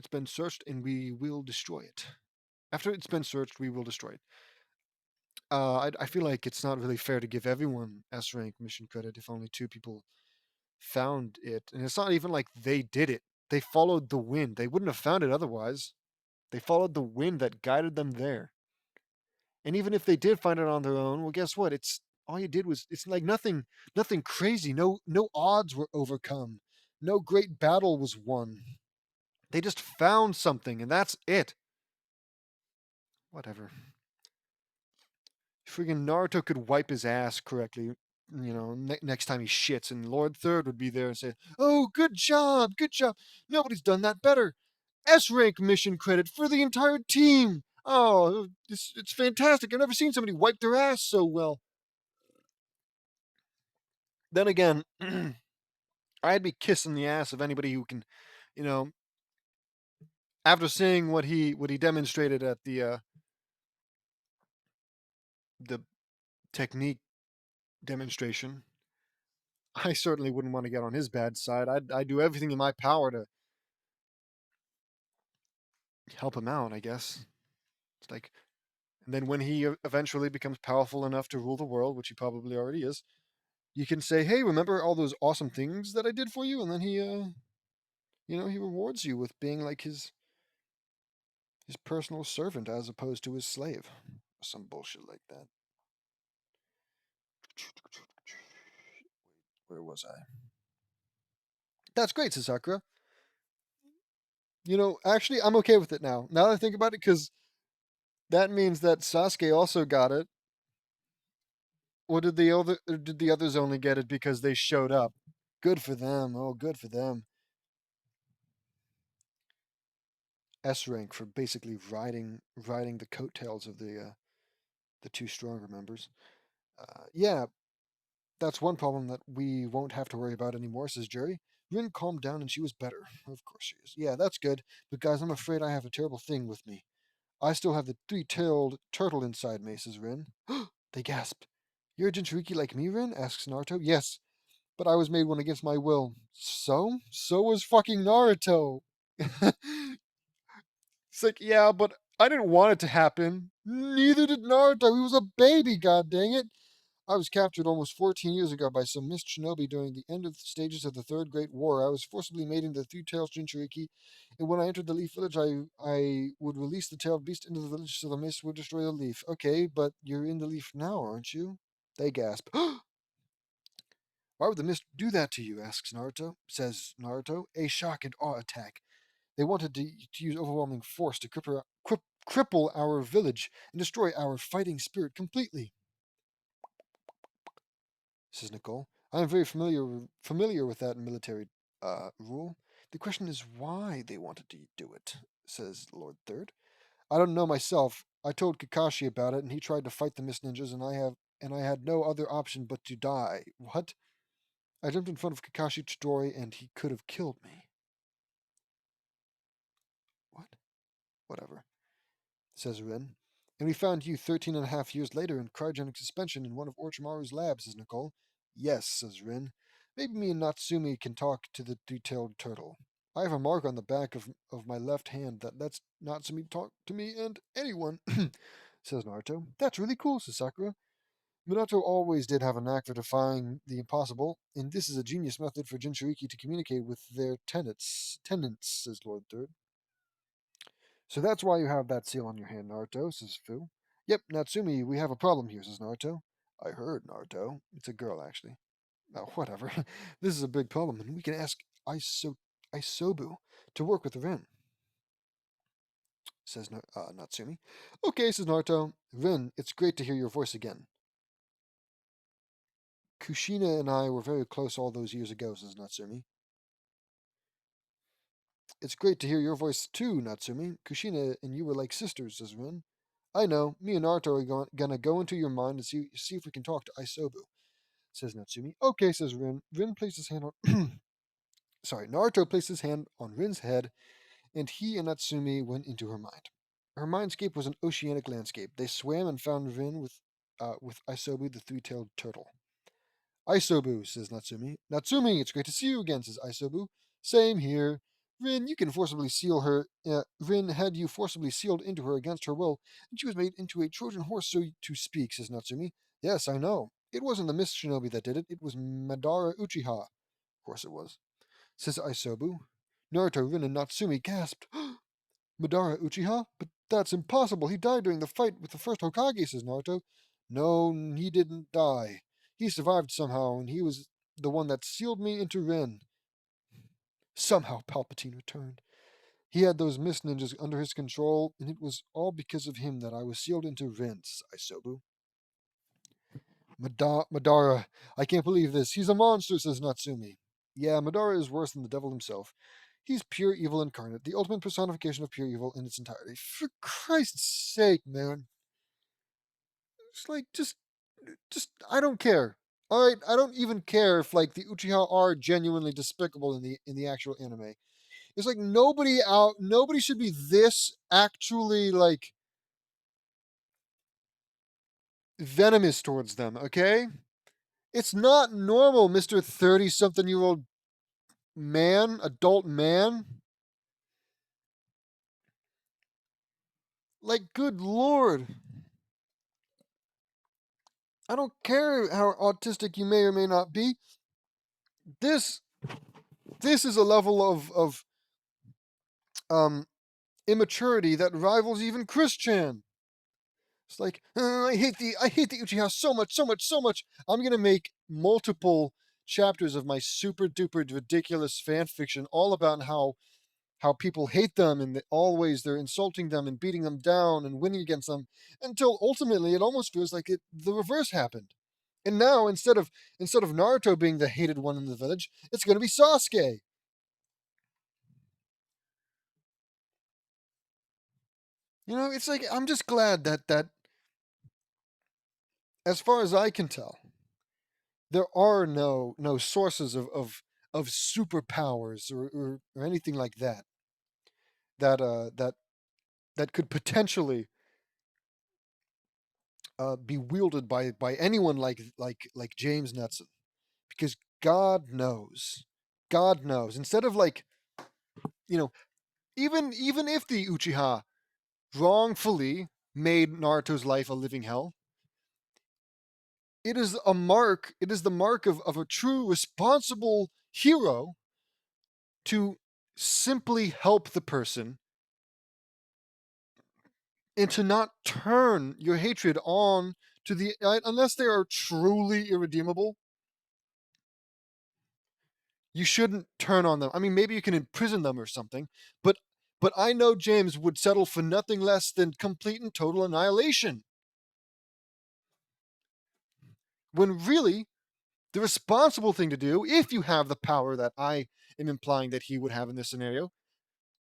been searched, and we will destroy it. After it's been searched, we will destroy it. I feel like it's not really fair to give everyone S-rank mission credit if only two people found it, and it's not even like they did it. They followed the wind. They wouldn't have found it otherwise. They followed the wind that guided them there. And even if they did find it on their own, well, guess what? It's all you did was it's like nothing crazy. No odds were overcome. No great battle was won. They just found something, and that's it. Whatever. Freaking Naruto could wipe his ass correctly, next time he shits, and Lord Third would be there and say, "Oh, good job, good job. Nobody's done that better. S rank mission credit for the entire team. Oh, it's fantastic. I've never seen somebody wipe their ass so well." Then again, I'd be kissing the ass of anybody who can, you know, after seeing what he demonstrated at the technique demonstration. I certainly wouldn't want to get on his bad side. I'd do everything in my power to help him out, I guess. It's like, and then when he eventually becomes powerful enough to rule the world, which he probably already is, you can say, "Hey, remember all those awesome things that I did for you?" And then he rewards you with being like his personal servant as opposed to his slave. Some bullshit like that. Where was I? That's great, Sasakura. Actually, I'm okay with it now. Now that I think about it, because that means that Sasuke also got it. Or did the others only get it because they showed up? Good for them. Oh, good for them. S rank for basically riding the coattails of the two stronger members. Yeah, that's one problem that we won't have to worry about anymore, says Jerry. Rin calmed down and she was better. Of course she is. Yeah, that's good. But guys, I'm afraid I have a terrible thing with me. I still have the three-tailed turtle inside me, says Rin. They gasp. You're a Jinchuriki like me, Rin? Asks Naruto. Yes, but I was made one against my will. So? So was fucking Naruto. It's like, yeah, but I didn't want it to happen. Neither did Naruto. He was a baby, god dang it. I was captured almost 14 years ago by some mist shinobi during the end of the stages of the Third Great War. I was forcibly made into the Three-Tailed Jinchuriki, and when I entered the Leaf Village, I would release the tailed beast into the village so the mist would destroy the leaf. Okay, but you're in the leaf now, aren't you? They gasp. Why would the mist do that to you? Says Naruto. A shock and awe attack. They wanted to use overwhelming force to cripple our village and destroy our fighting spirit completely, says Nicole. I am very familiar with that military rule. The question is why they wanted to do it, says Lord Third. I don't know myself. I told Kakashi about it, and he tried to fight the Mist Ninjas, and I had no other option but to die. What? I jumped in front of Kakashi Chidori, and he could have killed me. What? Whatever, says Rin. And we found you 13.5 years later in cryogenic suspension in one of Orochimaru's labs, says Nicole. Yes, says Rin. Maybe me and Natsumi can talk to the detailed turtle. I have a mark on the back of my left hand that lets Natsumi talk to me and anyone, says Naruto. That's really cool, says Sakura. Minato always did have a knack for defying the impossible, and this is a genius method for Jinchuriki to communicate with their tenants, says Lord Third. So that's why you have that seal on your hand, Naruto, says Fu. Yep, Natsumi, we have a problem here, says Naruto. I heard, Naruto. It's a girl, actually. Oh, whatever. This is a big problem, and we can ask Isobu to work with Rin, says Natsumi. Okay, says Naruto. Rin, it's great to hear your voice again. Kushina and I were very close all those years ago, says Natsumi. It's great to hear your voice too, Natsumi. Kushina and you were like sisters, says Rin. I know. Me and Naruto are gonna go into your mind and see if we can talk to Isobu, says Natsumi. Okay, says Rin. Rin placed his hand on Naruto placed his hand on Rin's head, and he and Natsumi went into her mind. Her mindscape was an oceanic landscape. They swam and found Rin with Isobu, the three-tailed turtle. Isobu, says Natsumi. Natsumi, it's great to see you again, says Isobu. Same here. Rin, you can forcibly seal her. Rin had you forcibly sealed into her against her will, and she was made into a Trojan horse, so to speak, says Natsumi. Yes, I know. It wasn't the Mist Shinobi that did it. It was Madara Uchiha. Of course it was, says Isobu. Naruto, Rin, and Natsumi gasped. Madara Uchiha? But that's impossible. He died during the fight with the first Hokage, says Naruto. No, he didn't die. He survived somehow, and he was the one that sealed me into Ren. Somehow Palpatine returned. He had those mist ninjas under his control, and it was all because of him that I was sealed into Ren, says Isobu. Madara, I can't believe this. He's a monster, says Natsumi. Yeah, Madara is worse than the devil himself. He's pure evil incarnate, the ultimate personification of pure evil in its entirety. For Christ's sake, man. It's like, I don't care. All right, I don't even care if like the Uchiha are genuinely despicable in the actual anime. It's like nobody should be this actually like venomous towards them. Okay, it's not normal, Mister 30-something-year-old man, adult man. Like, good lord. I don't care how autistic you may or may not be. This this is a level of um immaturity that rivals even Christian. It's like I hate the Uchiha so much, so much, so much. I'm gonna make multiple chapters of my super duper ridiculous fan fiction all about how people hate them and that always they're insulting them and beating them down and winning against them until ultimately it almost feels like the reverse happened. And now instead of Naruto being the hated one in the village, it's going to be Sasuke. It's like I'm just glad that as far as I can tell, there are no sources of superpowers or anything like that that could potentially be wielded by anyone like James Knudsen, because God knows. Instead of like you know, even if the Uchiha wrongfully made Naruto's life a living hell, it is a mark. It is the mark of a true responsible hero to simply help the person and to not turn your hatred on to unless they are truly irredeemable. You shouldn't turn on them. I mean, maybe you can imprison them or something, but I know James would settle for nothing less than complete and total annihilation. When really, the responsible thing to do, if you have the power that I am implying that he would have in this scenario,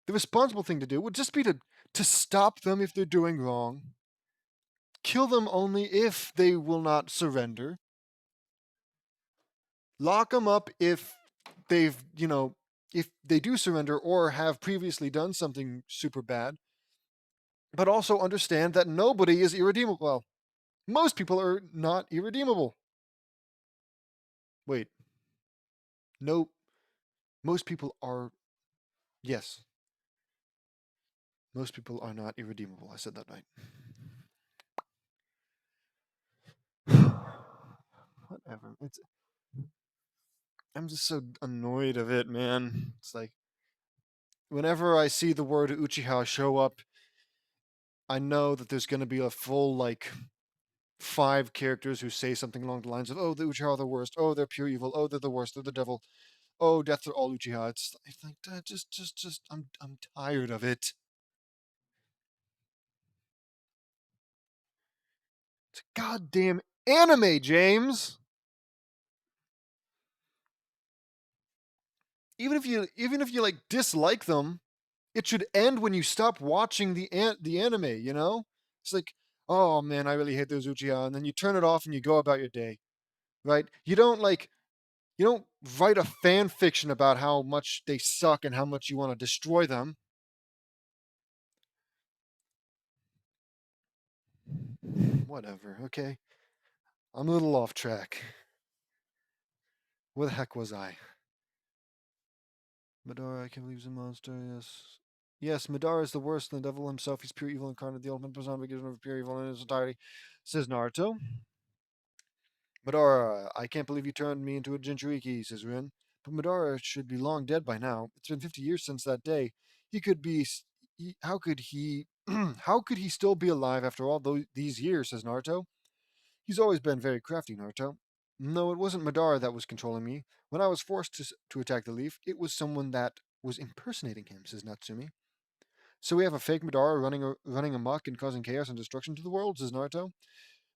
the responsible thing to do would just be to stop them if they're doing wrong, kill them only if they will not surrender, lock them up if they've, if they do surrender or have previously done something super bad, but also understand that nobody is irredeemable. Well, most people are not irredeemable. Wait, no, most people are, yes, most people are not irredeemable. I said that right. whatever. I'm just so annoyed of it, man. It's like whenever I see the word Uchiha show up, I know that there's going to be a full like 5 characters who say something along the lines of, "Oh, the Uchiha are the worst. Oh, they're pure evil. Oh, they're the worst. They're the devil. Oh, death to all Uchiha." It's like just I'm tired of it. It's a goddamn anime, James. Even if you like dislike them, it should end when you stop watching the anime. It's like, oh man, I really hate those Uchiha, and then you turn it off and you go about your day, right? You don't write a fan fiction about how much they suck and how much you want to destroy them. Whatever, okay? I'm a little off track. Where the heck was I? Madara, I can't believe he's a monster, yes. Yes, Madara is the worst than the devil himself. He's pure evil incarnate, the ultimate personification of pure evil in its entirety, says Naruto. Madara, I can't believe you turned me into a Jinchuriki, says Rin. But Madara should be long dead by now. It's been 50 years since that day. He could be. How could he? How could he still be alive after all these years? Says Naruto. He's always been very crafty, Naruto. No, it wasn't Madara that was controlling me. When I was forced to attack the leaf, it was someone that was impersonating him, says Natsumi. So we have a fake Madara running amok and causing chaos and destruction to the world, says Naruto.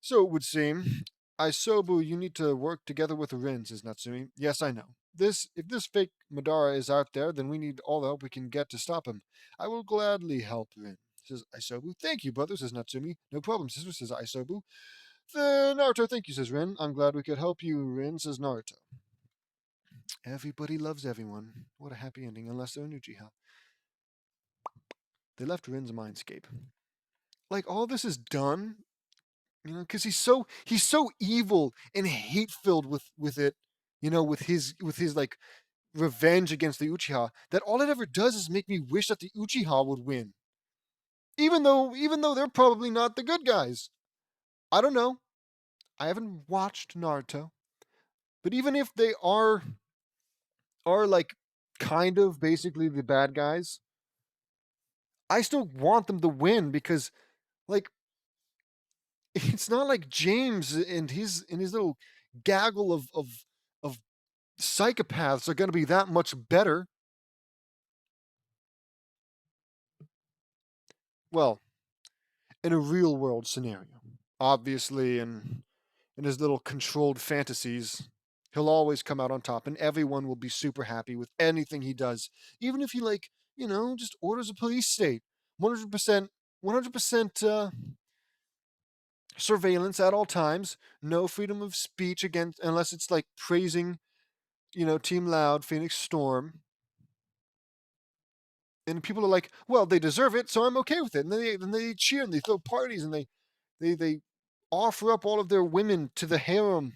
So it would seem. Isobu, you need to work together with the Rin, says Natsumi. Yes, I know. If this fake Madara is out there, then we need all the help we can get to stop him. I will gladly help Rin, says Isobu. Thank you, brother, says Natsumi. No problem, sister, says Isobu. Naruto, thank you, says Rin. I'm glad we could help you, Rin, says Naruto. Everybody loves everyone. What a happy ending, unless they're Uchiha. They left Rin's mindscape. Like all this is done, because he's so evil and hate filled with it, with his like revenge against the Uchiha. That all it ever does is make me wish that the Uchiha would win, even though they're probably not the good guys. I don't know. I haven't watched Naruto, but even if they are like kind of basically the bad guys, I still want them to win because like it's not like James and his little gaggle of psychopaths are going to be that much better. Well, in a real world scenario, obviously, in his little controlled fantasies, he'll always come out on top, and everyone will be super happy with anything he does, even if he like just orders a police state, 100%, 100% surveillance at all times, no freedom of speech against unless it's like praising Team Loud, Phoenix Storm, and people are like, well, they deserve it, so I'm okay with it. And then they cheer and they throw parties and they offer up all of their women to the harem,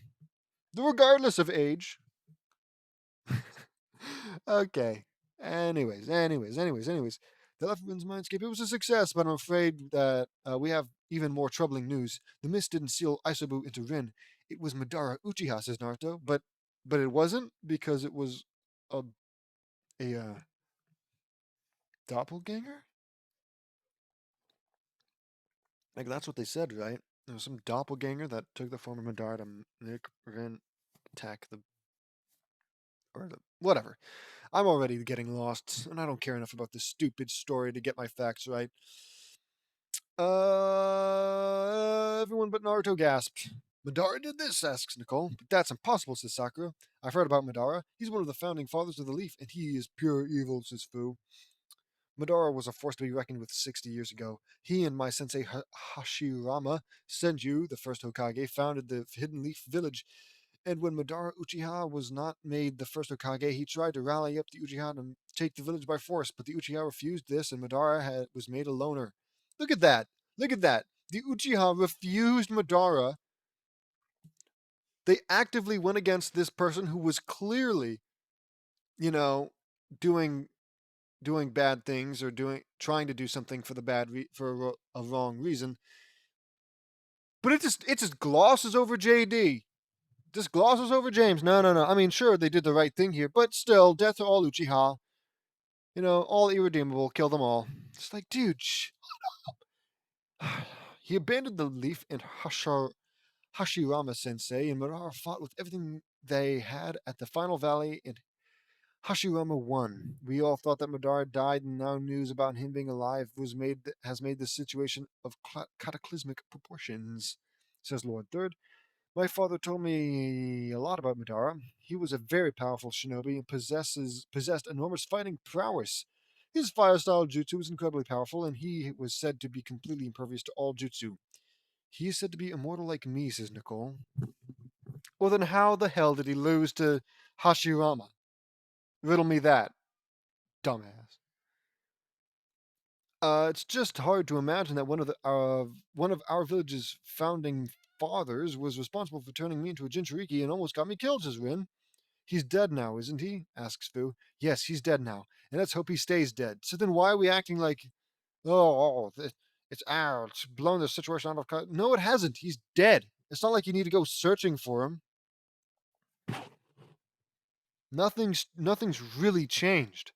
regardless of age. Okay. Anyways. The Leftover's Mindscape, it was a success, but I'm afraid that we have even more troubling news. The mist didn't seal Isobu into Rin. It was Madara Uchiha, says Naruto, but it wasn't because it was a a doppelganger. Like that's what they said, right? There was some doppelganger that took the form of Madara to make Rin attack the whatever. I'm already getting lost, and I don't care enough about this stupid story to get my facts right. Everyone but Naruto gasped. Madara did this, asks Nicole. But that's impossible, says Sakura. I've heard about Madara. He's one of the founding fathers of the Leaf, and he is pure evil, says Fu. Madara was a force to be reckoned with 60 years ago. He and my sensei Hashirama Senju, the first Hokage, founded the Hidden Leaf Village. And when Madara Uchiha was not made the first Hokage, he tried to rally up the Uchiha to take the village by force, but the Uchiha refused this, and Madara was made a loner. Look at that! Look at that! The Uchiha refused Madara. They actively went against this person who was clearly, you know, doing bad things or trying to do something for for a wrong reason. But it just glosses over JD. just glosses over James. No, no, no. I mean, sure, they did the right thing here, but still, death to all Uchiha. All irredeemable. Kill them all. It's like, dude, he abandoned the leaf in Hashirama Sensei, and Madara fought with everything they had at the final valley in Hashirama won. We all thought that Madara died, and now news about him being alive has made this situation of cataclysmic proportions, says Lord Third. My father told me a lot about Madara. He was a very powerful shinobi and possessed enormous fighting prowess. His fire style jutsu was incredibly powerful, and he was said to be completely impervious to all jutsu. He is said to be immortal like me, says Nicole. Well, then how the hell did he lose to Hashirama? Riddle me that, dumbass. It's just hard to imagine that one of our village's founding fathers was responsible for turning me into a Jinchuriki and almost got me killed, says Rin. He's dead now, isn't he? Asks Fu. Yes, he's dead now, and let's hope he stays dead. So then why are we acting like, it's blown the situation out of cut? No, it hasn't. He's dead. It's not like you need to go searching for him. Nothing's really changed.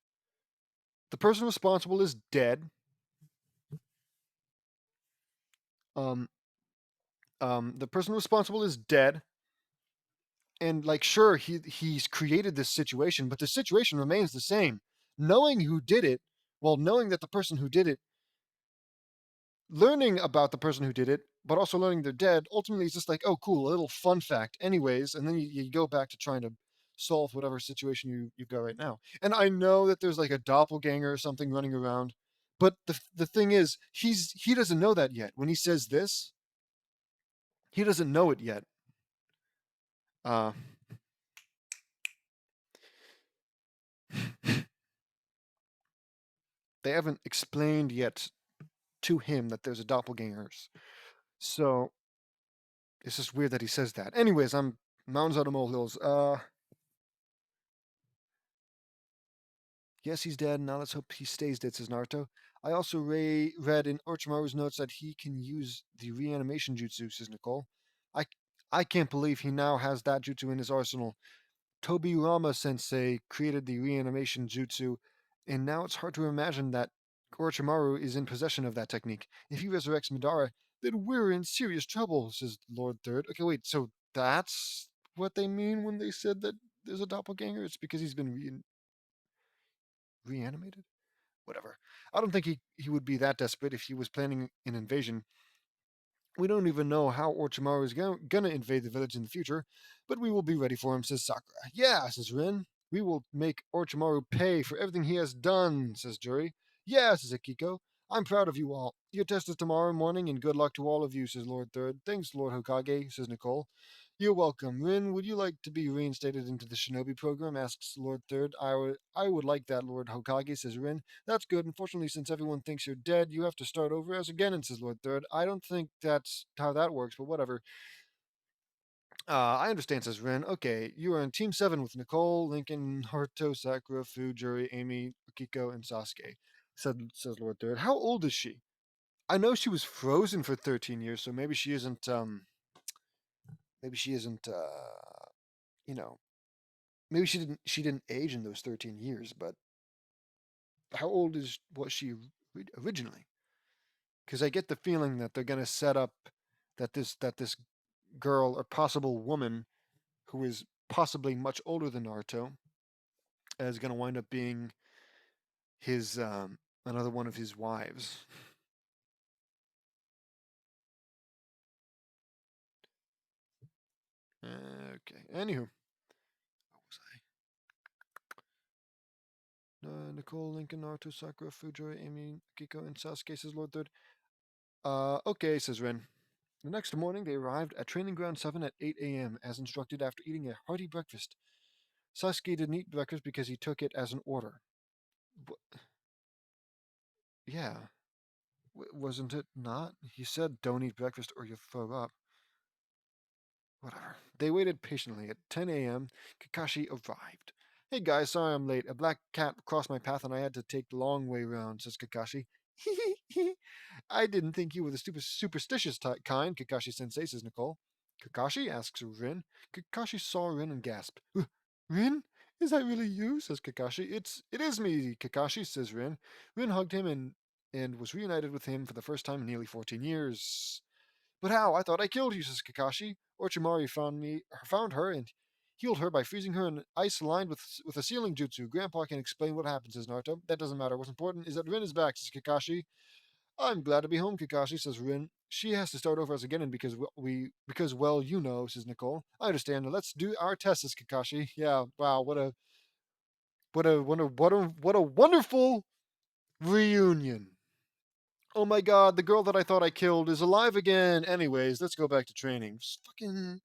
The person responsible is dead. Um, the person responsible is dead, and like, sure, he's created this situation, but the situation remains the same. Knowing who did it, knowing that the person who did it, learning about the person who did it, but also learning they're dead, ultimately it's just like, oh, cool, a little fun fact, anyways, and then you go back to trying to solve whatever situation you've got right now. And I know that there's like a doppelganger or something running around, but the thing is, he doesn't know that yet. When he says this, he doesn't know it yet. Uh, they haven't explained yet to him that there's a doppelgangers. So it's just weird that he says that. Anyways, I'm mountains out of molehills. Yes, he's dead. Now let's hope he stays dead, says Naruto. I also read in Orochimaru's notes that he can use the reanimation jutsu, says Nicole. I I can't believe he now has that jutsu in his arsenal. Tobirama Sensei created the reanimation jutsu, and now it's hard to imagine that Orochimaru is in possession of that technique. If he resurrects Madara, then we're in serious trouble, says Lord Third. Okay, wait, so that's what they mean when they said that there's a doppelganger? It's because he's been reanimated? Whatever. I don't think he would be that desperate if he was planning an invasion. We don't even know how Orochimaru is gonna invade the village in the future, but we will be ready for him, says Sakura. Yeah, says Rin. We will make Orochimaru pay for everything he has done, says Juri. Yeah, says Akiko. I'm proud of you all. Your test is tomorrow morning, and good luck to all of you, says Lord Third. Thanks, Lord Hokage, says Nicole. You're welcome. Rin, would you like to be reinstated into the Shinobi program? Asks Lord Third. I would like that, Lord Hokage, says Rin. That's good. Unfortunately, since everyone thinks you're dead, you have to start over as again, says Lord Third. I don't think that's how that works, but whatever. I understand, says Ren. Okay, you are in Team 7 with Nicole, Lincoln, Haruto, Sakura, Fu, Juri, Amy, Akiko, and Sasuke, says Lord Third. How old is she? I know she was frozen for 13 years, so maybe she isn't, you know, maybe she didn't age in those 13 years, but how old was she originally? Because I get the feeling that they're going to set up that this girl or possible woman who is possibly much older than Naruto is going to wind up being his another one of his wives. Okay. Anywho, what was I? Nicole, Lincoln, Naruto, Sakura, Fujoy, Amy, Kiko, and Sasuke, says Lord Third. Okay, says Ren. The next morning, they arrived at Training Ground 7 at 8 a.m., as instructed after eating a hearty breakfast. Sasuke didn't eat breakfast because he took it as an order. But, yeah, wasn't it not? He said, don't eat breakfast or you'll throw up. Whatever. They waited patiently. At 10 a.m., Kakashi arrived. Hey guys, sorry I'm late. A black cat crossed my path and I had to take the long way round, says Kakashi. I didn't think you were the superstitious kind, Kakashi sensei, says Nicole. Kakashi asks Rin. Kakashi saw Rin and gasped. Rin? Is that really you? Says Kakashi. It is me, Kakashi, says Rin. Rin hugged him and was reunited with him for the first time in nearly 14 years. But how? I thought I killed you, says Kakashi. Orochimaru found her and healed her by freezing her in ice lined with a sealing jutsu. Grandpa can explain what happened, says Naruto. That doesn't matter. What's important is that Rin is back, says Kakashi. I'm glad to be home, Kakashi, says Rin. She has to start over as again because well, you know, says Nicole. I understand. Let's do our test, says Kakashi. Yeah, wow, what a wonderful reunion. Oh my god, the girl that I thought I killed is alive again. Anyways, let's go back to training. Just fucking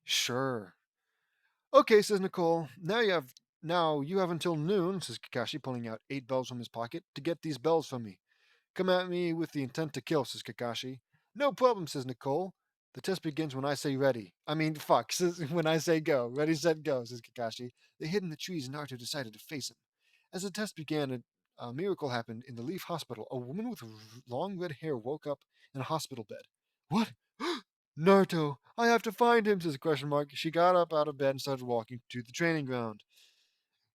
sure. Okay, says Nicole. Now you have until noon, says Kakashi, pulling out 8 bells from his pocket, to get these bells from me. Come at me with the intent to kill, says Kakashi. No problem, says Nicole. The test begins when I say ready. I mean, fuck, says when I say go. Ready, set, go, says Kakashi. They hid in the trees and Naruto decided to face him. As the test began, a miracle happened in the Leaf Hospital. A woman with long red hair woke up in a hospital bed. What? Naruto, I have to find him, says question mark. She got up out of bed and started walking to the training ground.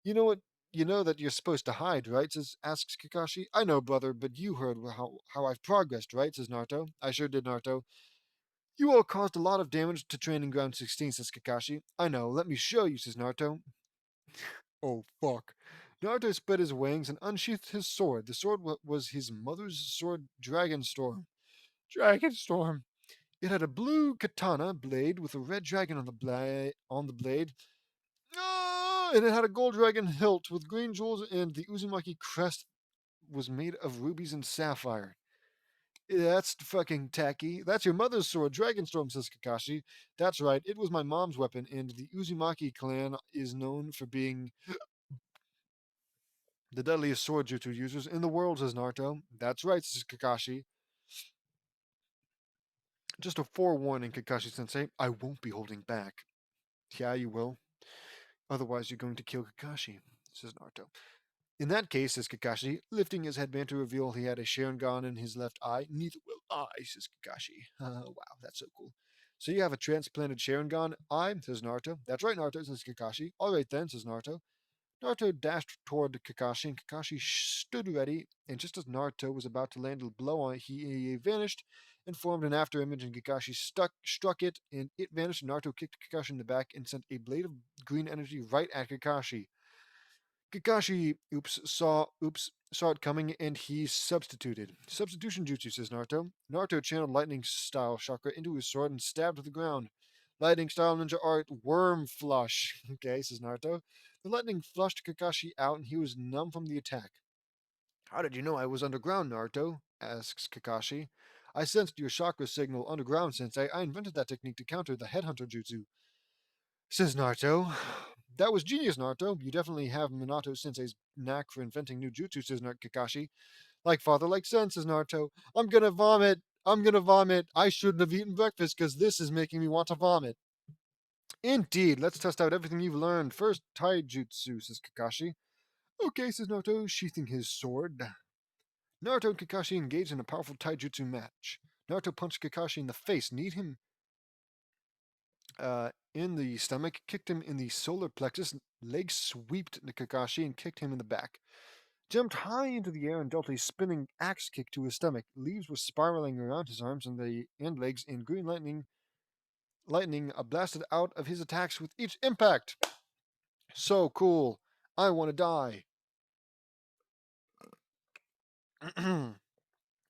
You know what? You know that you're supposed to hide, right? Asks Kakashi. I know, brother, but you heard how I've progressed, right? Says Naruto. I sure did, Naruto. You all caused a lot of damage to Training Ground 16, says Kakashi. I know, let me show you, says Naruto. Oh, fuck. Naruto spread his wings and unsheathed his sword. The sword was his mother's sword, Dragon Storm. Dragon Storm. It had a blue katana blade with a red dragon on the blade. Ah, and it had a gold dragon hilt with green jewels, and the Uzumaki crest was made of rubies and sapphire. That's fucking tacky. That's your mother's sword, Dragonstorm, says Kakashi. That's right, it was my mom's weapon, and the Uzumaki clan is known for being the deadliest sword jutsu users in the world, says Naruto. That's right, says Kakashi. Just a forewarning, Kakashi sensei, I won't be holding back. Yeah, you will. Otherwise, you're going to kill Kakashi, says Naruto. In that case, says Kakashi, lifting his headband to reveal he had a Sharingan in his left eye. Neither will I, says Kakashi. Wow, that's so cool. So you have a transplanted Sharingan eye, says Naruto. That's right, Naruto, says Kakashi. All right then, says Naruto. Naruto dashed toward Kakashi, and Kakashi stood ready, and just as Naruto was about to land a blow on it, he vanished and formed an afterimage, and Kakashi struck it, and it vanished, and Naruto kicked Kakashi in the back and sent a blade of green energy right at Kakashi. Kakashi saw it coming and he substituted. Substitution jutsu, says Naruto. Naruto channeled lightning style chakra into his sword and stabbed to the ground. Lightning style ninja art worm flush. Okay, says Naruto. The lightning flushed Kakashi out and he was numb from the attack. How did you know I was underground, Naruto? Asks Kakashi. I sensed your chakra signal underground, Sensei. I invented that technique to counter the headhunter jutsu, says Naruto. That was genius, Naruto. You definitely have Minato Sensei's knack for inventing new jutsu, says Kakashi. Like father, like son, says Naruto. I'm gonna vomit. I'm gonna vomit. I shouldn't have eaten breakfast because this is making me want to vomit. Indeed, let's test out everything you've learned. First, taijutsu, says Kakashi. Okay, says Naruto, sheathing his sword. Naruto and Kakashi engaged in a powerful taijutsu match. Naruto punched Kakashi in the face, kneed him in the stomach, kicked him in the solar plexus, leg sweeped Kakashi and kicked him in the back. Jumped high into the air and dealt a spinning axe kick to his stomach. Leaves were spiraling around his arms and legs, and green lightning blasted out of his attacks with each impact. So cool. I want to die.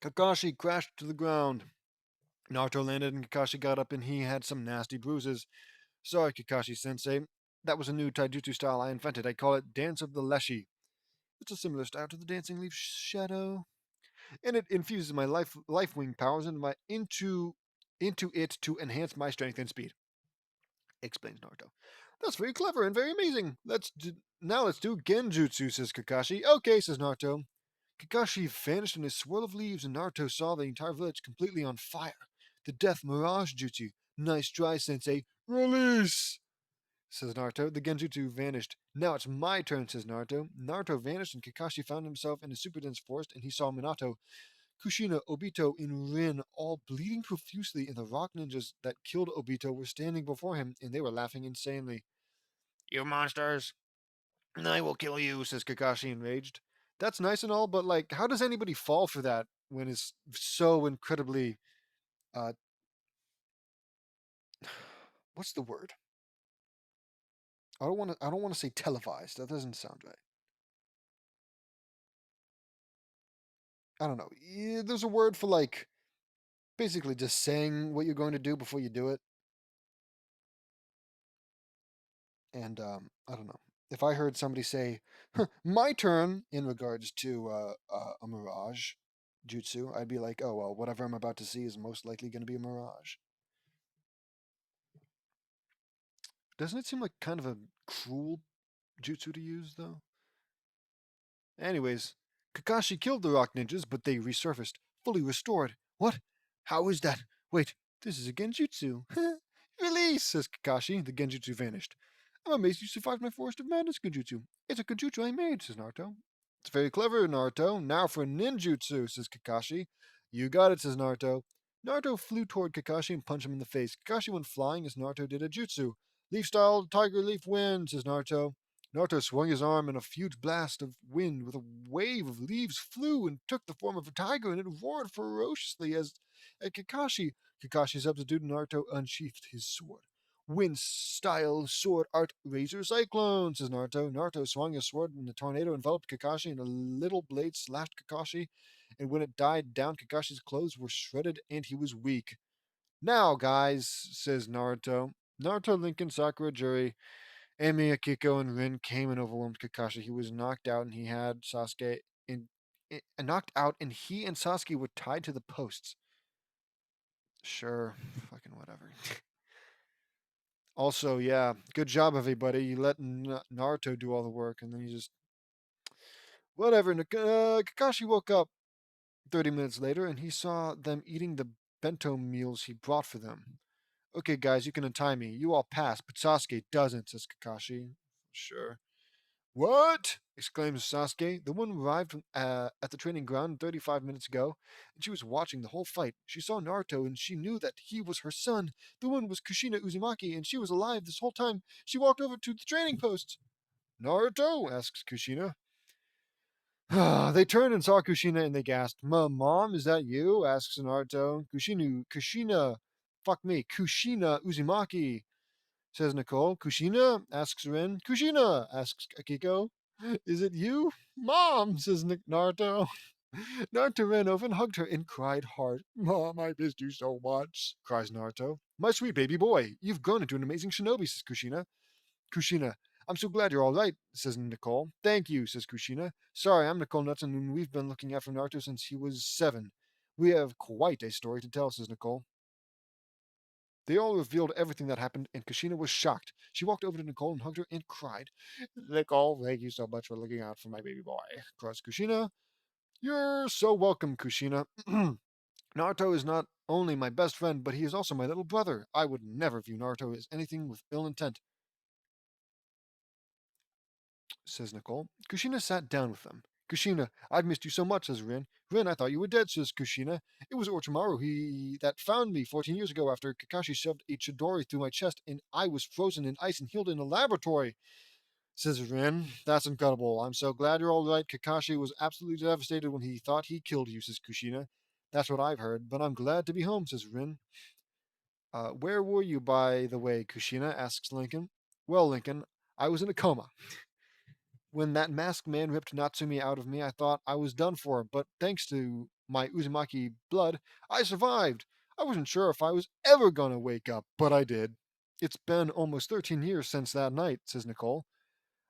Kakashi crashed to the ground. Naruto landed and Kakashi got up and he had some nasty bruises. Sorry, Kakashi sensei. That was a new taijutsu style I invented. I call it Dance of the Leshi. It's a similar style to the Dancing Leaf Shadow, and it infuses my life wing powers into it to enhance my strength and speed. Explains Naruto. That's very clever and very amazing. Now let's do Genjutsu, says Kakashi. Okay, says Naruto. Kakashi vanished in a swirl of leaves, and Naruto saw the entire village completely on fire. The Death Mirage Jutsu. Nice try, Sensei. Release! Says Naruto. The Genjutsu vanished. Now it's my turn, says Naruto. Naruto vanished, and Kakashi found himself in a super dense forest, and he saw Minato. Kushina, Obito, and Rin, all bleeding profusely, and the rock ninjas that killed Obito were standing before him, and they were laughing insanely. You monsters! I will kill you, says Kakashi enraged. That's nice and all, but like, how does anybody fall for that when it's so incredibly uh what's the word? I don't want to say televised. That doesn't sound right. I don't know. There's a word for like basically just saying what you're going to do before you do it. And I don't know. If I heard somebody say "my turn" in regards to a mirage jutsu, I'd be like, "Oh well, whatever I'm about to see is most likely going to be a mirage." Doesn't it seem like kind of a cruel jutsu to use, though? Anyways, Kakashi killed the rock ninjas, but they resurfaced, fully restored. What? How is that? Wait, this is a genjutsu. Release, says Kakashi. The genjutsu vanished. I'm amazed you survived my Forest of Madness genjutsu. It's a genjutsu I made, says Naruto. It's very clever, Naruto. Now for ninjutsu, says Kakashi. You got it, says Naruto. Naruto flew toward Kakashi and punched him in the face. Kakashi went flying as Naruto did a jutsu. Leaf style, tiger leaf wind, says Naruto. Naruto swung his arm, and a huge blast of wind with a wave of leaves flew and took the form of a tiger, and it roared ferociously as at Kakashi. Kakashi substituted. Naruto unsheathed his sword. Wind style sword art razor cyclone, says Naruto. Naruto swung his sword, and the tornado enveloped Kakashi, and a little blade slashed Kakashi. And when it died down, Kakashi's clothes were shredded, and he was weak. Now, guys, says Naruto. Naruto, Lincoln, Sakura, Juri, Amy, Akiko, and Rin came and overwhelmed Kakashi. He was knocked out, and he had Sasuke knocked out, and he and Sasuke were tied to the posts. Sure, fucking whatever. Also, yeah, good job, everybody. You let Naruto do all the work, and then you just whatever. Kakashi woke up 30 minutes later, and he saw them eating the bento meals he brought for them. Okay, guys, you can untie me. You all pass, but Sasuke doesn't, says Kakashi. Sure. What? Exclaims Sasuke. The woman arrived at the training ground 35 minutes ago, and she was watching the whole fight. She saw Naruto, and she knew that he was her son. The woman was Kushina Uzumaki, and she was alive this whole time. She walked over to the training post. Naruto? Asks Kushina. They turned and saw Kushina, and they gasped. Mom, is that you? Asks Naruto. Fuck me, Kushina Uzumaki, says Nicole. Kushina? Asks Rin. Kushina? Asks Akiko. Is it you? Mom, says Naruto. Naruto ran over and hugged her and cried hard. Mom, I missed you so much, cries Naruto. My sweet baby boy, you've grown into an amazing shinobi, says Kushina. Kushina, I'm so glad you're all right, says Nicole. Thank you, says Kushina. Sorry, I'm Nicole Nuts, and we've been looking after Naruto since he was 7. We have quite a story to tell, says Nicole. They all revealed everything that happened, and Kushina was shocked. She walked over to Nicole and hugged her and cried. Nicole, thank you so much for looking out for my baby boy, cries Kushina. You're so welcome, Kushina. Naruto is not only my best friend, but he is also my little brother. I would never view Naruto as anything with ill intent, says Nicole. Kushina sat down with them. Kushina, I've missed you so much, says Rin. Rin, I thought you were dead, says Kushina. It was Orochimaru that found me 14 years ago after Kakashi shoved a Chidori through my chest and I was frozen in ice and healed in a laboratory, says Rin. That's incredible. I'm so glad you're all right. Kakashi was absolutely devastated when he thought he killed you, says Kushina. That's what I've heard, but I'm glad to be home, says Rin. Where were you, by the way, Kushina? Asks Lincoln. Well, Lincoln, I was in a coma. When that masked man ripped Natsumi out of me, I thought I was done for, but thanks to my Uzumaki blood, I survived. I wasn't sure if I was ever gonna wake up, but I did. It's been almost 13 years since that night, says Nicole.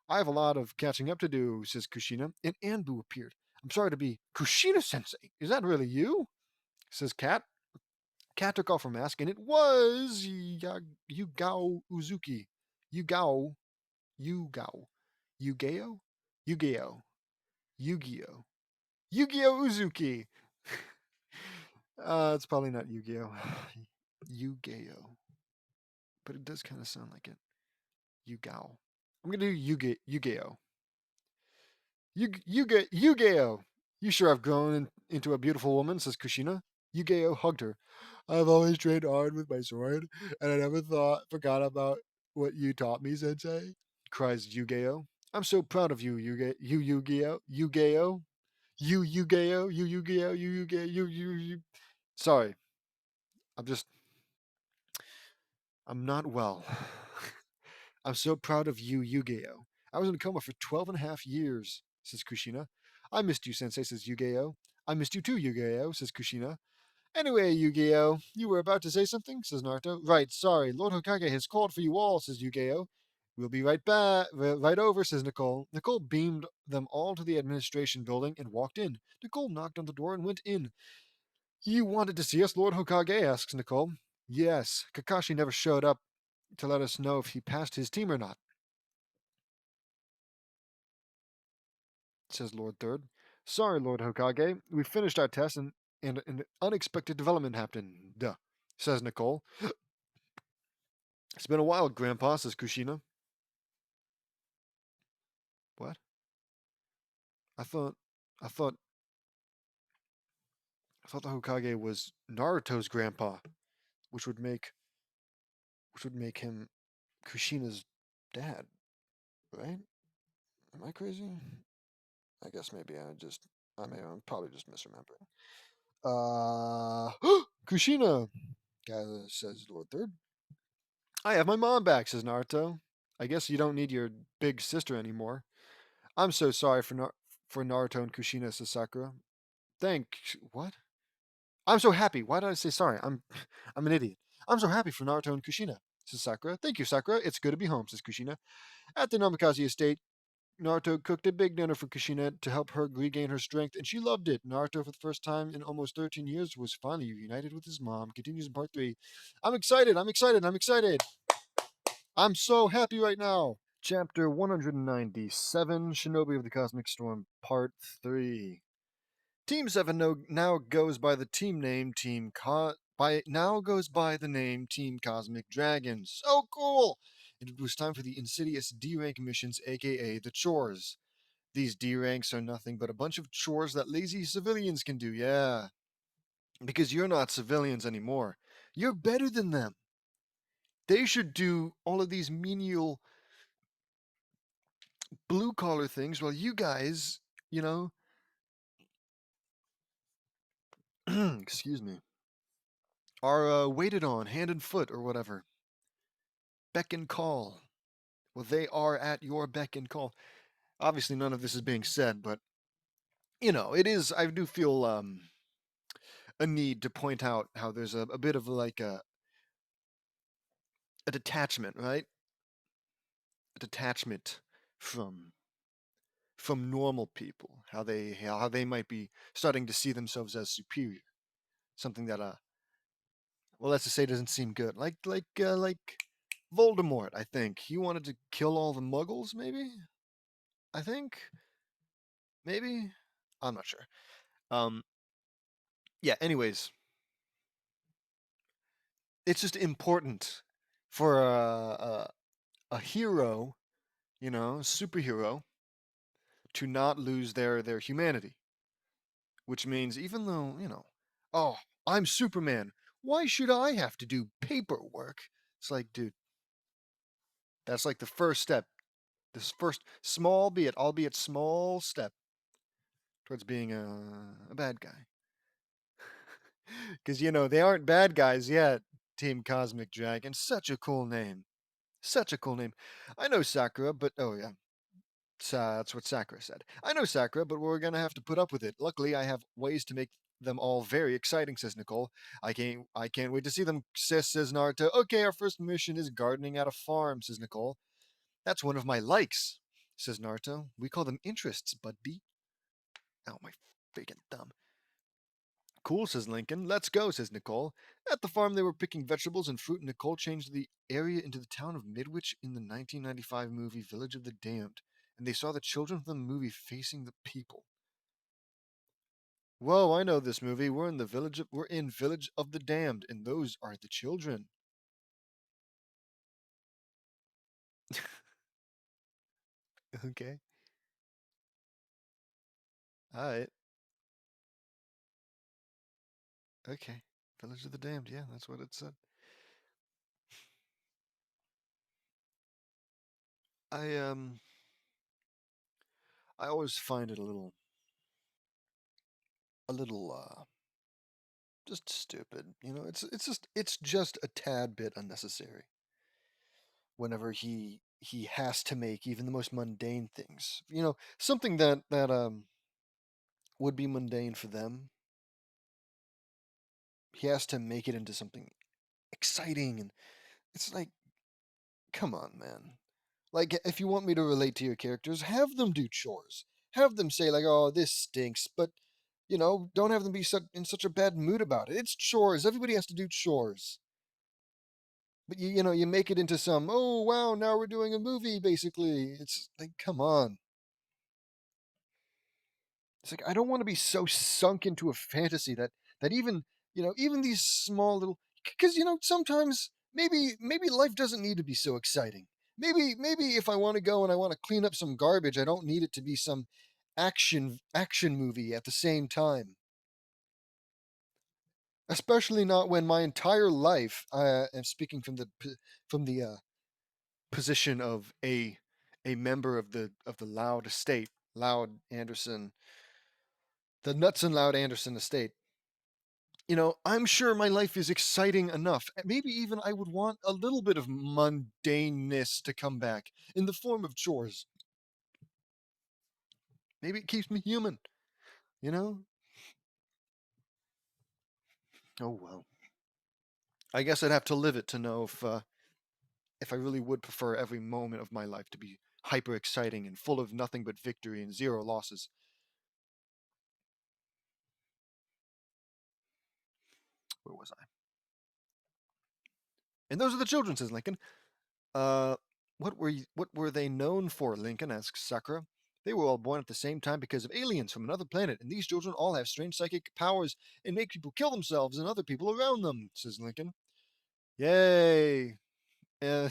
I have a lot of catching up to do, says Kushina, and Anbu appeared. I'm sorry to be Kushina sensei. Is that really you? Says Kat. Kat took off her mask, and it was Yugao Uzuki. Yugao. Yugao. Yugeo? Yugeo. Yu-Gi-Oh! Yu-Gi-Oh! Uzuki! It's probably not Yu-Gi-Oh! Yu-Gi-Oh! But it does kind of sound like it. Yu-Gao. I'm gonna do Yu-Gi-Oh! Yu-Gi-Oh! You sure have grown into a beautiful woman, says Kushina. Yugeo hugged her. I've always trained hard with my sword, and I never forgot about what you taught me, Sensei, cries Yugeo. I'm so proud of you, Yugeo. Yugeo. Yugeo. Yugeo. You. Sorry, I'm just, I'm not well. I'm so proud of you, Yugeo. I was in a coma for 12.5 years, says Kushina. I missed you, Sensei, says Yugeo. I missed you too, Yugeo, says Kushina. Anyway, Yu-Gi-Oh, you were about to say something, says Naruto. Right, sorry, Lord Hokage has called for you all, says Yu-Gi-Oh. We'll be right back, right over, says Nicole. Nicole beamed them all to the administration building and walked in. Nicole knocked on the door and went in. You wanted to see us, Lord Hokage, asks Nicole. Yes, Kakashi never showed up to let us know if he passed his team or not, says Lord Third. Sorry, Lord Hokage, we finished our test and an unexpected development happened, duh, says Nicole. It's been a while, Grandpa, says Kushina. What? I thought I thought I thought the Hokage was Naruto's grandpa, which would make him Kushina's dad, right? Am I crazy? I guess maybe I'm probably just misremembering. Kushina, says Lord Third. I have my mom back, says Naruto. I guess you don't need your big sister anymore. I'm so sorry for Naruto and Kushina, says Sakura. What? I'm so happy. Why did I say sorry? I'm an idiot. I'm so happy for Naruto and Kushina, says Sakura. Thank you, Sakura. It's good to be home, says Kushina. At the Namikaze estate, Naruto cooked a big dinner for Kushina to help her regain her strength, and she loved it. Naruto, for the first time in almost 13 years, was finally reunited with his mom. Continues in part 3. I'm excited. I'm excited. I'm excited. I'm so happy right now. Chapter 197, Shinobi of the Cosmic Storm, Part 3. Team 7 now goes by the team name Team Cosmic Dragons. So cool! And it was time for the insidious D-rank missions, aka the chores. These D ranks are nothing but a bunch of chores that lazy civilians can do, yeah. Because you're not civilians anymore. You're better than them. They should do all of these menial blue collar things while you guys, you know, excuse me, are waited on hand and foot or whatever. Beck and call. Well, they are at your beck and call. Obviously, none of this is being said, but it is. I do feel a need to point out how there's a bit of like a detachment, right? A detachment from normal people, how they might be starting to see themselves as superior. Something that well, let's just say doesn't seem good. Like Voldemort. I think he wanted to kill all the Muggles. Maybe. I think maybe. I'm not sure. Um. Yeah. Anyways, it's just important for a hero, superhero, to not lose their humanity. Which means even though oh, I'm Superman. Why should I have to do paperwork? It's like, dude, that's like the first step. This first small, albeit small step towards being a bad guy. Because they aren't bad guys yet. Team Cosmic Dragon, such a cool name. Such a cool name. I know Sakura, but oh yeah, that's what Sakura said. I know Sakura, but we're gonna have to put up with it. Luckily, I have ways to make them all very exciting, says Nicole. I can't wait to see them, says Naruto. Okay, our first mission is gardening at a farm, says Nicole. That's one of my likes, says Naruto. We call them interests, buddy. Ow, my freaking thumb. Cool, says Lincoln. Let's go, says Nicole. At the farm, they were picking vegetables and fruit, and Nicole changed the area into the town of Midwich in the 1995 movie Village of the Damned, and they saw the children from the movie facing the people. Whoa, I know this movie. We're in Village of the Damned, and those are the children. Okay. All right. Okay. Village of the Damned. Yeah, that's what it said. I um I always find it a little just stupid. It's just a tad bit unnecessary whenever he has to make even the most mundane things. Something that would be mundane for them, he has to make it into something exciting, and it's like, come on, man. Like, if you want me to relate to your characters, have them do chores. Have them say, like, oh, this stinks, but, don't have them be in such a bad mood about it. It's chores. Everybody has to do chores. But, you make it into some, oh, wow, now we're doing a movie, basically. It's like, come on. It's like, I don't want to be so sunk into a fantasy that even these small little, because sometimes maybe life doesn't need to be so exciting. Maybe if I want to go and I want to clean up some garbage, I don't need it to be some action movie at the same time. Especially not when my entire life, and speaking from the position of a member of the Loud estate, Loud Anderson, the Nuts and Loud Anderson estate. I'm sure my life is exciting enough. Maybe even I would want a little bit of mundaneness to come back in the form of chores. Maybe it keeps me human, you know? Oh well. I guess I'd have to live it to know if I really would prefer every moment of my life to be hyper exciting and full of nothing but victory and zero losses. Where was I? And those are the children, says Lincoln. Uh, what were they known for, Lincoln? Asks Sakura. They were all born at the same time because of aliens from another planet, and these children all have strange psychic powers and make people kill themselves and other people around them, says Lincoln. Yay! Uh,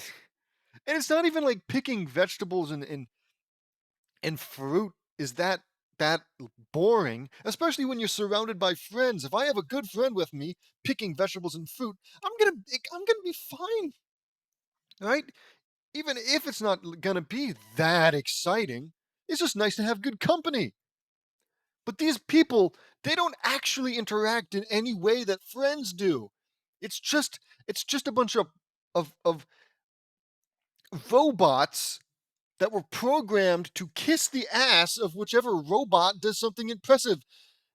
and it's not even like picking vegetables and fruit is that boring, especially when you're surrounded by friends. If I have a good friend with me picking vegetables and fruit, I'm gonna be fine, right? Even if it's not gonna be that exciting, it's just nice to have good company. But these people, they don't actually interact in any way that friends do. It's just it's just a bunch of robots that were programmed to kiss the ass of whichever robot does something impressive.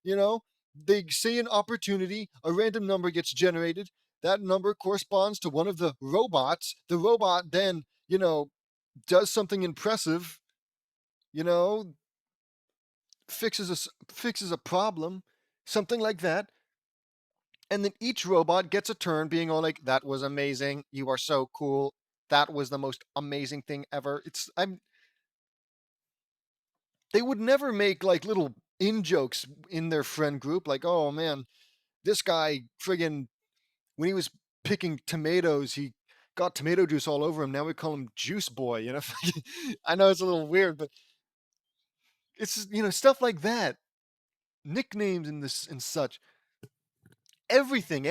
You know, they say an opportunity, a random number gets generated. That number corresponds to one of the robots. The robot then, does something impressive, you know, fixes a problem, something like that. And then each robot gets a turn being all like, that was amazing. You are so cool. That was the most amazing thing ever. They would never make like little in jokes in their friend group, like, oh man, this guy friggin' when he was picking tomatoes, he got tomato juice all over him. Now we call him Juice Boy. I know it's a little weird, but it's stuff like that, nicknames and this and such. Everything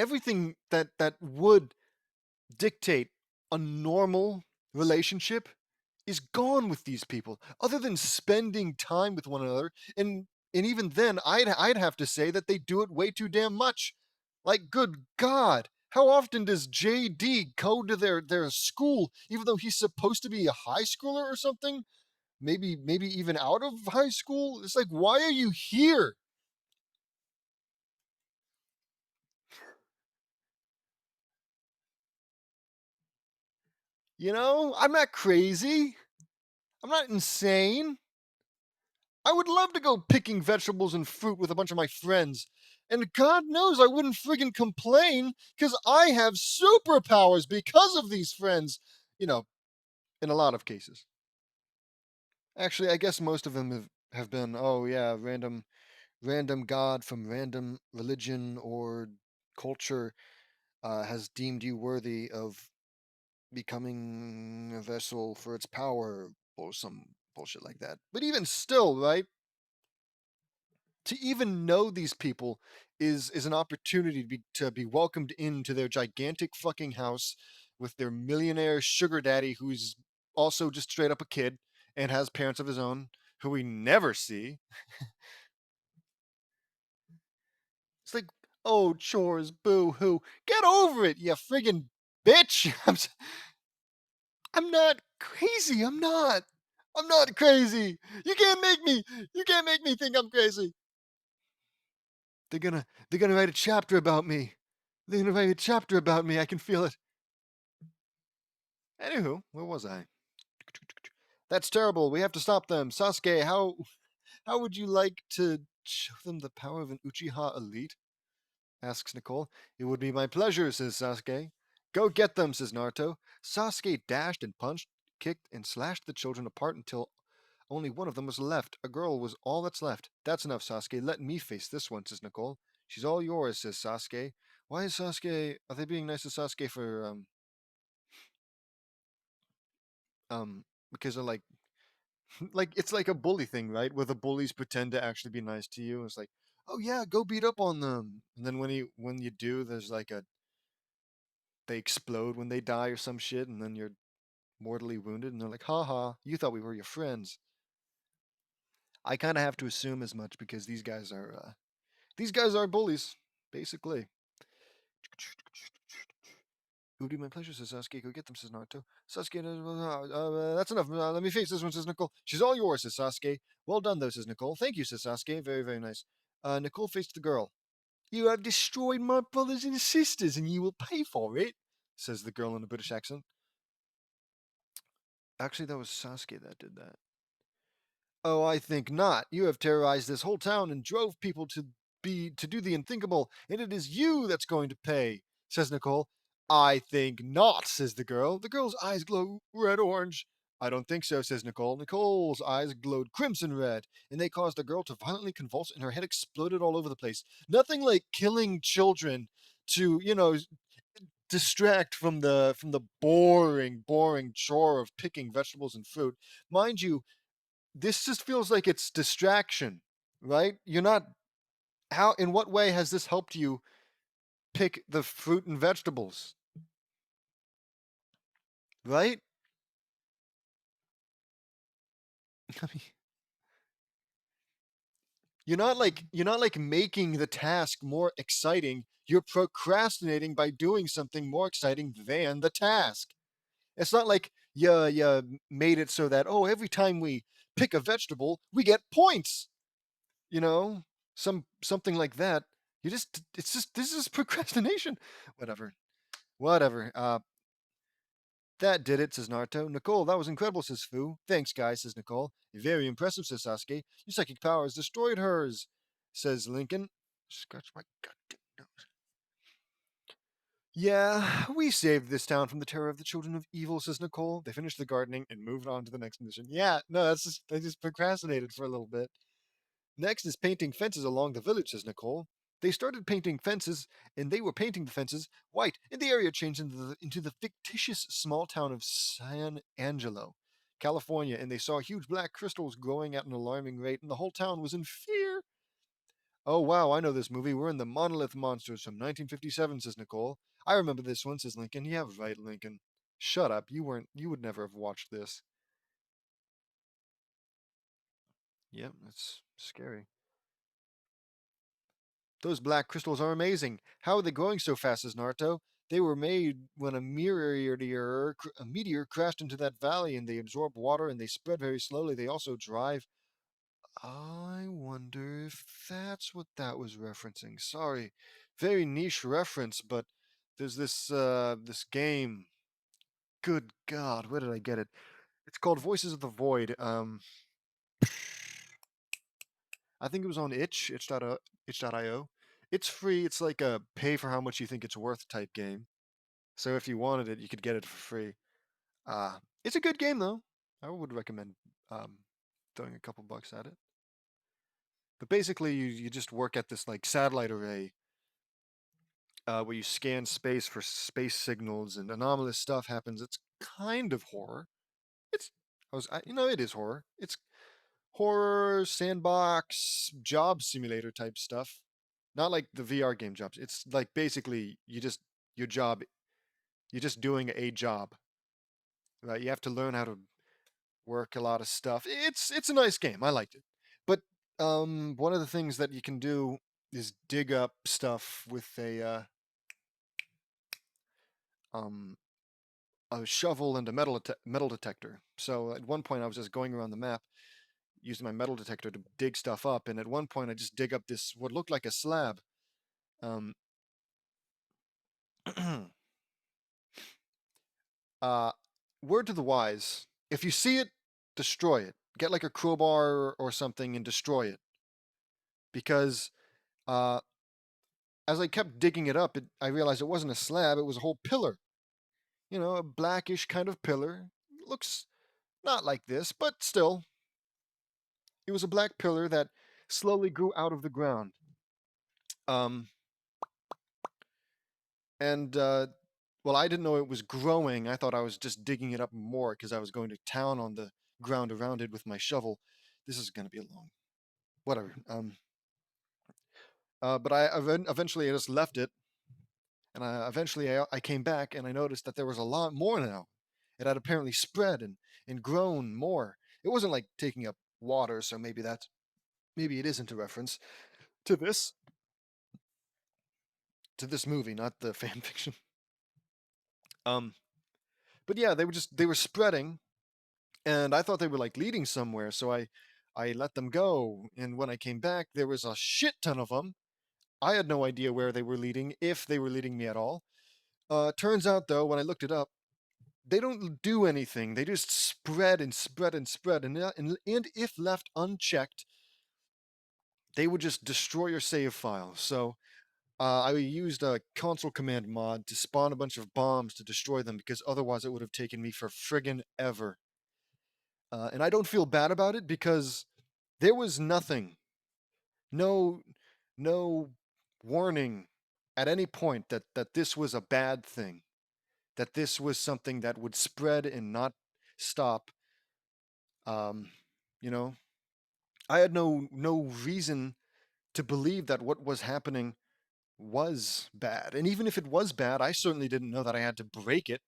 that would dictate a normal relationship is gone with these people, other than spending time with one another. And even then, I'd have to say that they do it way too damn much. Like, good God, how often does JD go to their school, even though he's supposed to be a high schooler or something? Maybe even out of high school. It's like, why are you here? I'm not crazy. I'm not insane. I would love to go picking vegetables and fruit with a bunch of my friends. And God knows I wouldn't friggin' complain because I have superpowers because of these friends. You know, in a lot of cases. Actually, I guess most of them have been, oh yeah, random god from random religion or culture has deemed you worthy of becoming a vessel for its power or some bullshit like that. But even still, right? To even know these people is an opportunity to be welcomed into their gigantic fucking house with their millionaire sugar daddy, who's also just straight up a kid and has parents of his own who we never see. It's like, oh, chores, boo hoo. Get over it, you friggin' bitch. I'm not crazy. I'm not. I'm not crazy. You can't make me think I'm crazy. They're gonna write a chapter about me. They're gonna write a chapter about me. I can feel it. Anywho, where was I? That's terrible. We have to stop them. Sasuke, how would you like to show them the power of an Uchiha elite? Asks Nicole. It would be my pleasure, says Sasuke. Go get them, says Naruto. Sasuke dashed and punched, kicked, and slashed the children apart until only one of them was left. A girl was all that's left. That's enough, Sasuke. Let me face this one, says Nicole. She's all yours, says Sasuke. Why is Sasuke? Are they being nice to Sasuke for because of like it's like a bully thing, right? Where the bullies pretend to actually be nice to you. It's like, oh yeah, go beat up on them. And then when you do, there's like a they explode when they die or some shit, and then you're mortally wounded, and they're like, haha, you thought we were your friends. I kind of have to assume as much because these guys are bullies, basically. It would be my pleasure, says Sasuke. Go get them, says Naruto. Sasuke, that's enough. Let me face this one, says Nicole. She's all yours, says Sasuke. Well done, though, says Nicole. Thank you, says Sasuke. Very, very nice. Nicole faced the girl. You have destroyed my brothers and sisters, and you will pay for it, says the girl in a British accent. Actually, that was Sasuke that did that. Oh, I think not. You have terrorized this whole town and drove people to do the unthinkable, and it is you that's going to pay, says Nicole. I think not, says the girl. The girl's eyes glow red orange. I don't think so, says Nicole. Nicole's eyes glowed crimson red, and they caused the girl to violently convulse, and her head exploded all over the place. Nothing like killing children to, distract from the boring chore of picking vegetables and fruit. Mind you, this just feels like it's distraction, right? You're not how in what way has this helped you pick the fruit and vegetables, right? I mean, you're not like making the task more exciting. You're procrastinating by doing something more exciting than the task. It's not like you made it so that oh every time we pick a vegetable we get points. You know, something like that. You just it's just this is procrastination. Whatever. Whatever. That did it, says Naruto. Nicole, that was incredible, says Fu. Thanks, guys, says Nicole. Very impressive, says Sasuke. Your psychic powers destroyed hers, says Lincoln. Scratch my goddamn nose. Yeah, we saved this town from the terror of the children of evil, says Nicole. They finished the gardening and moved on to the next mission. Yeah, no, that's just they just procrastinated for a little bit. Next is painting fences along the village, says Nicole. They started painting fences, and they were painting the fences white, and the area changed into the fictitious small town of San Angelo, California, and they saw huge black crystals growing at an alarming rate, and the whole town was in fear. Oh, wow, I know this movie. We're in the Monolith Monsters from 1957, says Nicole. I remember this one, says Lincoln. Yeah, right, Lincoln. Shut up. You would never have watched this. Yep, that's scary. Those black crystals are amazing. How are they growing so fast, says Naruto? They were made when a meteor crashed into that valley and they absorb water and they spread very slowly. They also drive. I wonder if that's what that was referencing. Sorry. Very niche reference, but there's this game. Good God, where did I get it? It's called Voices of the Void. I think it was on itch.io. It's free. It's like a pay for how much you think it's worth type game. So if you wanted it, you could get it for free. It's a good game though. I would recommend um, throwing a couple bucks at it. But basically, you just work at this like satellite array where you scan space for space signals and anomalous stuff happens. It's kind of horror. It's it is horror. It's horror sandbox job simulator type stuff. Not like the VR game jobs. It's like basically your job. You're just doing a job. Right? You have to learn how to work a lot of stuff. It's a nice game. I liked it. But one of the things that you can do is dig up stuff with um a shovel and a metal detector. So at one point I was just going around the map using my metal detector to dig stuff up, and at one point I just dig up this what looked like a slab. Um, uh, word to the wise: if you see it, destroy it. Get like a crowbar or something and destroy it, because uh, as I kept digging it up, I realized it wasn't a slab; it was a whole pillar. You know, a blackish kind of pillar. Looks not like this, but still, it was a black pillar that slowly grew out of the ground. Um, and well, I didn't know it was growing. I thought I was just digging it up more because I was going to town on the ground around it with my shovel. This is going to be a long, whatever. But eventually I just left it, and eventually I came back and I noticed that there was a lot more now. It had apparently spread and grown more. It wasn't like taking up water, so maybe it isn't a reference to this movie, not the fan fiction. Um, but yeah, they were spreading, and I thought they were like leading somewhere, so I let them go. And when I came back, there was a shit ton of them. I had no idea where they were leading, if they were leading me at all. Turns out though, when I looked it up, they don't do anything. They just spread and spread and spread, and if left unchecked, they would just destroy your save file. So I used a console command mod to spawn a bunch of bombs to destroy them, because otherwise it would have taken me for friggin' ever. And I don't feel bad about it because there was nothing, no, no warning at any point that this was a bad thing, that this was something that would spread and not stop. Um, you know, I had no reason to believe that what was happening was bad, and even if it was bad, I certainly didn't know that I had to break it.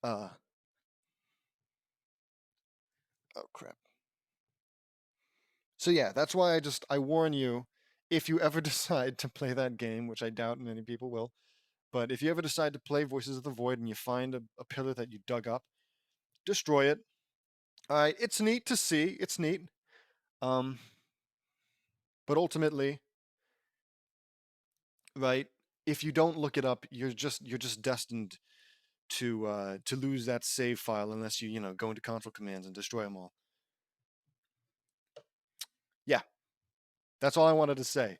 Uh, oh crap. So yeah, that's why I warn you, if you ever decide to play that game, which I doubt many people will, but if you ever decide to play Voices of the Void and you find a pillar that you dug up, destroy it. All right, it's neat to see. It's neat. Um, but ultimately, right, if you don't look it up, you're just destined to lose that save file unless you go into console commands and destroy them all. Yeah, that's all I wanted to say.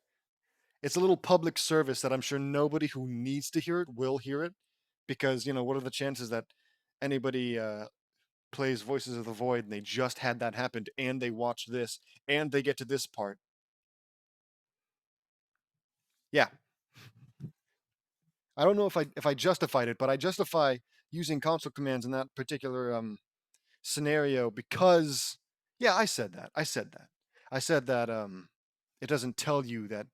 It's a little public service that I'm sure nobody who needs to hear it will hear it, because what are the chances that anybody plays Voices of the Void and they just had that happen and they watch this and they get to this part? Yeah, I don't know if I justified it, but I justify using console commands in that particular scenario because, yeah, I said that. I said that it doesn't tell you that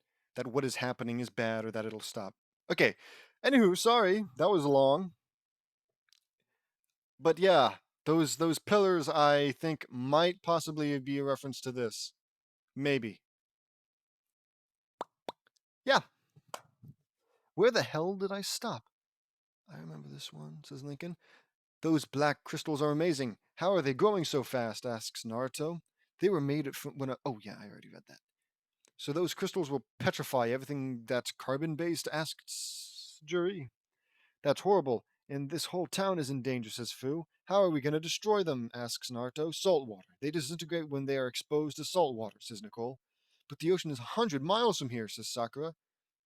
what is happening is bad or that it'll stop. Okay. Anywho, sorry that was long, but yeah, those pillars I think might possibly be a reference to this. Maybe. Yeah. Where the hell did I stop? I remember this one, says Lincoln. Those black crystals are amazing. How are they growing so fast? Asks Naruto. They were made from when oh yeah, I already read that. So those crystals will petrify everything that's carbon based? Asks Juri. That's horrible. And this whole town is in danger, says Fu. How are we going to destroy them? Asks Naruto. Salt water. They disintegrate when they are exposed to salt water, says Nicole. But the ocean is 100 miles from here, says Sakura.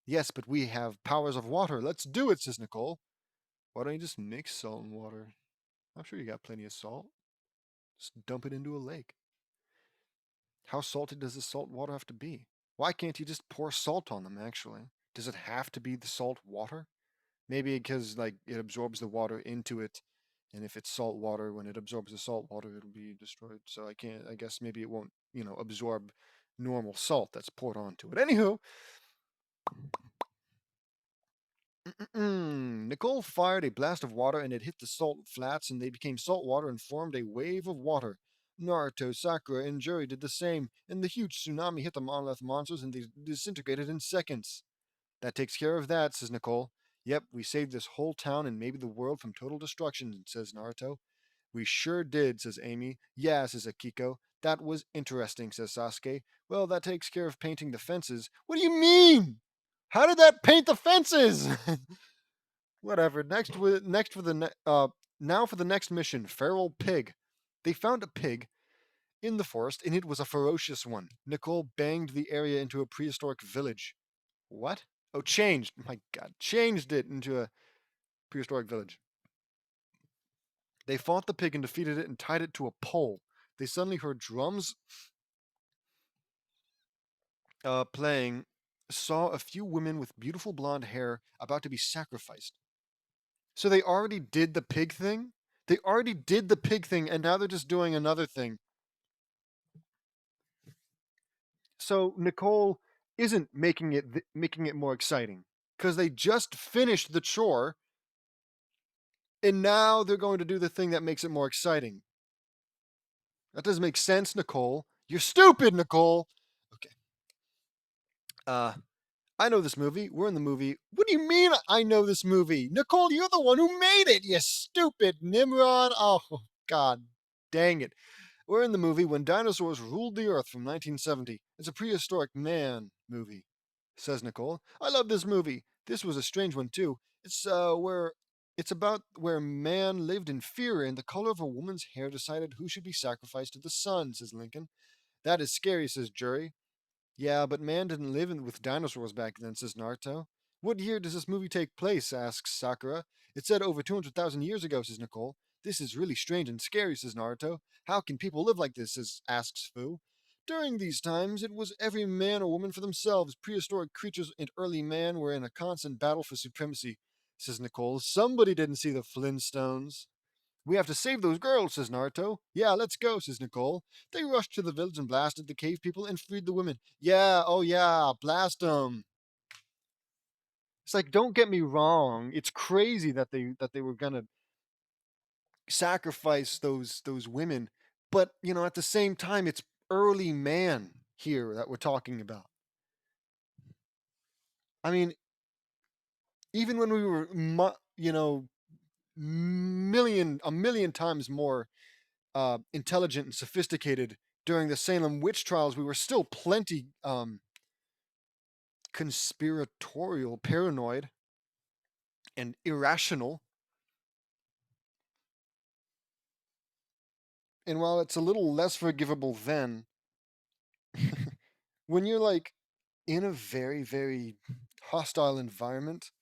Yes, but we have powers of water. Let's do it, says Nicole. Why don't you just mix salt and water? I'm sure you got plenty of salt. Just dump it into a lake. How salty does the salt water have to be? Why can't you just pour salt on them, actually? Does it have to be the salt water? Maybe because like it absorbs the water into it And if it's salt water, when it absorbs the salt water, it'll be destroyed. So I can't. I guess maybe it won't, absorb normal salt that's poured onto it. Anywho, Nicole fired a blast of water and it hit the salt flats and they became salt water and formed a wave of water. Naruto, Sakura, and Juri did the same, and the huge tsunami hit the monolith monsters and they disintegrated in seconds. That takes care of that, says Nicole. Yep, we saved this whole town and maybe the world from total destruction, says Naruto. We sure did, says Amy. Yeah, says Akiko. That was interesting, says Sasuke. Well, that takes care of painting the fences. What do you mean? How did that paint the fences? Whatever. Now for the next mission, Feral Pig. They found a pig in the forest, and it was a ferocious one. Nicole banged the area into a prehistoric village. What? Oh, changed. My God, changed it into a prehistoric village. They fought the pig and defeated it and tied it to a pole. They suddenly heard drums playing, saw a few women with beautiful blonde hair about to be sacrificed. So they already did the pig thing? They already did the pig thing, and now they're just doing another thing. So Nicole isn't making it more exciting because they just finished the chore, and now they're going to do the thing that makes it more exciting. That doesn't make sense, Nicole. You're stupid, Nicole. Okay. I know this movie. We're in the movie. What do you mean I know this movie? Nicole, you're the one who made it, you stupid Nimrod. Oh, God dang it. We're in the movie When Dinosaurs Ruled the Earth from 1970. It's a prehistoric man movie, says Nicole. I love this movie. This was a strange one, too. It's about where man lived in fear and the color of a woman's hair decided who should be sacrificed to the sun, says Lincoln. That is scary, says Jury. Yeah, but man didn't live with dinosaurs back then, says Naruto. What year does this movie take place? Asks Sakura. It said over 200,000 years ago, says Nicole. This is really strange and scary, says Naruto. How can people live like this? Asks Fu. During these times, it was every man or woman for themselves. Prehistoric creatures and early man were in a constant battle for supremacy, says Nicole. Somebody didn't see the Flintstones. We have to save those girls, says Naruto. Yeah, let's go, says Nicole. They rushed to the village and blasted the cave people and freed the women. Yeah, oh yeah, blast them. It's like, don't get me wrong. It's crazy that they were gonna sacrifice those women, but at the same time, it's early man here that we're talking about. I mean, even when we were, a million times more intelligent and sophisticated during the Salem witch trials, we were still plenty conspiratorial, paranoid, and irrational. And while it's a little less forgivable then, when you're like in a very, very hostile environment,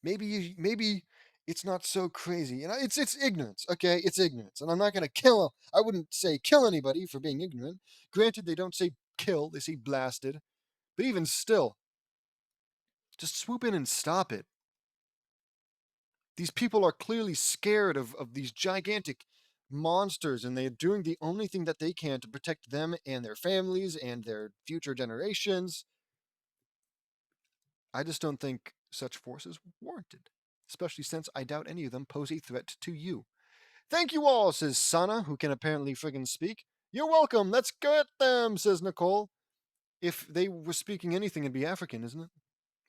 maybe it's not so crazy. And it's ignorance, okay? It's ignorance. And I'm not gonna kill. I wouldn't say kill anybody for being ignorant. Granted, they don't say kill; they say blasted. But even still, just swoop in and stop it. These people are clearly scared of these gigantic monsters, and they're doing the only thing that they can to protect them and their families and their future generations. I just don't think such force is warranted, especially since I doubt any of them pose a threat to you. Thank you all, says Sana, who can apparently friggin' speak. You're welcome, let's get them, says Nicole. If they were speaking anything, it'd be African, isn't it?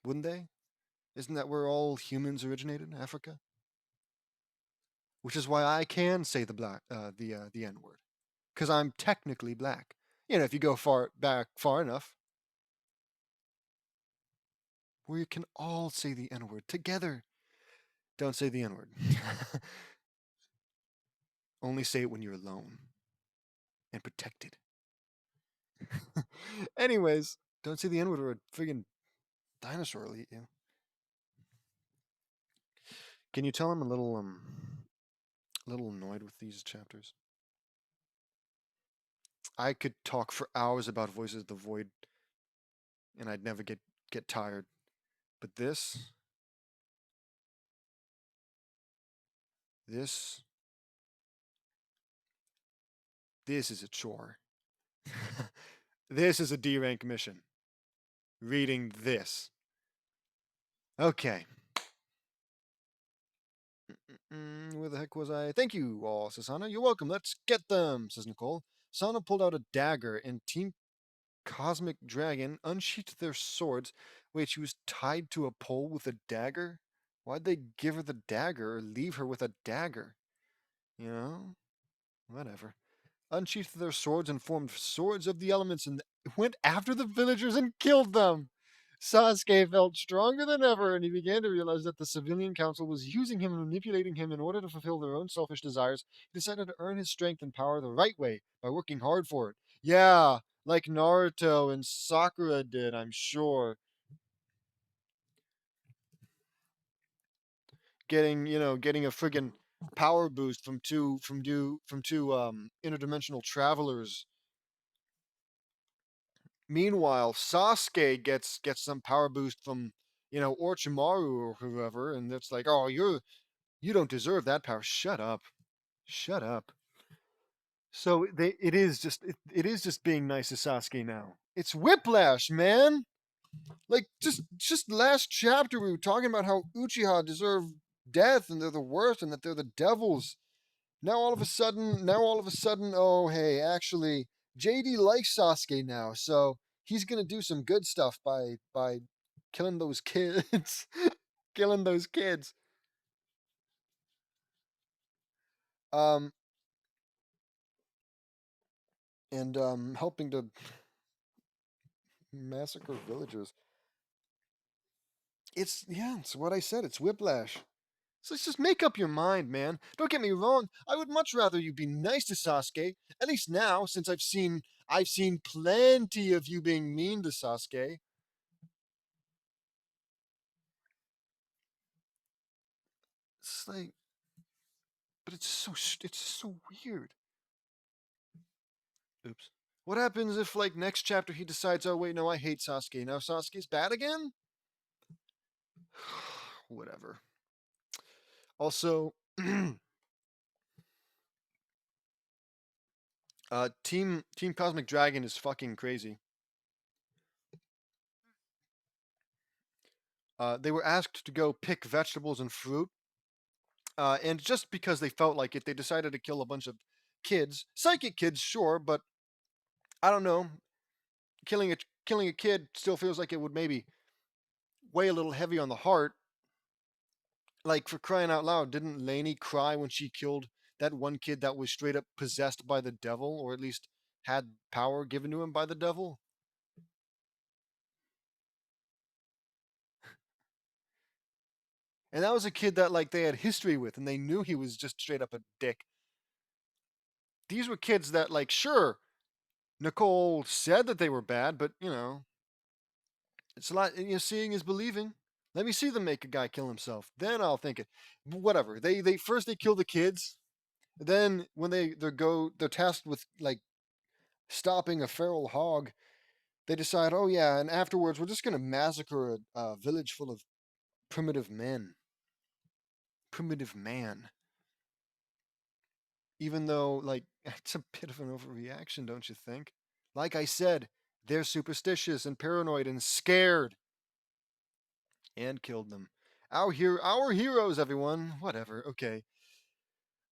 Wouldn't they? Isn't that where all humans originated? Africa? Which is why I can say the N word, because I'm technically black. If you go far enough, we can all say the N word together. Don't say the N word. Only say it when you're alone and protected. Anyways, don't say the N word or a friggin' dinosaur will eat you. Can you tell I'm a little annoyed with these chapters? I could talk for hours about Voices of the Void, and I'd never get tired. But this, This this is a chore. This is a D rank mission. Reading this. Okay. Where the heck was I? Thank you all, says Sana. You're welcome. Let's get them, says Nicole. Sana pulled out a dagger, and Team Cosmic Dragon unsheathed their swords. Wait, she was tied to a pole with a dagger? Why'd they give her the dagger or leave her with a dagger? You know? Whatever. Unsheathed their swords and formed swords of the elements and went after the villagers and killed them. Sasuke felt stronger than ever, and he began to realize that the civilian council was using him and manipulating him in order to fulfill their own selfish desires. He decided to earn his strength and power the right way by working hard for it. Yeah, like Naruto and Sakura did, I'm sure. Getting a friggin' power boost from two interdimensional travelers. Meanwhile, Sasuke gets some power boost from Orochimaru or whoever, and it's like, oh, you don't deserve that power. Shut up, shut up. So it is just being nice to Sasuke now. It's whiplash, man. Like just last chapter we were talking about how Uchiha deserve death and they're the worst and that they're the devils. Now all of a sudden, oh hey, actually, JD likes Sasuke now, so he's gonna do some good stuff by killing those kids, killing those kids, um, and helping to massacre villagers. It's what I said. It's whiplash. So just make up your mind, man. Don't get me wrong. I would much rather you be nice to Sasuke. At least now, since I've seen plenty of you being mean to Sasuke. It's like, but it's so weird. Oops. What happens if like next chapter he decides, oh wait, no, I hate Sasuke. Now Sasuke's bad again? Whatever. Also, Team Cosmic Dragon is fucking crazy. They were asked to go pick vegetables and fruit, and just because they felt like it, they decided to kill a bunch of kids, psychic kids, sure, but I don't know. Killing a kid still feels like it would maybe weigh a little heavy on the heart. Like, for crying out loud, didn't Lainey cry when she killed that one kid that was straight up possessed by the devil, or at least had power given to him by the devil? And that was a kid that like they had history with, and they knew he was just straight up a dick. These were kids that like, sure, Nicole said that they were bad, but it's a lot. Seeing is believing. Let me see them make a guy kill himself, then I'll think it. Whatever. They first they kill the kids, then when they're tasked with like stopping a feral hog. They decide, oh yeah, and afterwards we're just gonna massacre a village full of primitive men. Primitive man. Even though, like, it's a bit of an overreaction, don't you think? Like I said, they're superstitious and paranoid and scared. And killed them. Our heroes, everyone. Whatever. Okay.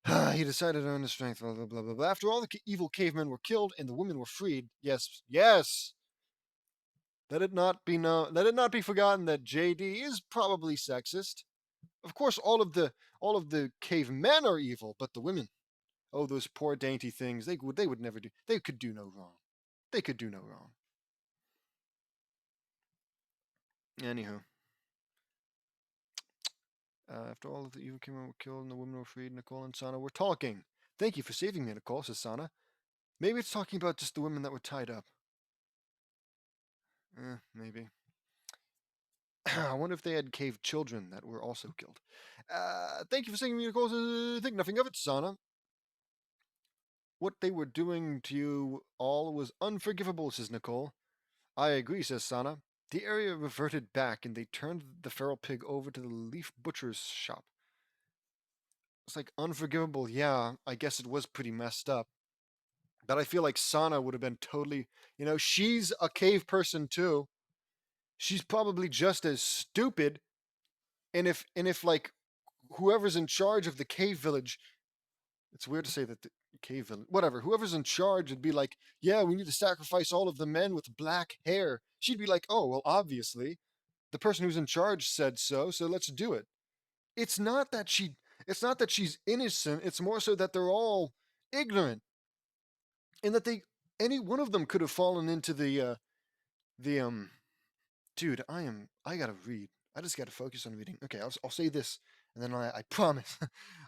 He decided to earn his strength. Blah blah blah blah blah. After all the evil cavemen were killed and the women were freed. Yes, yes. Let it not be forgotten that JD is probably sexist. Of course, all of the cavemen are evil, but the women, oh, those poor dainty things, they would never do. They could do no wrong. They could do no wrong. Anywho, after all of the evil cavemen were killed and the women were freed, Nicole and Sana were talking. Thank you for saving me, Nicole, says Sana. Maybe it's talking about just the women that were tied up. Maybe. I wonder if they had cave children that were also killed. Thank you for saving me, Nicole. Think nothing of it, Sana. What they were doing to you all was unforgivable, says Nicole. I agree, says Sana. The area reverted back and they turned the feral pig over to the leaf butcher's shop. It's like unforgivable. Yeah, I guess it was pretty messed up. But I feel like Sana would have been totally, she's a cave person too. She's probably just as stupid. And if like whoever's in charge of the cave village, it's weird to say that the cave village, whatever, whoever's in charge would be like, yeah, we need to sacrifice all of the men with black hair. She'd be like, oh, well, obviously, the person who's in charge said so, so let's do it. It's not that she, it's not that she's innocent. It's more so that they're all ignorant, and that any one of them could have fallen into the. Dude, I gotta read. I just gotta focus on reading. Okay, I'll say this, and then I promise,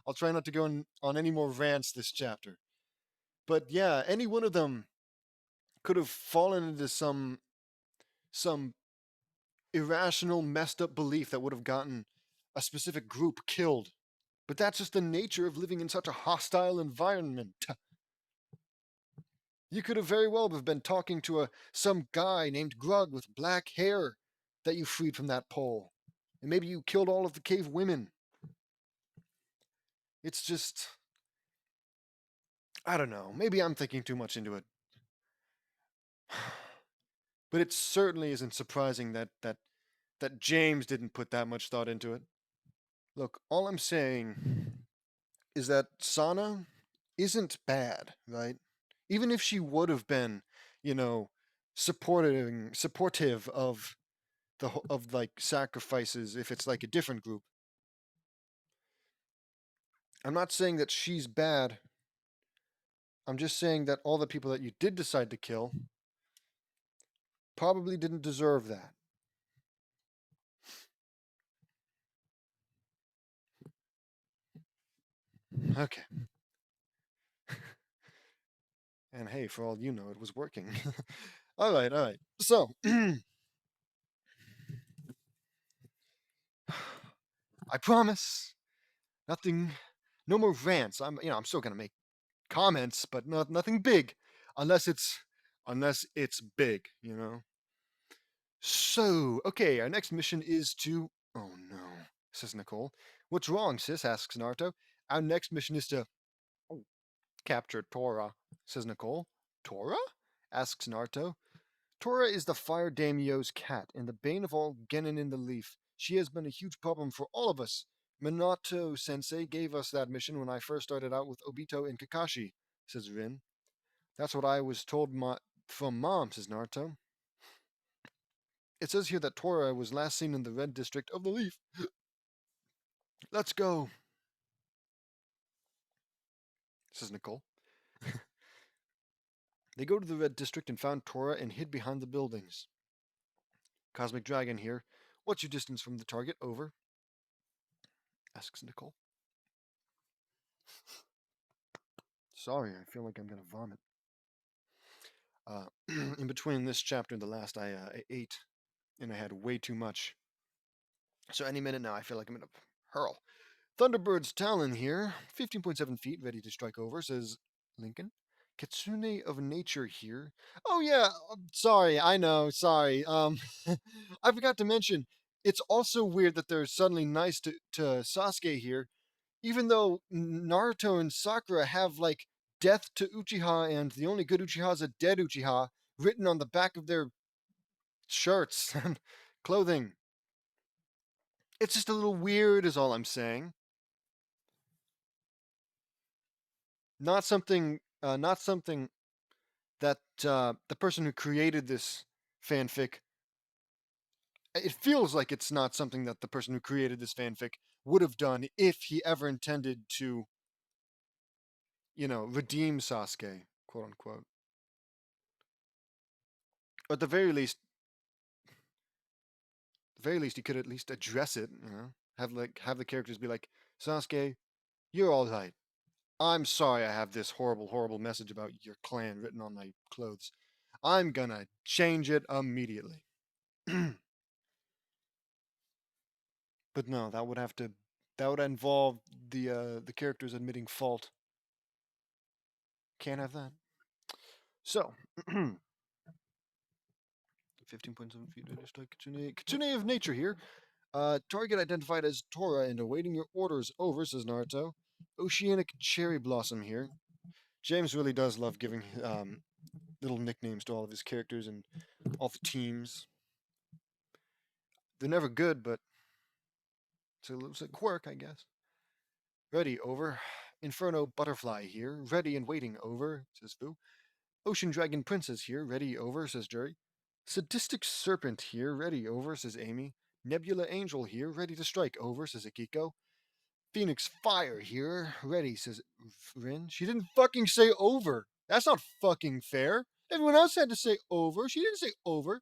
I'll try not to go on any more rants this chapter. But yeah, any one of them could have fallen into some irrational, messed up belief that would have gotten a specific group killed. But that's just the nature of living in such a hostile environment. You could have very well have been talking to some guy named Grug with black hair that you freed from that pole. And maybe you killed all of the cave women. It's just, I don't know. Maybe I'm thinking too much into it. But it certainly isn't surprising that James didn't put that much thought into it. Look, all I'm saying is that Sana isn't bad, right? Even if she would have been, you know, supportive of of like sacrifices if it's like a different group. I'm not saying that she's bad. I'm just saying that all the people that you did decide to kill probably didn't deserve that. Okay. And hey, for all you know, it was working. All right, all right. So, I promise, nothing, no more rants. I'm still gonna make comments, but nothing big, unless it's big. So, okay, our next mission is to. Oh no, says Nicole. What's wrong, sis? Asks Naruto. Our next mission is to capture Tora, says Nicole. Tora? Asks Naruto. Tora is the fire daimyo's cat and the bane of all genin in the leaf. She has been a huge problem for all of us. Minato sensei gave us that mission when I first started out with Obito and Kakashi, says Rin. That's what I was told from Mom, says Naruto. It says here that Tora was last seen in the red district of the leaf. Let's go, says Nicole. They go to the red district and found Tora and hid behind the buildings. Cosmic Dragon here. What's your distance from the target? Over, asks Nicole. Sorry, I feel like I'm gonna vomit. In between this chapter and the last, I ate, and I had way too much. So any minute now, I feel like I'm gonna hurl. Thunderbird's Talon here, 15.7 feet, ready to strike over, says Lincoln. Kitsune of Nature here. Oh yeah, sorry, I know, sorry. I forgot to mention, it's also weird that they're suddenly nice to Sasuke here, even though Naruto and Sakura have like death to Uchiha and the only good Uchiha is a dead Uchiha written on the back of their shirts and clothing. It's just a little weird, is all I'm saying. Not something that the person who created this fanfic. It feels like it's not something that the person who created this fanfic would have done if he ever intended to, redeem Sasuke, quote unquote. Or at the very least, he could at least address it. Have the characters be like, Sasuke, you're all right. I'm sorry I have this horrible, horrible message about your clan written on my clothes. I'm gonna change it immediately. But no, that would involve the characters admitting fault. Can't have that. So, 15.7 feet. Kitsune of Nature here. Target identified as Tora and awaiting your orders. Over, says Naruto. Oceanic Cherry Blossom here. James really does love giving little nicknames to all of his characters and all the teams. They're never good, but it's a quirk, I guess. Ready, over. Inferno Butterfly here. Ready and waiting, over, says Fu. Ocean Dragon Princess here. Ready, over, says Jerry. Sadistic Serpent here. Ready, over, says Amy. Nebula Angel here. Ready to strike, over, says Akiko. Phoenix Fire here. Ready, says Rin. She didn't fucking say over. That's not fucking fair. Everyone else had to say over. She didn't say over.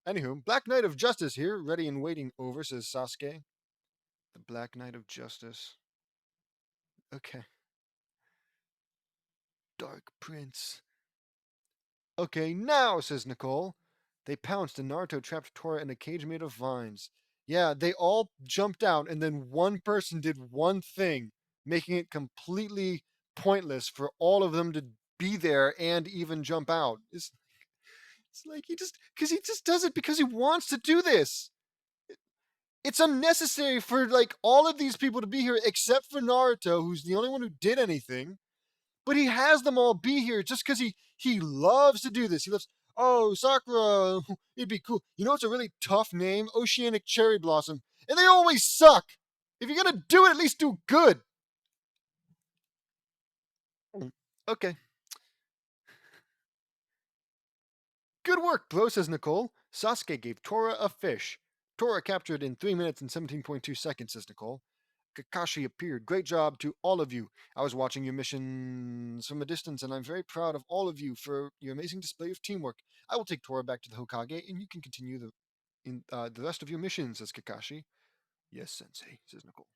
Anywho, Black Knight of Justice here. Ready and waiting, over, says Sasuke. The Black Knight of Justice. Okay. Dark Prince. Okay, now, says Nicole. They pounced and Naruto trapped Tora in a cage made of vines. Yeah, they all jumped out, and then one person did one thing, making it completely pointless for all of them to be there and even jump out. It's like because he just does it because he wants to do this. It's unnecessary for like all of these people to be here except for Naruto, who's the only one who did anything. But he has them all be here just because he loves to do this. He loves, oh, Sakura, it'd be cool. You know, it's a really tough name, Oceanic Cherry Blossom, and they always suck. If you're gonna do it, at least do good. Okay. Good work, bro, says Nicole. Sasuke gave Tora a fish. Tora captured in 3 minutes and 17.2 seconds, says Nicole. Kakashi appeared. Great job to all of you. I was watching your missions from a distance, and I'm very proud of all of you for your amazing display of teamwork. I will take Tora back to the Hokage, and you can continue the rest of your missions, says Kakashi. Yes, Sensei, says Nicole.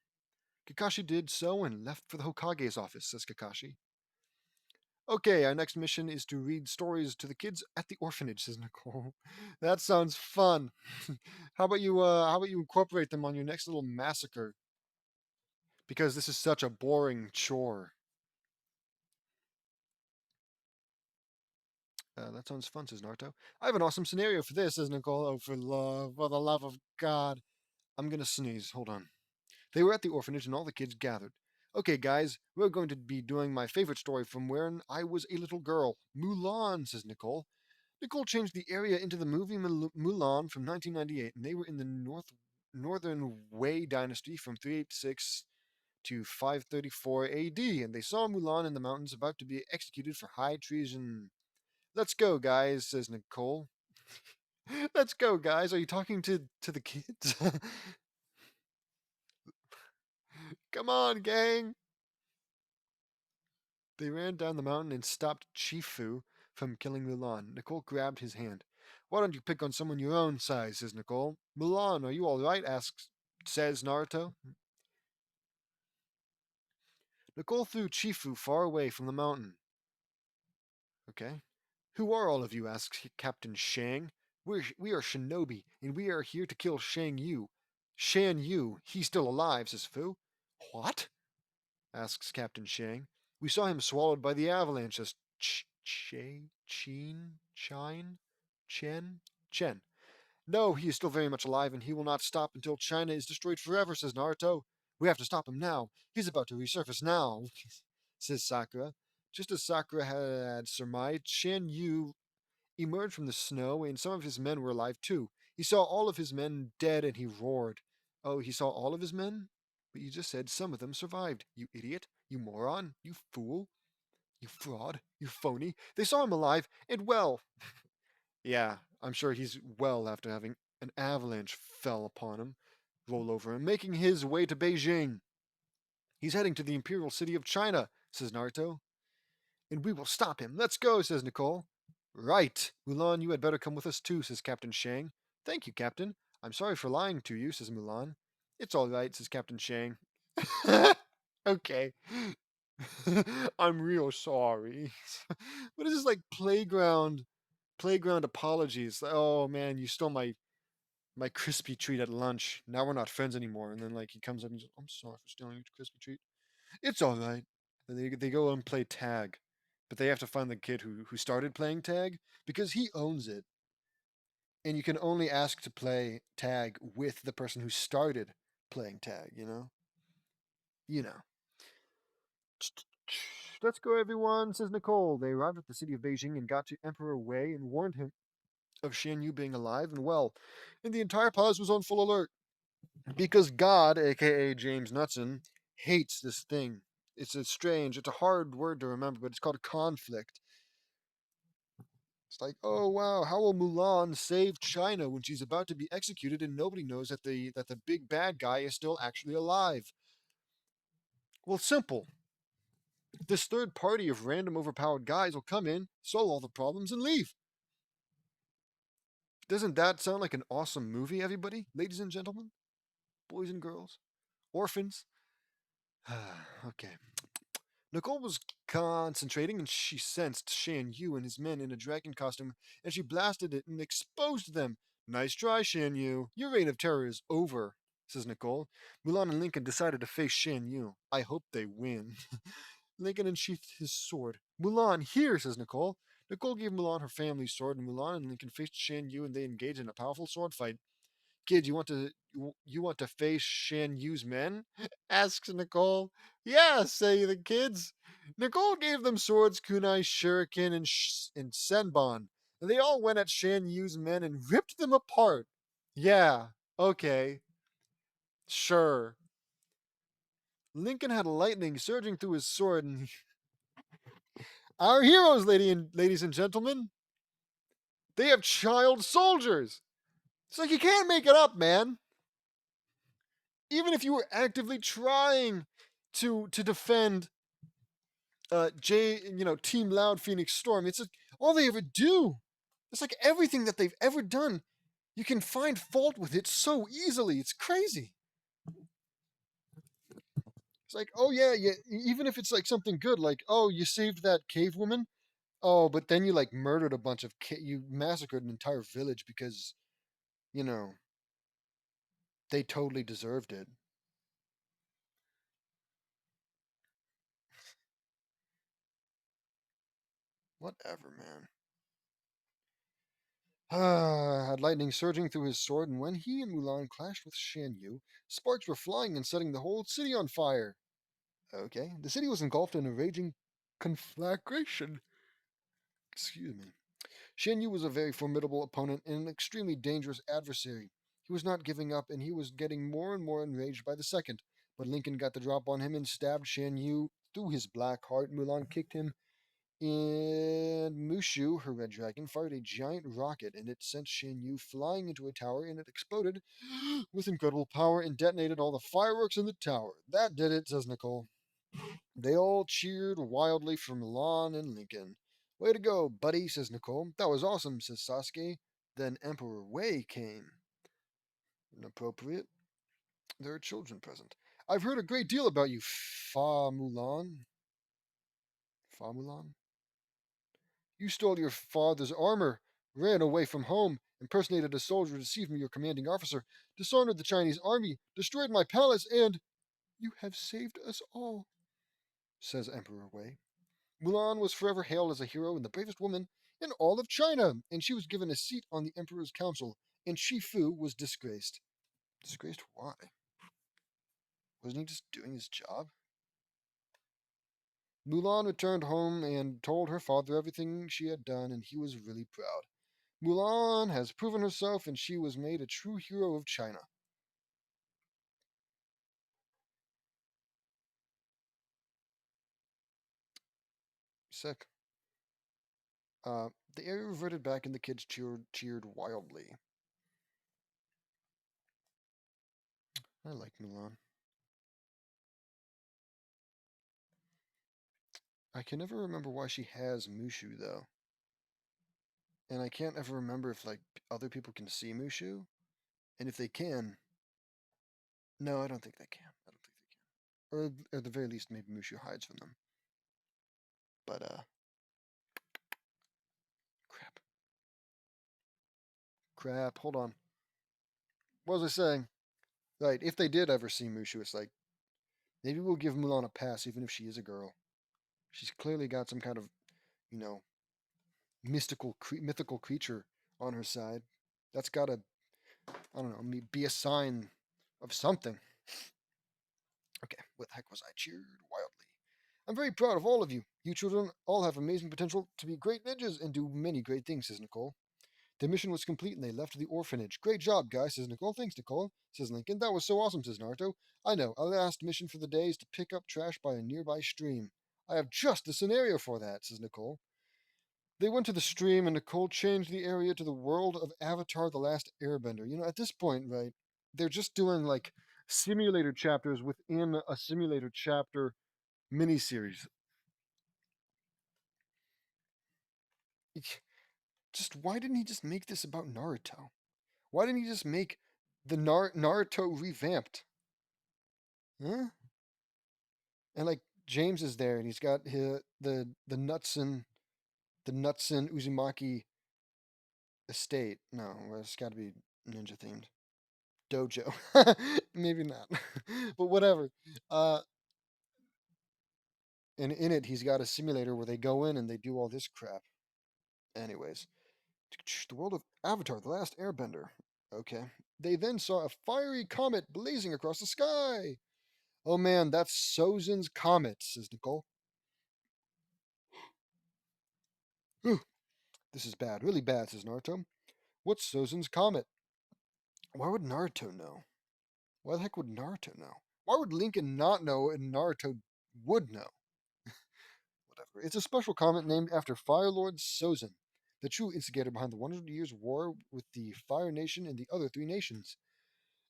Kakashi did so and left for the Hokage's office, says Kakashi. Okay, our next mission is to read stories to the kids at the orphanage, says Nicole. That sounds fun. How about you incorporate them on your next little massacre? Because this is such a boring chore. That sounds fun, says Naruto. I have an awesome scenario for this, says Nicole. Oh, for the love of God. I'm gonna sneeze. Hold on. They were at the orphanage and all the kids gathered. Okay, guys, we're going to be doing my favorite story from when I was a little girl. Mulan, says Nicole. Nicole changed the area into the movie Mulan from 1998, and they were in the Northern Wei dynasty from 386 to 534 AD, and they saw Mulan in the mountains about to be executed for high treason. Let's go, guys, says Nicole. Let's go, guys. Are you talking to the kids? Come on, gang. They ran down the mountain and stopped Chifu from killing Mulan. Nicole grabbed his hand. Why don't you pick on someone your own size, says Nicole. Mulan, are you all right? Says Naruto. Nicole threw Chifu far away from the mountain. Okay. Who are all of you? Asks Captain Shang. We are shinobi, and we are here to kill Shang Yu. Shan Yu, he's still alive, says Fu. What? Asks Captain Shang. We saw him swallowed by the avalanche, says Chen. No, he is still very much alive, and he will not stop until China is destroyed forever, says Naruto. We have to stop him now. He's about to resurface now, says Sakura. Just as Sakura had surmised, Shan Yu emerged from the snow, and some of his men were alive too. He saw all of his men dead, and he roared. Oh, he saw all of his men? But you just said some of them survived. You idiot. You moron. You fool. You fraud. You phony. They saw him alive and well. Yeah, I'm sure he's well after having an avalanche fell upon him, roll over him, making his way to Beijing. He's heading to the imperial city of China, says Naruto. And we will stop him. Let's go, says Nicole. Right. Mulan, you had better come with us too, says Captain Shang. Thank you, Captain. I'm sorry for lying to you, says Mulan. It's all right, says Captain Shang. Okay. I'm real sorry. What is this like playground apologies? Oh man, you stole my crispy treat at lunch. Now we're not friends anymore. And then like he comes up and says, I'm sorry for stealing your crispy treat. It's all right. And they go and play tag, but they have to find the kid who started playing tag because he owns it. And you can only ask to play tag with the person who started playing tag. You know. Let's go, everyone, says Nicole. They arrived at the city of Beijing and got to Emperor Wei and warned him of Shan Yu being alive and well. And the entire palace was on full alert. Because God, aka James Knutson, hates this thing. It's a hard word to remember, but it's called conflict. It's like, oh wow, how will Mulan save China when she's about to be executed and nobody knows that the big bad guy is still actually alive? Well, simple. This third party of random overpowered guys will come in, solve all the problems, and leave. Doesn't that sound like an awesome movie, everybody? Ladies and gentlemen, boys and girls, orphans. Okay. Nicole was concentrating and she sensed Shan Yu and his men in a dragon costume and she blasted it and exposed them. Nice try, Shan Yu. Your reign of terror is over, says Nicole. Mulan and Lincoln decided to face Shan Yu. I hope they win. Lincoln unsheathed his sword. Mulan, here, says Nicole. Nicole gave Mulan her family's sword and Mulan and Lincoln faced Shan Yu and they engaged in a powerful sword fight. Kid, you want to face Shan Yu's men? Asks Nicole. Yeah, say the kids. Nicole gave them swords, kunai, shuriken, and senbon. And they all went at Shan Yu's men and ripped them apart. Yeah, okay, sure. Lincoln had lightning surging through his sword, and our heroes, ladies and gentlemen, they have child soldiers. It's like you can't make it up, man. Even if you were actively trying to defend Team Loud Phoenix Storm, it's like all they ever do. It's like everything that they've ever done, you can find fault with it so easily. It's crazy. It's like, oh yeah, yeah. Even if it's like something good, like oh, you saved that cave woman. Oh, but then you like murdered a bunch of you massacred an entire village because you know they totally deserved it. Whatever, man. Had lightning surging through his sword, and when he and Mulan clashed with Shan Yu, sparks were flying and setting the whole city on fire. Okay, the city was engulfed in a raging conflagration. Excuse me. Shan Yu was a very formidable opponent and an extremely dangerous adversary. He was not giving up, and he was getting more and more enraged by the second. But Lincoln got the drop on him and stabbed Shan Yu through his black heart. Mulan kicked him and Mushu, her red dragon, fired a giant rocket and it sent Shan Yu flying into a tower and it exploded with incredible power and detonated all the fireworks in the tower. That did it, says Nicole. They all cheered wildly for Milan and Lincoln. Way to go, buddy, says Nicole. That was awesome, says Sasuke. Then Emperor Wei came. Inappropriate. There are children present. I've heard a great deal about you, Fa Mulan. Fa Mulan? You stole your father's armor, ran away from home, impersonated a soldier, deceived me, your commanding officer, dishonored the Chinese army, destroyed my palace, and you have saved us all, says Emperor Wei. Mulan was forever hailed as a hero and the bravest woman in all of China, and she was given a seat on the Emperor's council, and Shifu was disgraced. Disgraced why? Wasn't he just doing his job? Mulan returned home and told her father everything she had done, and he was really proud. Mulan has proven herself and she was made a true hero of China. Sick. The area reverted back and the kids cheered wildly. I like Mulan. I can never remember why she has Mushu though. And I can't ever remember if like other people can see Mushu. And if they can, no, I don't think they can. I don't think they can. Or at the very least, maybe Mushu hides from them. But crap, crap. Hold on. What was I saying? Right. If they did ever see Mushu, it's like maybe we'll give Mulan a pass, even if she is a girl. She's clearly got some kind of, you know, mythical creature on her side. That's gotta, I don't know, be a sign of something. Okay, what the heck was I? Cheered wildly. I'm very proud of all of you. You children all have amazing potential to be great ninjas and do many great things, says Nicole. The mission was complete and they left the orphanage. Great job, guys, says Nicole. Thanks, Nicole, says Lincoln. That was so awesome, says Naruto. I know. Our last mission for the day is to pick up trash by a nearby stream. I have just the scenario for that, says Nicole. They went to the stream and Nicole changed the area to the world of Avatar The Last Airbender. At this point, right, they're just doing like simulator chapters within a simulator chapter miniseries. Just why didn't he just make this about Naruto? Why didn't he just make the Naruto revamped? Huh? And like James is there, and he's got the Nutson Uzumaki estate. No, well, it's got to be ninja themed dojo. Maybe not, but whatever. Uh, and in it, he's got a simulator where they go in and they do all this crap. Anyways, the world of Avatar: The Last Airbender. Okay. They then saw a fiery comet blazing across the sky. Oh man, that's Sozin's comet, says Nicole. This is bad, really bad, says Naruto. What's Sozin's comet? Why would Naruto know? Why the heck would Naruto know? Why would Lincoln not know and Naruto would know? Whatever. It's a special comet named after Fire Lord Sozin, the true instigator behind the 100 Years' War with the Fire Nation and the other three nations.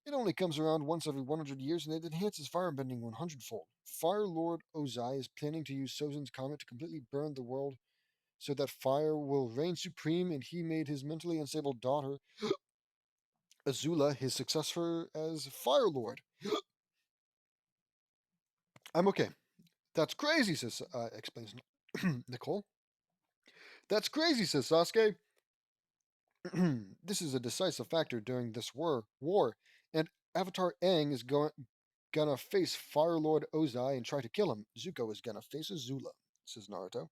It only comes around once every 100 years and it enhances firebending 100-fold. Fire Lord Ozai is planning to use Sozin's comet to completely burn the world so that fire will reign supreme, and he made his mentally unstable daughter, Azula, his successor as Fire Lord. I'm okay. That's crazy, explains Nicole. That's crazy, says Sasuke. This is a decisive factor during this war, and Avatar Aang is gonna face Fire Lord Ozai and try to kill him. Zuko is gonna face Azula, says Naruto.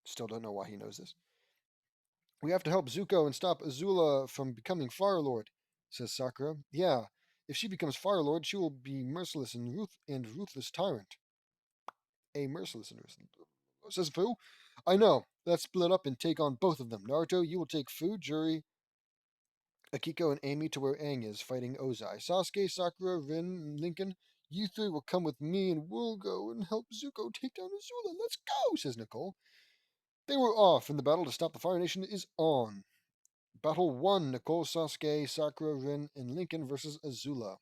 Still don't know why he knows this. We have to help Zuko and stop Azula from becoming Fire Lord, says Sakura. Yeah, if she becomes Fire Lord, she will be merciless and ruthless tyrant. A merciless and ruthless, says Fu. I know. Let's split up and take on both of them. Naruto, you will take Fu, Juri, Akiko, and Amy to where Aang is, fighting Ozai. Sasuke, Sakura, Rin, and Lincoln, you three will come with me and we'll go and help Zuko take down Azula. Let's go, says Nicole. They were off, and the battle to stop the Fire Nation is on. Battle 1, Nicole, Sasuke, Sakura, Rin, and Lincoln versus Azula.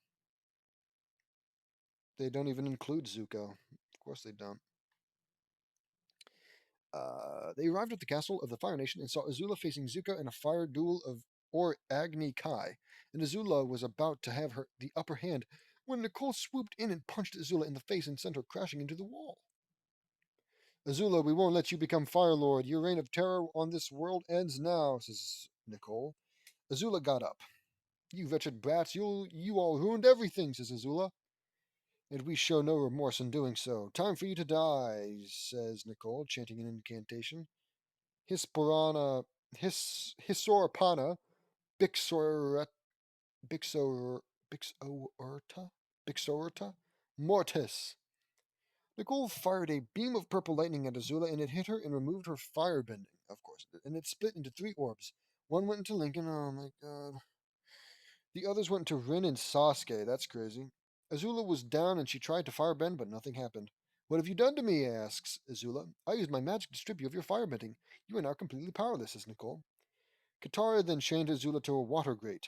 They don't even include Zuko. Of course they don't. They arrived at the castle of the Fire Nation and saw Azula facing Zuko in a fire duel or Agni Kai, and Azula was about to have the upper hand when Nicole swooped in and punched Azula in the face and sent her crashing into the wall. Azula, we won't let you become Fire Lord. Your reign of terror on this world ends now, says Nicole. Azula got up. You wretched brats, you all ruined everything, says Azula. And we show no remorse in doing so. Time for you to die, says Nicole, chanting an incantation. Hisporana, Hisorpana, Bixor, Bixor, Bixorta, Bixorta, Mortis. Nicole fired a beam of purple lightning at Azula, and it hit her and removed her firebending, of course. And it split into 3 orbs. One went into Lincoln, oh my god. The others went to Rin and Sasuke, that's crazy. Azula was down and she tried to firebend, but nothing happened. What have you done to me? Asks Azula. I used my magic to strip you of your firebending. You are now completely powerless, says Nicole. Katara then chained Azula to a water grate.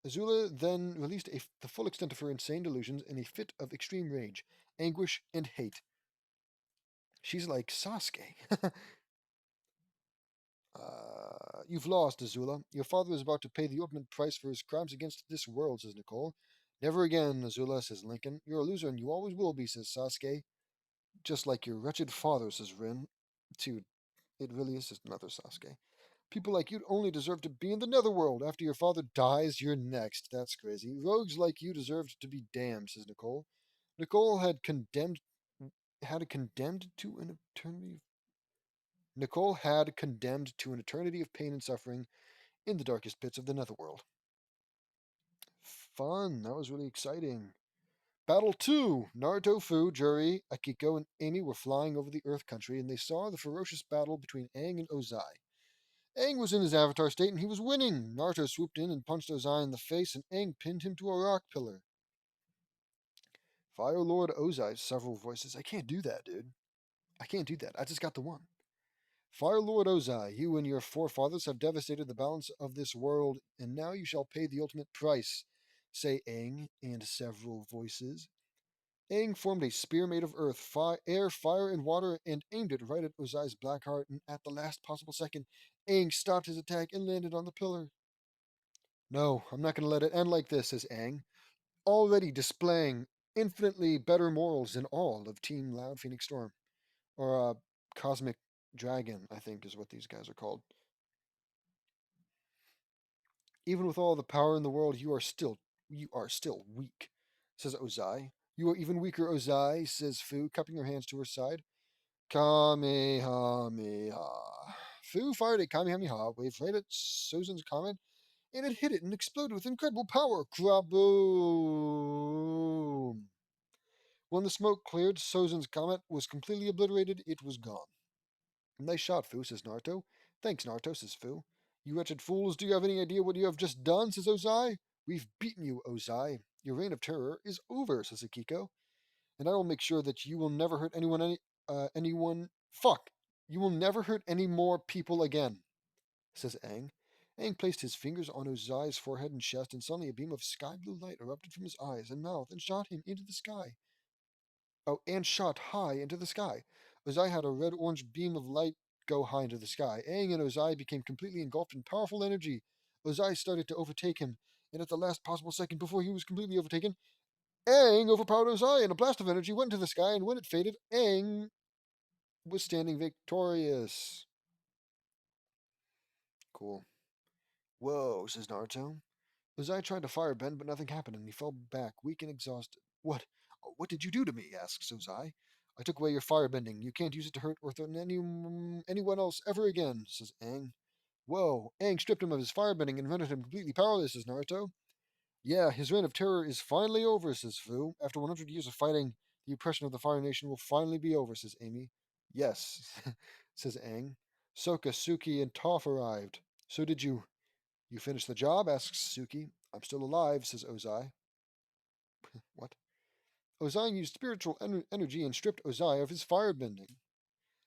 Azula then released the full extent of her insane delusions in a fit of extreme rage, anguish, and hate. She's like Sasuke. You've lost, Azula. Your father is about to pay the ultimate price for his crimes against this world, says Nicole. Never again, Azula, says Lincoln. You're a loser and you always will be, says Sasuke. Just like your wretched father, says Rin. Dude, it really is just another Sasuke. People like you only deserve to be in the netherworld. After your father dies, you're next. That's crazy. Rogues like you deserved to be damned, says Nicole. Nicole had condemned to an eternity. Nicole had condemned to an eternity of pain and suffering in the darkest pits of the netherworld. Fun. That was really exciting. Battle 2! Naruto, Fu, Juri, Akiko, and Amy were flying over the Earth country, and they saw the ferocious battle between Aang and Ozai. Aang was in his avatar state, and he was winning. Naruto swooped in and punched Ozai in the face, and Aang pinned him to a rock pillar. Fire Lord Ozai, several voices. I can't do that, dude. I can't do that. I just got the one. Fire Lord Ozai, you and your forefathers have devastated the balance of this world, and now you shall pay the ultimate price, say Aang and several voices. Aang formed a spear made of earth, air, fire, and water and aimed it right at Ozai's black heart, and at the last possible second, Aang stopped his attack and landed on the pillar. No, I'm not going to let it end like this, says Aang, already displaying infinitely better morals than all of Team Loud Phoenix Storm. Or Cosmic Dragon, I think is what these guys are called. Even with all the power in the world, you are still weak, says Ozai. You are even weaker, Ozai, says Fu, cupping her hands to her side. Kamehameha. Fu fired a Kamehameha wave right at Sozan's comet, and it hit it and exploded with incredible power. Kraboom! When the smoke cleared, Sozan's comet was completely obliterated. It was gone. Nice shot, Fu, says Naruto. Thanks, Naruto, says Fu. You wretched fools, do you have any idea what you have just done, says Ozai. We've beaten you, Ozai. Your reign of terror is over, says Akiko. And I will make sure that you will never hurt anyone. Fuck! You will never hurt any more people again, says Aang. Aang placed his fingers on Ozai's forehead and chest, and suddenly a beam of sky blue light erupted from his eyes and mouth and shot him into the sky. Oh, and shot high into the sky. Ozai had a red-orange beam of light go high into the sky. Aang and Ozai became completely engulfed in powerful energy. Ozai started to overtake him, and at the last possible second before he was completely overtaken, Aang overpowered Ozai, and a blast of energy went into the sky, and when it faded, Aang was standing victorious. Cool. Whoa, says Naruto. Ozai tried to firebend, but nothing happened, and he fell back, weak and exhausted. What did you do to me? Asks Ozai. I took away your firebending. You can't use it to hurt or threaten anyone else ever again, says Aang. Whoa, Aang stripped him of his firebending and rendered him completely powerless, says Naruto. Yeah, his reign of terror is finally over, says Fu. After 100 years of fighting, the oppression of the Fire Nation will finally be over, says Amy. Yes, says Aang. Sokka, Suki, and Toph arrived. So did you finish the job? Asks Suki. I'm still alive, says Ozai. What? Ozai used spiritual energy and stripped Ozai of his firebending,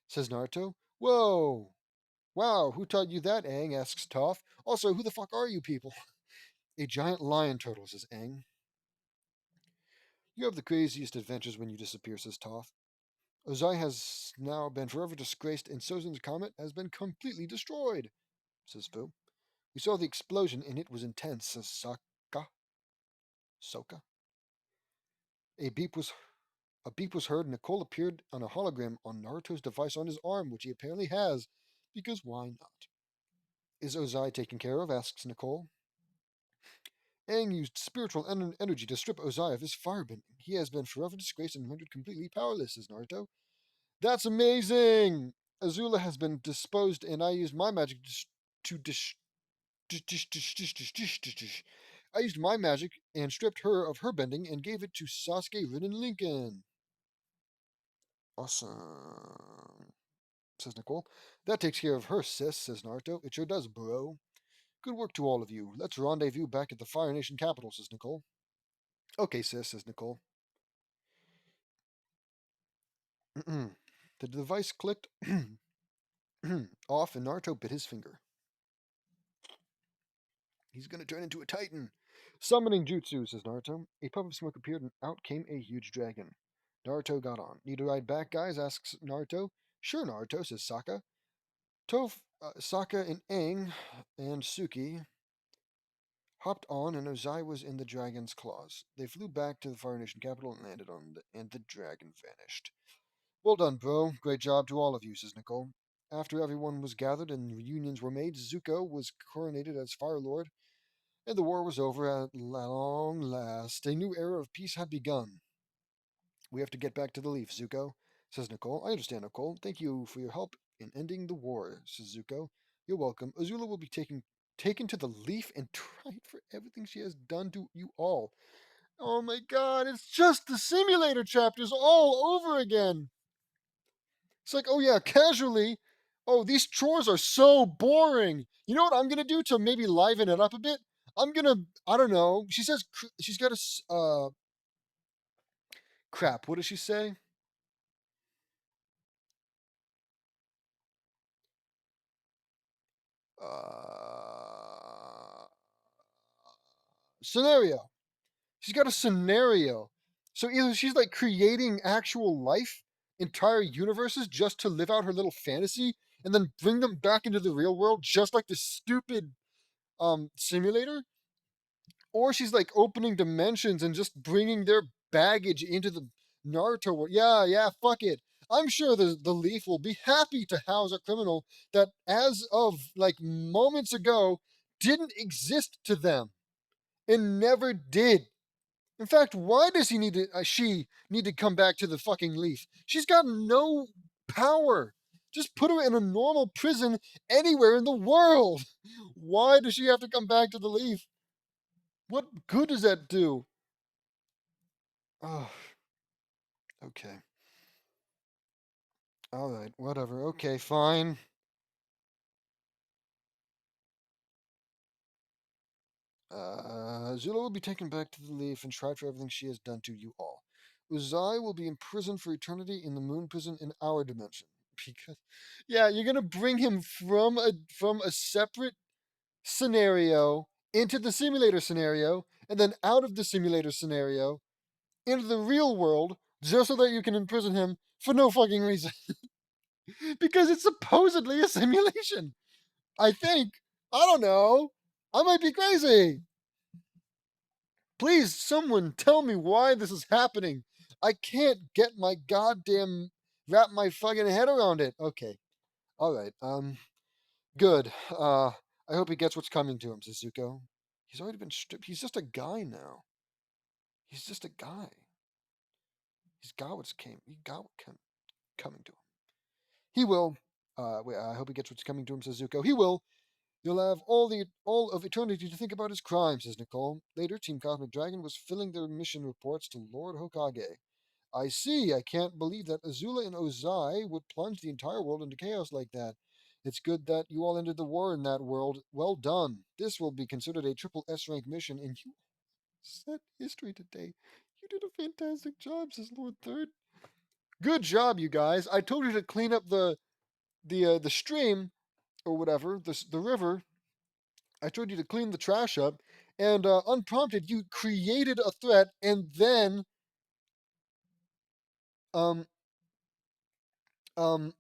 says Naruto. Whoa! Wow, who taught you that, Aang? Asks Toph. Also, who the fuck are you people? A giant lion turtle, says Aang. You have the craziest adventures when you disappear, says Toph. Ozai has now been forever disgraced, and Sozan's comet has been completely destroyed, says Fu. We saw the explosion, and it was intense, says Sokka. A beep was A beep was heard, and Nicole appeared on a hologram on Naruto's device on his arm, which he apparently has, because why not? Is Ozai taken care of? Asks Nicole. Aang used spiritual energy to strip Ozai of his firebending. He has been forever disgraced and rendered completely powerless, says Naruto. That's amazing! Azula has been disposed, and I used my magic to I used my magic and stripped her of her bending and gave it to Sasuke, Rin, and Lincoln. Awesome, says Nicole. That takes care of her, sis, says Naruto. It sure does, bro. Good work to all of you. Let's rendezvous back at the Fire Nation capital, says Nicole. Okay, sis, says Nicole. The device clicked off, and Naruto bit his finger. He's going to turn into a titan. Summoning jutsu, says Naruto. A puff of smoke appeared, and out came a huge dragon. Naruto got on. Need to ride back, guys? Asks Naruto. Sure, Naruto, says Sokka. Sokka and Aang and Suki hopped on, and Ozai was in the dragon's claws. They flew back to the Fire Nation capital and landed on it, and the dragon vanished. Well done, bro. Great job to all of you, says Nicole. After everyone was gathered and reunions were made, Zuko was coronated as Fire Lord, and the war was over at long last. A new era of peace had begun. We have to get back to the Leaf, Zuko, says Nicole. I understand, Nicole. Thank you for your help in ending the war, says Zuko. You're welcome. Azula will be taken to the Leaf and tried for everything she has done to you all. Oh my god, it's just the simulator chapters all over again. It's like, oh yeah, casually. Oh, these chores are so boring. You know what I'm gonna do to maybe liven it up a bit? I'm gonna, I don't know. She says she's got crap. What does she say? Uh, Scenario. She's got a scenario. So either she's like creating actual life, entire universes just to live out her little fantasy and then bring them back into the real world just like this stupid simulator, or she's like opening dimensions and just bringing their baggage into the Naruto world. Yeah, yeah, fuck it. I'm sure the Leaf will be happy to house a criminal that, as of like moments ago, didn't exist to them and never did. In fact, why does she need to come back to the fucking Leaf? She's got no power. Just put her in a normal prison anywhere in the world. Why does she have to come back to the Leaf? What good does that do? Oh, okay. All right, whatever. Okay, fine. Zula will be taken back to the Leaf and tried for everything she has done to you all. Uzai will be imprisoned for eternity in the moon prison in our dimension. Because, yeah, you're gonna bring him from a separate scenario into the simulator scenario, and then out of the simulator scenario into the real world, just so that you can imprison him for no fucking reason. Because it's supposedly a simulation. I think. I don't know. I might be crazy. Please, someone tell me why this is happening. I can't get my goddamn wrap my fucking head around it. Okay. All right. Good. I hope he gets what's coming to him, Suzuko. He's already been stripped. He's just a guy now. He's just a guy. He got what came coming to him. He will. I hope he gets what's coming to him, Suzuko. He will. You'll have all of eternity to think about his crimes, says Nicole. Later, Team Cosmic Dragon was filling their mission reports to Lord Hokage. I see. I can't believe that Azula and Ozai would plunge the entire world into chaos like that. It's good that you all ended the war in that world. Well done. This will be considered a triple S rank mission, and you set history today. You did a fantastic job, says Lord Third. Good job, you guys. I told you to clean up the stream or whatever, the river. I told you to clean the trash up, and unprompted, you created a threat, and then um um,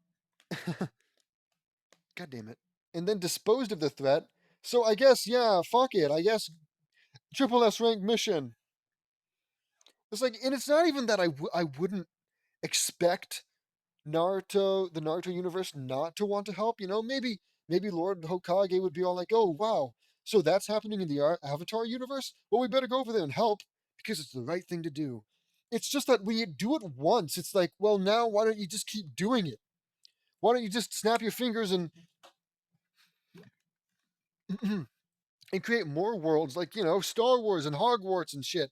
God damn it, and then disposed of the threat. So I guess yeah, fuck it. I guess triple S rank mission. It's like, and it's not even that I wouldn't expect the Naruto universe not to want to help. You know, maybe Lord Hokage would be all like, "Oh wow, so that's happening in the Avatar universe. Well, we better go over there and help because it's the right thing to do." It's just that when you do it once, it's like, well, now why don't you just keep doing it? Why don't you just snap your fingers and and create more worlds like Star Wars and Hogwarts and shit?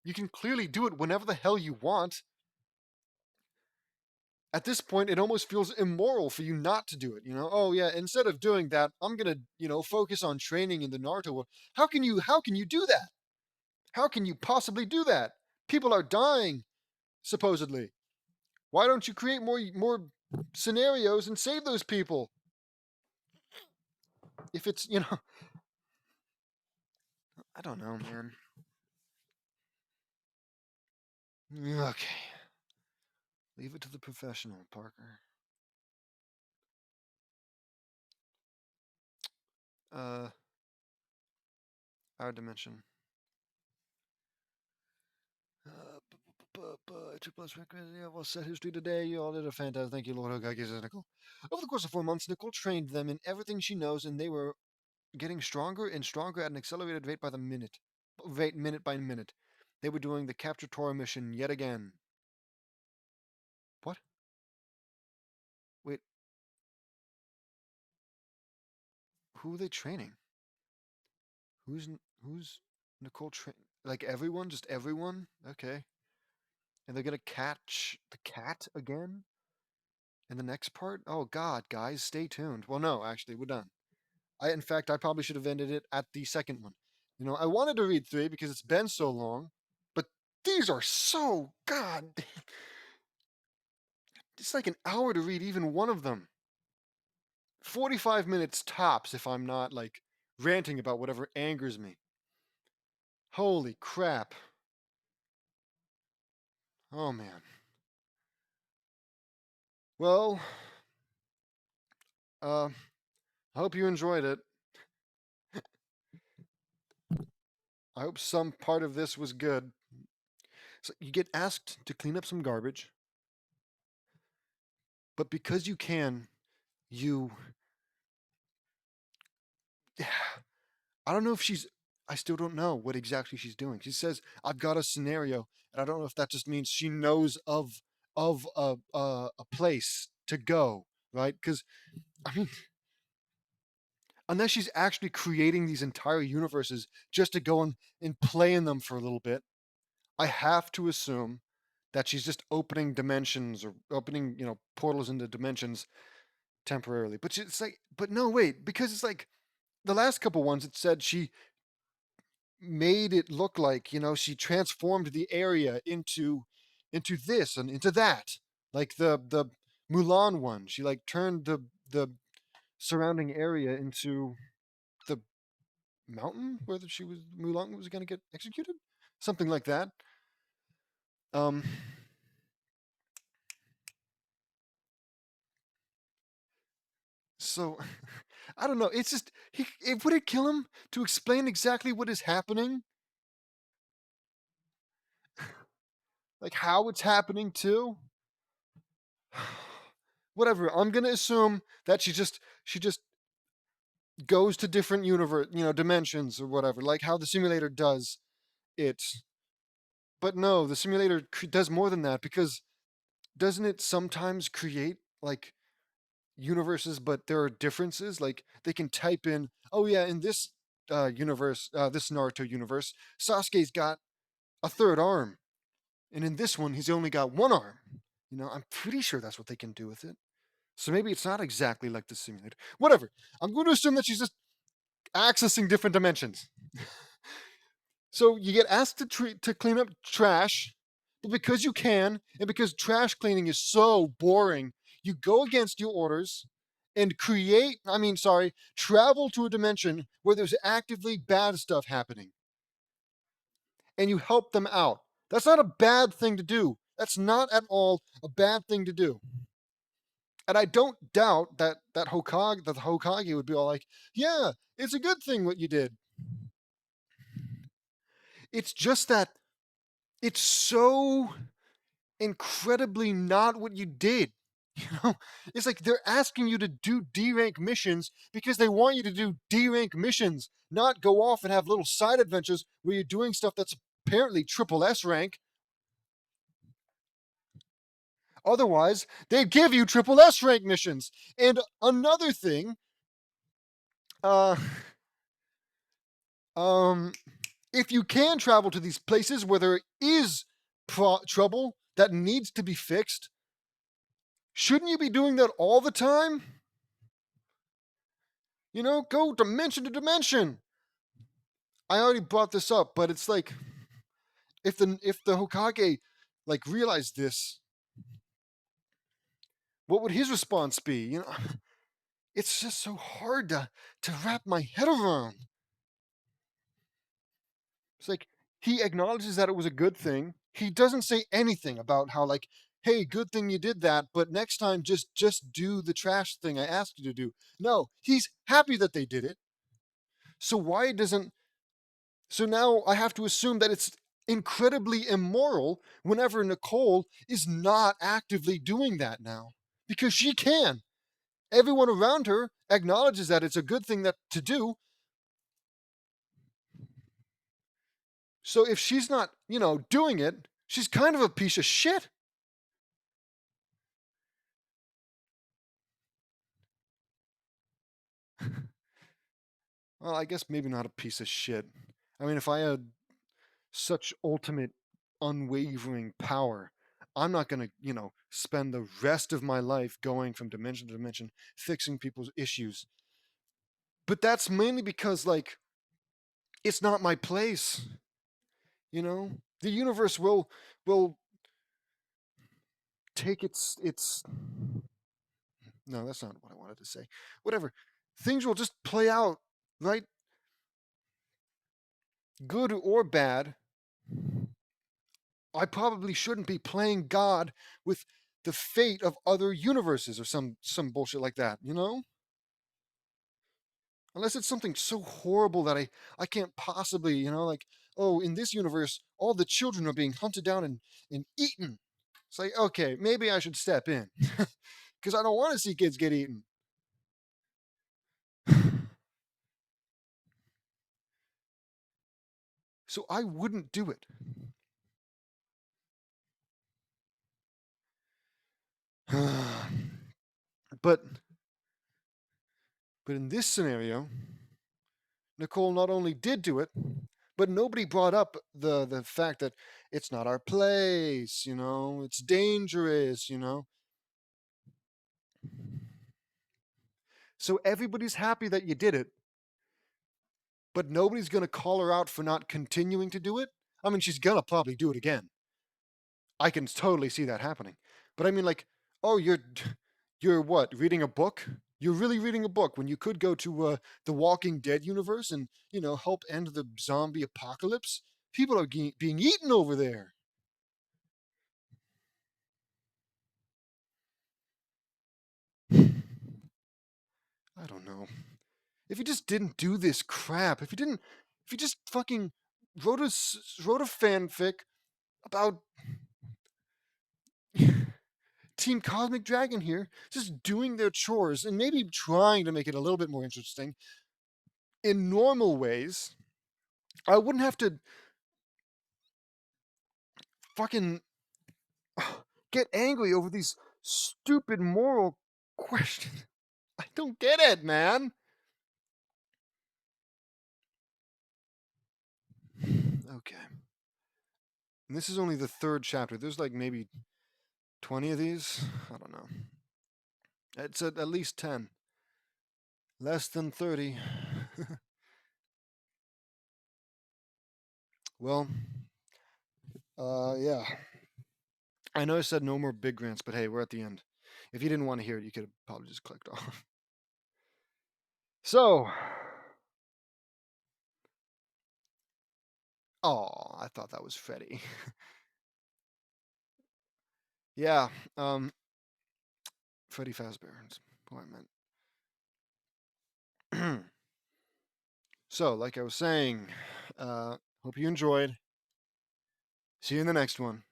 You can clearly do it whenever the hell you want. At this point, it almost feels immoral for you not to do it. Oh yeah, instead of doing that, I'm gonna, focus on training in the Naruto world. How can you do that? How can you possibly do that? People are dying, supposedly. Why don't you create more scenarios and save those people? If it's, I don't know, man. Okay. Leave it to the professional, Parker. Uh, our dimension. Triple S record, yeah, well, set history today. You all did a fantastic. Thank you, Lord Hokage, says Nicole. Over the course of 4 months, Nicole trained them in everything she knows, and they were getting stronger and stronger at an accelerated rate by the minute. Rate minute by minute. They were doing the Capture Tora mission yet again. What? Wait, who are they training? Who's Nicole Train? Like everyone, just everyone. Okay, and they're gonna catch the cat again in the next part. Oh God, guys, stay tuned. Well, no, actually, we're done. In fact, I probably should have ended it at the second one. I wanted to read three because it's been so long, but these are so God. It's like an hour to read even one of them. 45 minutes tops if I'm not like ranting about whatever angers me. Holy crap. Oh man. Well, I hope you enjoyed it. I hope some part of this was good. So you get asked to clean up some garbage, but because you can, you I don't know if she's I still don't know what exactly she's doing. She says, "I've got a scenario," and I don't know if that just means she knows of a place to go, right? Because I mean, unless she's actually creating these entire universes just to go and play in them for a little bit, I have to assume that she's just opening dimensions or opening, portals into dimensions temporarily. It's like, but no, wait, because it's like the last couple ones, it said she made it look like, she transformed the area into this and into that. Like the Mulan one, she like turned the surrounding area into the mountain where she was Mulan was going to get executed, something like that. Um, so I don't know. It's just would it kill him to explain exactly what is happening, like how it's happening too. Whatever. I'm gonna assume that she just goes to different universe, dimensions or whatever, like how the simulator does it. But no, the simulator does more than that because doesn't it sometimes create like universes, but there are differences. Like they can type in, oh yeah, in this universe, this Naruto universe, Sasuke's got a third arm, and in this one, he's only got one arm. I'm pretty sure that's what they can do with it. So maybe it's not exactly like the simulator. Whatever. I'm going to assume that she's just accessing different dimensions. So you get asked to clean up trash, but because you can, and because trash cleaning is so boring, you go against your orders and travel to a dimension where there's actively bad stuff happening, and you help them out. That's not a bad thing to do. That's not at all a bad thing to do. And I don't doubt that the Hokage would be all like, "Yeah, it's a good thing what you did." It's just that it's so incredibly not what you did. You know, it's like they're asking you to do D rank missions because they want you to do D rank missions, not go off and have little side adventures where you're doing stuff that's apparently triple S rank. Otherwise, they'd give you triple S rank missions. And another thing, uh, um, if you can travel to these places where there is trouble that needs to be fixed, shouldn't you be doing that all the time? Go dimension to dimension. I already brought this up, but it's like if the Hokage like realized this, what would his response be? It's just so hard to wrap my head around. It's like he acknowledges that it was a good thing. He doesn't say anything about how like, hey, good thing you did that, but next time just do the trash thing I asked you to do. No, he's happy that they did it. So why doesn't So now I have to assume that it's incredibly immoral whenever Nicole is not actively doing that now because she can. Everyone around her acknowledges that it's a good thing that to do. So if she's not, doing it, she's kind of a piece of shit. Well, I guess maybe not a piece of shit. I mean, if I had such ultimate, unwavering power, I'm not gonna, spend the rest of my life going from dimension to dimension, fixing people's issues. But that's mainly because, like, it's not my place. You know, the universe will take its. No, that's not what I wanted to say. Whatever, things will just play out, right? Good or bad. I probably shouldn't be playing God with the fate of other universes or some bullshit like that, Unless it's something so horrible that I can't possibly, like, oh, in this universe, all the children are being hunted down and eaten. It's like, okay, maybe I should step in because I don't want to see kids get eaten. So I wouldn't do it. but but in this scenario, Nicole not only did do it, but nobody brought up the fact that it's not our place, it's dangerous. So everybody's happy that you did it, but nobody's going to call her out for not continuing to do it. I mean, she's going to probably do it again. I can totally see that happening. But I mean, like, oh, you're what, reading a book? You're really reading a book when you could go to the Walking Dead universe and help end the zombie apocalypse. People are being eaten over there. I don't know. If you just didn't do this crap, if you just fucking wrote a fanfic about Team Cosmic Dragon here, just doing their chores and maybe trying to make it a little bit more interesting in normal ways, I wouldn't have to fucking get angry over these stupid moral questions. I don't get it, man. Okay. And this is only the third chapter. There's like maybe 20 of these. I don't know. It's at least 10. Less than 30. Well, yeah. I know I said no more big grants, but hey, we're at the end. If you didn't want to hear it, you could have probably just clicked off. So, oh, I thought that was Freddy. Yeah, Freddy Fazbear is what I meant. So, like I was saying, hope you enjoyed. See you in the next one.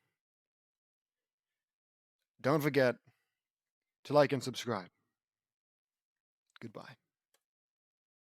Don't forget to like and subscribe. Goodbye.